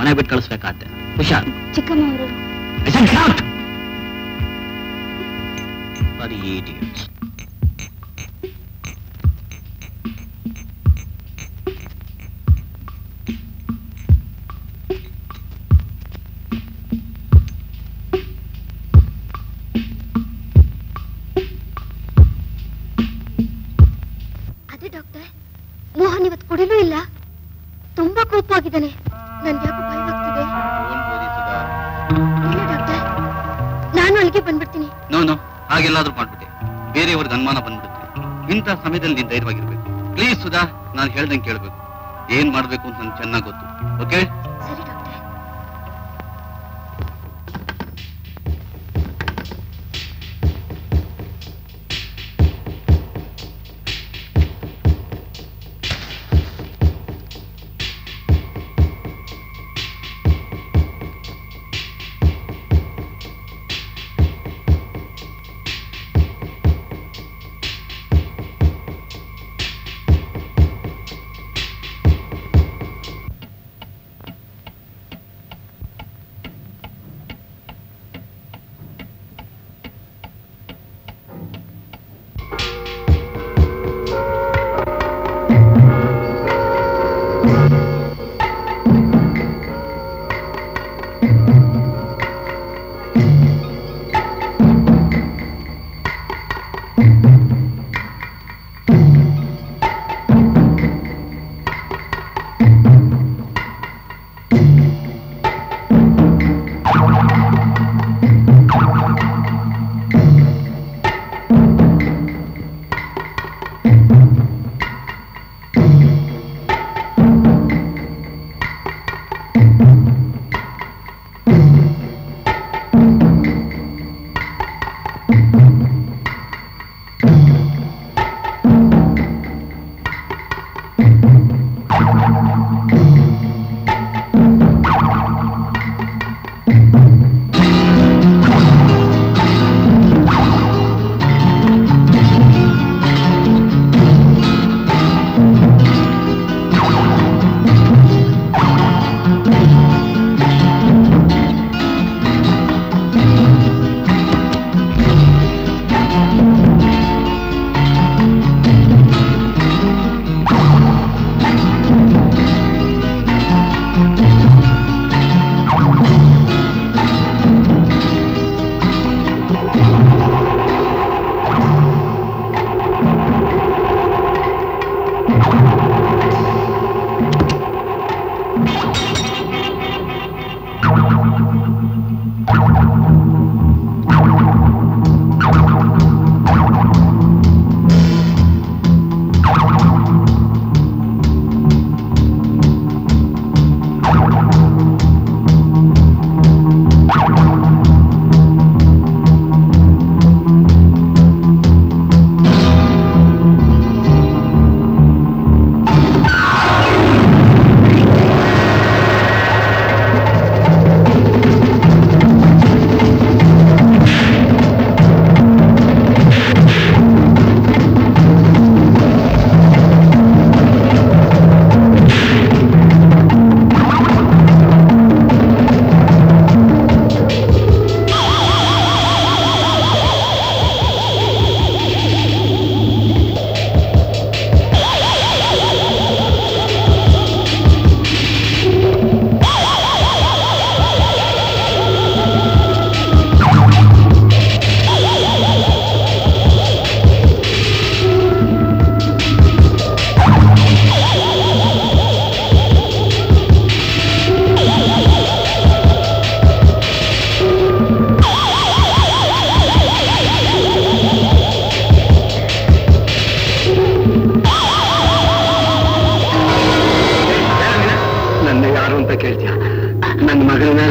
ಮನೆ ಬಿಟ್ಟು ಕಳಿಸ್ಬೇಕಾದ್ರೆ ಹುಷಾರ್. ಚಿಕ್ಕಮ್ಮ ಅವರು ಬರೀ idiots. ಅದೇ ಡಾಕ್ಟರ್, ಮೋಹನ್ ಇವತ್ತು ಕುಡಿಲೂ ಇಲ್ಲ, ತುಂಬಾ ಕೋಪವಾಗಿದ್ದಾನೆ. ನನ್ಗೆ ಯಾಕೋ ಭಯವಾಗ್ತಿದೆ. ಇಲ್ಲ ಡಾಕ್ಟರ್, ನಾನು ಅಲ್ಲಿಗೆ ಬಂದ್ಬಿಡ್ತೀನಿ. ನೋ ಹಾಗೆಲ್ಲಾದ್ರೂ ಮಾಡ್ಬಿಟ್ಟೆ, ಬೇರೆಯವ್ರಿಗೆ ಅನುಮಾನ ಬಂದ್ಬಿಡುತ್ತೆ. ಇಂಥ ಸಮಯದಲ್ಲಿ ನೀನ್ ಧೈರ್ಯವಾಗಿರ್ಬೇಕು. ಪ್ಲೀಸ್ ಸುಧಾ, ನಾನು ಹೇಳ್ದಂಗೆ ಕೇಳ್ಬೇಕು. ಏನ್ ಮಾಡ್ಬೇಕು ಅಂತ ನನ್ಗೆ ಚೆನ್ನಾಗಿ ಗೊತ್ತು. ಓಕೆ? ಸರಿ ಡಾಕ್ಟರ್.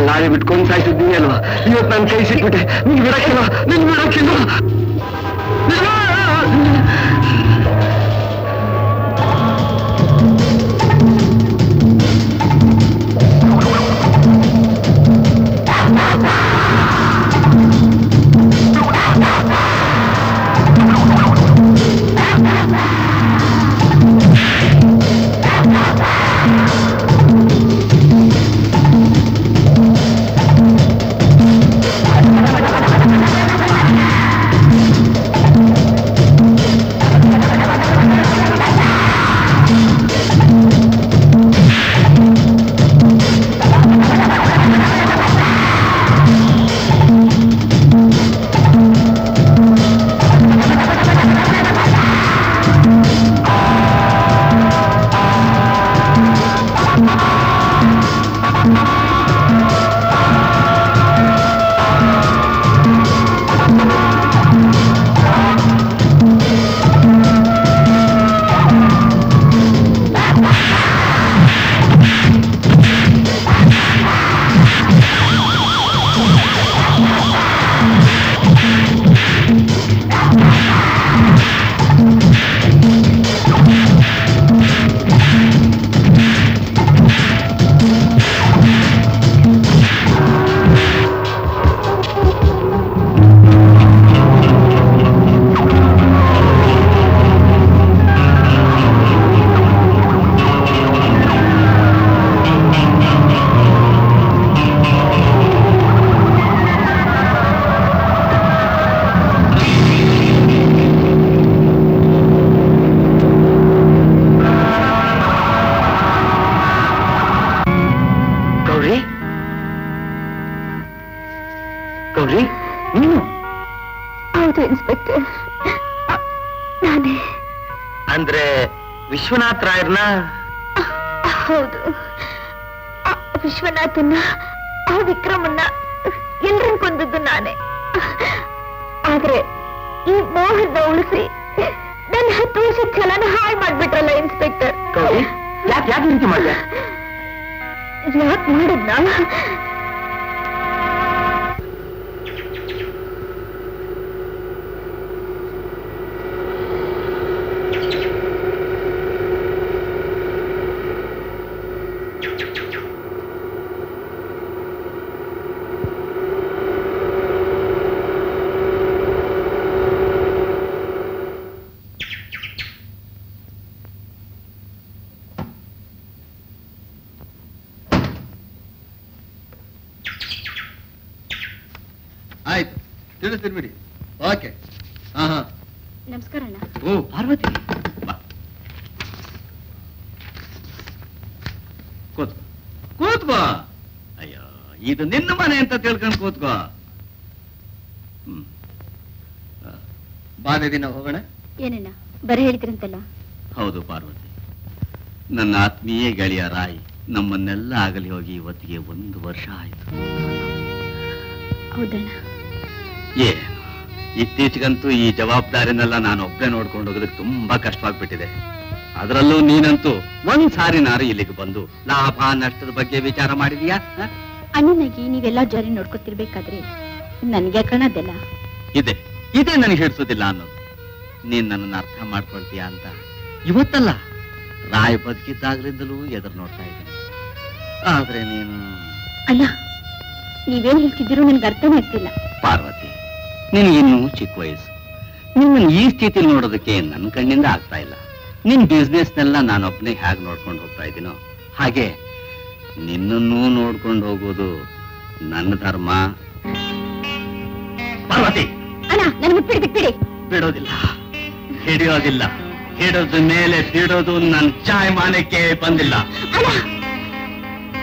ಲಾರಿ ಬಿಟ್ಕೊಂಡು ಸಾಯಿಸಿದ್ದೀನಿ ಅಲ್ವಾ, ಇವತ್ತು ನನ್ನ ಕೈ ಸಿಕ್ಬಿಟ್ಟೆ. ನಿನ್ ಬಿಡಕ್ಕಿಲ್ಲ, ನಿನ್ ಬಿಡಕ್ಕಿಲ್ಲ. ಅಂದ್ರೆ ವಿಶ್ವನಾಥ್ ರಾಯರ್ನ? ಹೌದು, ವಿಶ್ವನಾಥನ್ನ, ಆ ವಿಕ್ರಮನ್ನ ಎಲ್ಲರನ್ನು ಕೊಂದದ್ದು ನಾನೇ. ಆದ್ರೆ ಈ ಮೋಹನ್ನ ಉಳಿಸಿ ನನ್ನ 10 ವರ್ಷದ ಛಲನ ಹಾಳು ಮಾಡ್ಬಿಟ್ರಲ್ಲ ಇನ್ಸ್ಪೆಕ್ಟರ್. ಯಾಕೆ ರೀತಿ ಮಾಡಿದೆ? ಯಾಕೆ ಮಾಡಿದ್ನ? ಆಯ್ತು, ತಿಳಿಸ್ತಿರ್ಬಿಡಿ. ಓಕೆ. ನಮಸ್ಕಾರ ಅಣ್ಣ. ಓ ಪಾರ್ವತಿ, ಬಾ. ಕೂತ್ಕೋ. ಅಯ್ಯೋ, ಇದು ನಿನ್ನ ಮನೆ ಅಂತ ತಿಳ್ಕೊಂಡು ಕೂತ್ಕೋ. ಬಾದೆ ದಿನ ಹೋಗೋಣ. ಏನಣ್ಣ ಬರೀ ಹೇಳಿದ್ರಂತಲ್ಲ? ಹೌದು ಪಾರ್ವತಿ, ನನ್ನ ಆತ್ಮೀಯ ಗೆಳೆಯ ರಾಯ್ ನಮ್ಮನ್ನೆಲ್ಲ ಆಗಲಿ ಹೋಗಿ ಇವತ್ತಿಗೆ 1 ವರ್ಷ ಆಯ್ತು. ಹೌದಣ್ಣ. ಏನು ಇತ್ತೀಚೆಗಂತೂ ಈ ಜವಾಬ್ದಾರಿನೆಲ್ಲ ನಾನು ಒಬ್ಬನೇ ನೋಡ್ಕೊಂಡು ಹೋಗೋದಕ್ಕೆ ತುಂಬಾ ಕಷ್ಟವಾಗ್ಬಿಟ್ಟಿದೆ. ಅದರಲ್ಲೂ ನೀನಂತೂ ಒಂದ್ಸಾರಿನಾರು ಇಲ್ಲಿಗೆ ಬಂದು ಲಾಭ ನಷ್ಟದ ಬಗ್ಗೆ ವಿಚಾರ ಮಾಡಿದೀಯಾ? ಅಣ್ಣನಾಗಿ ನೀವೆಲ್ಲ ಜಾರಿ ನೋಡ್ಕೊತಿರ್ಬೇಕಾದ್ರೆ ನನ್ಗೆ ಕಾಣದೆಲ್ಲ ಇದೇ ನನಗೆ ಹಿಡಿಸೋದಿಲ್ಲ ಅನ್ನೋದು. ನೀನ್ ನನ್ನನ್ನು ಅರ್ಥ ಮಾಡ್ಕೊಳ್ತೀಯಾ ಅಂತ ಇವತ್ತಲ್ಲ, ರಾಯ್ ಬದುಕಿದ್ದಾಗ್ಲಿಂದಲೂ ಎದುರು ನೋಡ್ತಾ ಇದ್ದೀನಿ. ಆದ್ರೆ ನೀನು ಅಣ್ಣ, ನೀವೇನ್ ಹೇಳ್ತಿದ್ದೀರೋ ನನ್ಗೆ ಅರ್ಥನೇ ಆಗ್ತಿಲ್ಲ. ಪಾರ್ವತಿ, ನಿನಗಿನ್ನೂ ಚಿಕ್ಕ ವಯಸ್ಸು. ನಿನ್ನ ಈ ಸ್ಥಿತಿಲಿ ನೋಡೋದಕ್ಕೆ ನನ್ನ ಕಣ್ಣಿಂದ ಆಗ್ತಾ ಇಲ್ಲ. ನಿನ್ ಬಿಸ್ನೆಸ್ನೆಲ್ಲ ನಾನೊಬ್ಬನೇ ಹೇಗೆ ನೋಡ್ಕೊಂಡು ಹೋಗ್ತಾ ಇದ್ದೀನೋ ಹಾಗೆ ನಿನ್ನನ್ನೂ ನೋಡ್ಕೊಂಡು ಹೋಗೋದು ನನ್ನ ಧರ್ಮ. ಪಾರ್ವತಿ, ಅಣ್ಣ ನನ್ ಬಿಟ್ಬಿಡಿ. ಬಿಡೋದಿಲ್ಲ, ಹಿಡಿಯೋದಿಲ್ಲ. ಹಿಡಿದ ಮೇಲೆ ಹಿಡೋದು ನನ್ನ ಚಾಯಮಾನಕ್ಕೆ ಬಂದಿಲ್ಲ.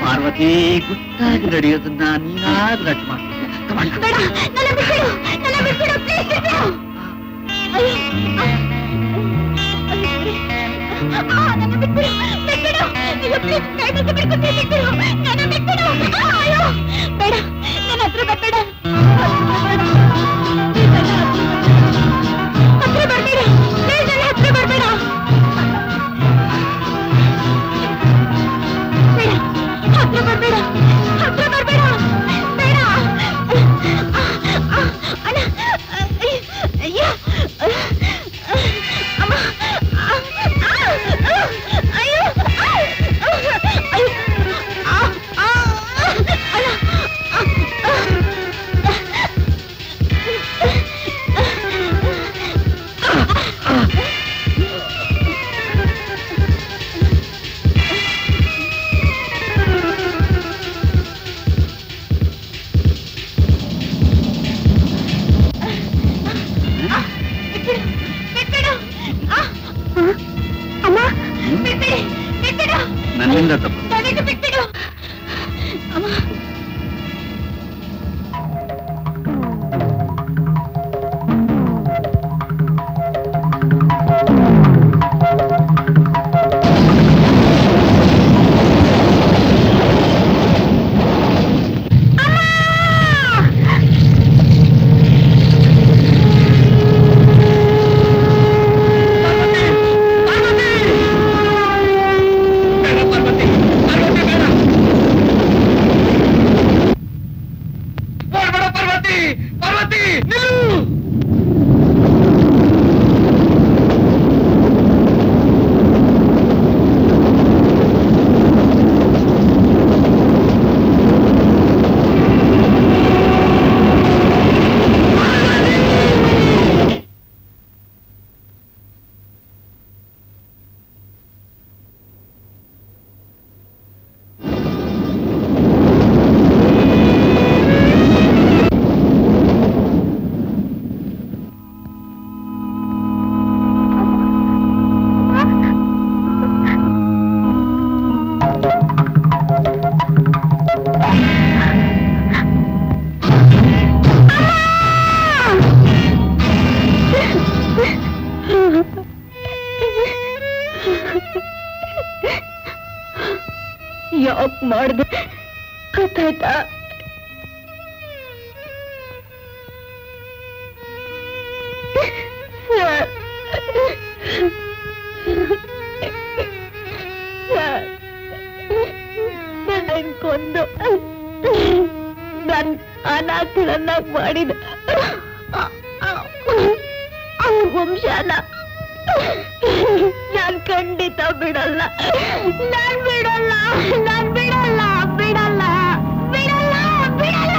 ಪಾರ್ವತಿ, ಗುಟ್ಟಾಗಿ ನಡೆಯೋದನ್ನ ನೀನಾದ್ರೂ ರಟ್ ಮಾಡ್ತೀನಿ. ನನ್ನಿಂದ ತಪ್ಪು. ಯಾಕೆ ಮಾಡಿದೆ ಗೊತ್ತಾಯ್ತಾ? ನನ್ನ ಕೊಂದು ನನ್ ಅನಾಥರನ್ನಾಗಿ ಮಾಡಿದ ಅವ್ರ ವಂಶನ ನಾನ್ ಖಂಡಿತ ಬಿಡಲ್ಲ, ನಾನ್ ಬಿಡಲ್ಲ, ನಾನ್ ಬಿಡಲ್ಲ, ಬಿಡಲ್ಲ, ಬಿಡಲ್ಲ, ಬಿಡಲ್ಲ.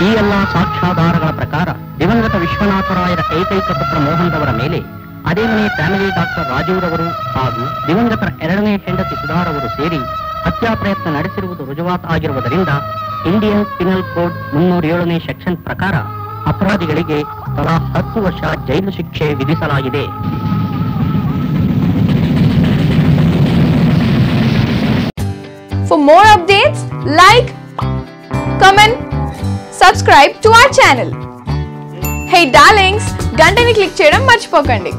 ಈ ಎಲ್ಲ ಸಾಕ್ಷ್ಯಾಧಾರಗಳ ಪ್ರಕಾರ ದಿವಂಗತ ವಿಶ್ವನಾಥರಾಯರ ಏಕೈಕ ಪುತ್ರ ಮೋಹನ್ ರವರ ಮೇಲೆ ಅದೇ ಮನೆ ಫ್ಯಾಮಿಲಿ ಡಾಕ್ಟರ್ ರಾಜೀವ್ ರವರು ಹಾಗೂ ದಿವಂಗತರ ಎರಡನೇ ಹೆಂಡತಿ ಸುಧಾರವರು ಸೇರಿ ಹತ್ಯಾ ಪ್ರಯತ್ನ ನಡೆಸಿರುವುದು ರುಜುವಾತು ಆಗಿರುವುದರಿಂದ ಇಂಡಿಯನ್ ಪಿನಲ್ ಕೋಡ್ 307ನೇ ಸೆಕ್ಷನ್ ಪ್ರಕಾರ ಅಪರಾಧಿಗಳಿಗೆ ತಲಾ 10 ವರ್ಷ ಜೈಲು ಶಿಕ್ಷೆ ವಿಧಿಸಲಾಗಿದೆ. For more updates, like, comment, subscribe to our channel. Hey darlings, గంటని click చేయడం మర్చిపోకండి.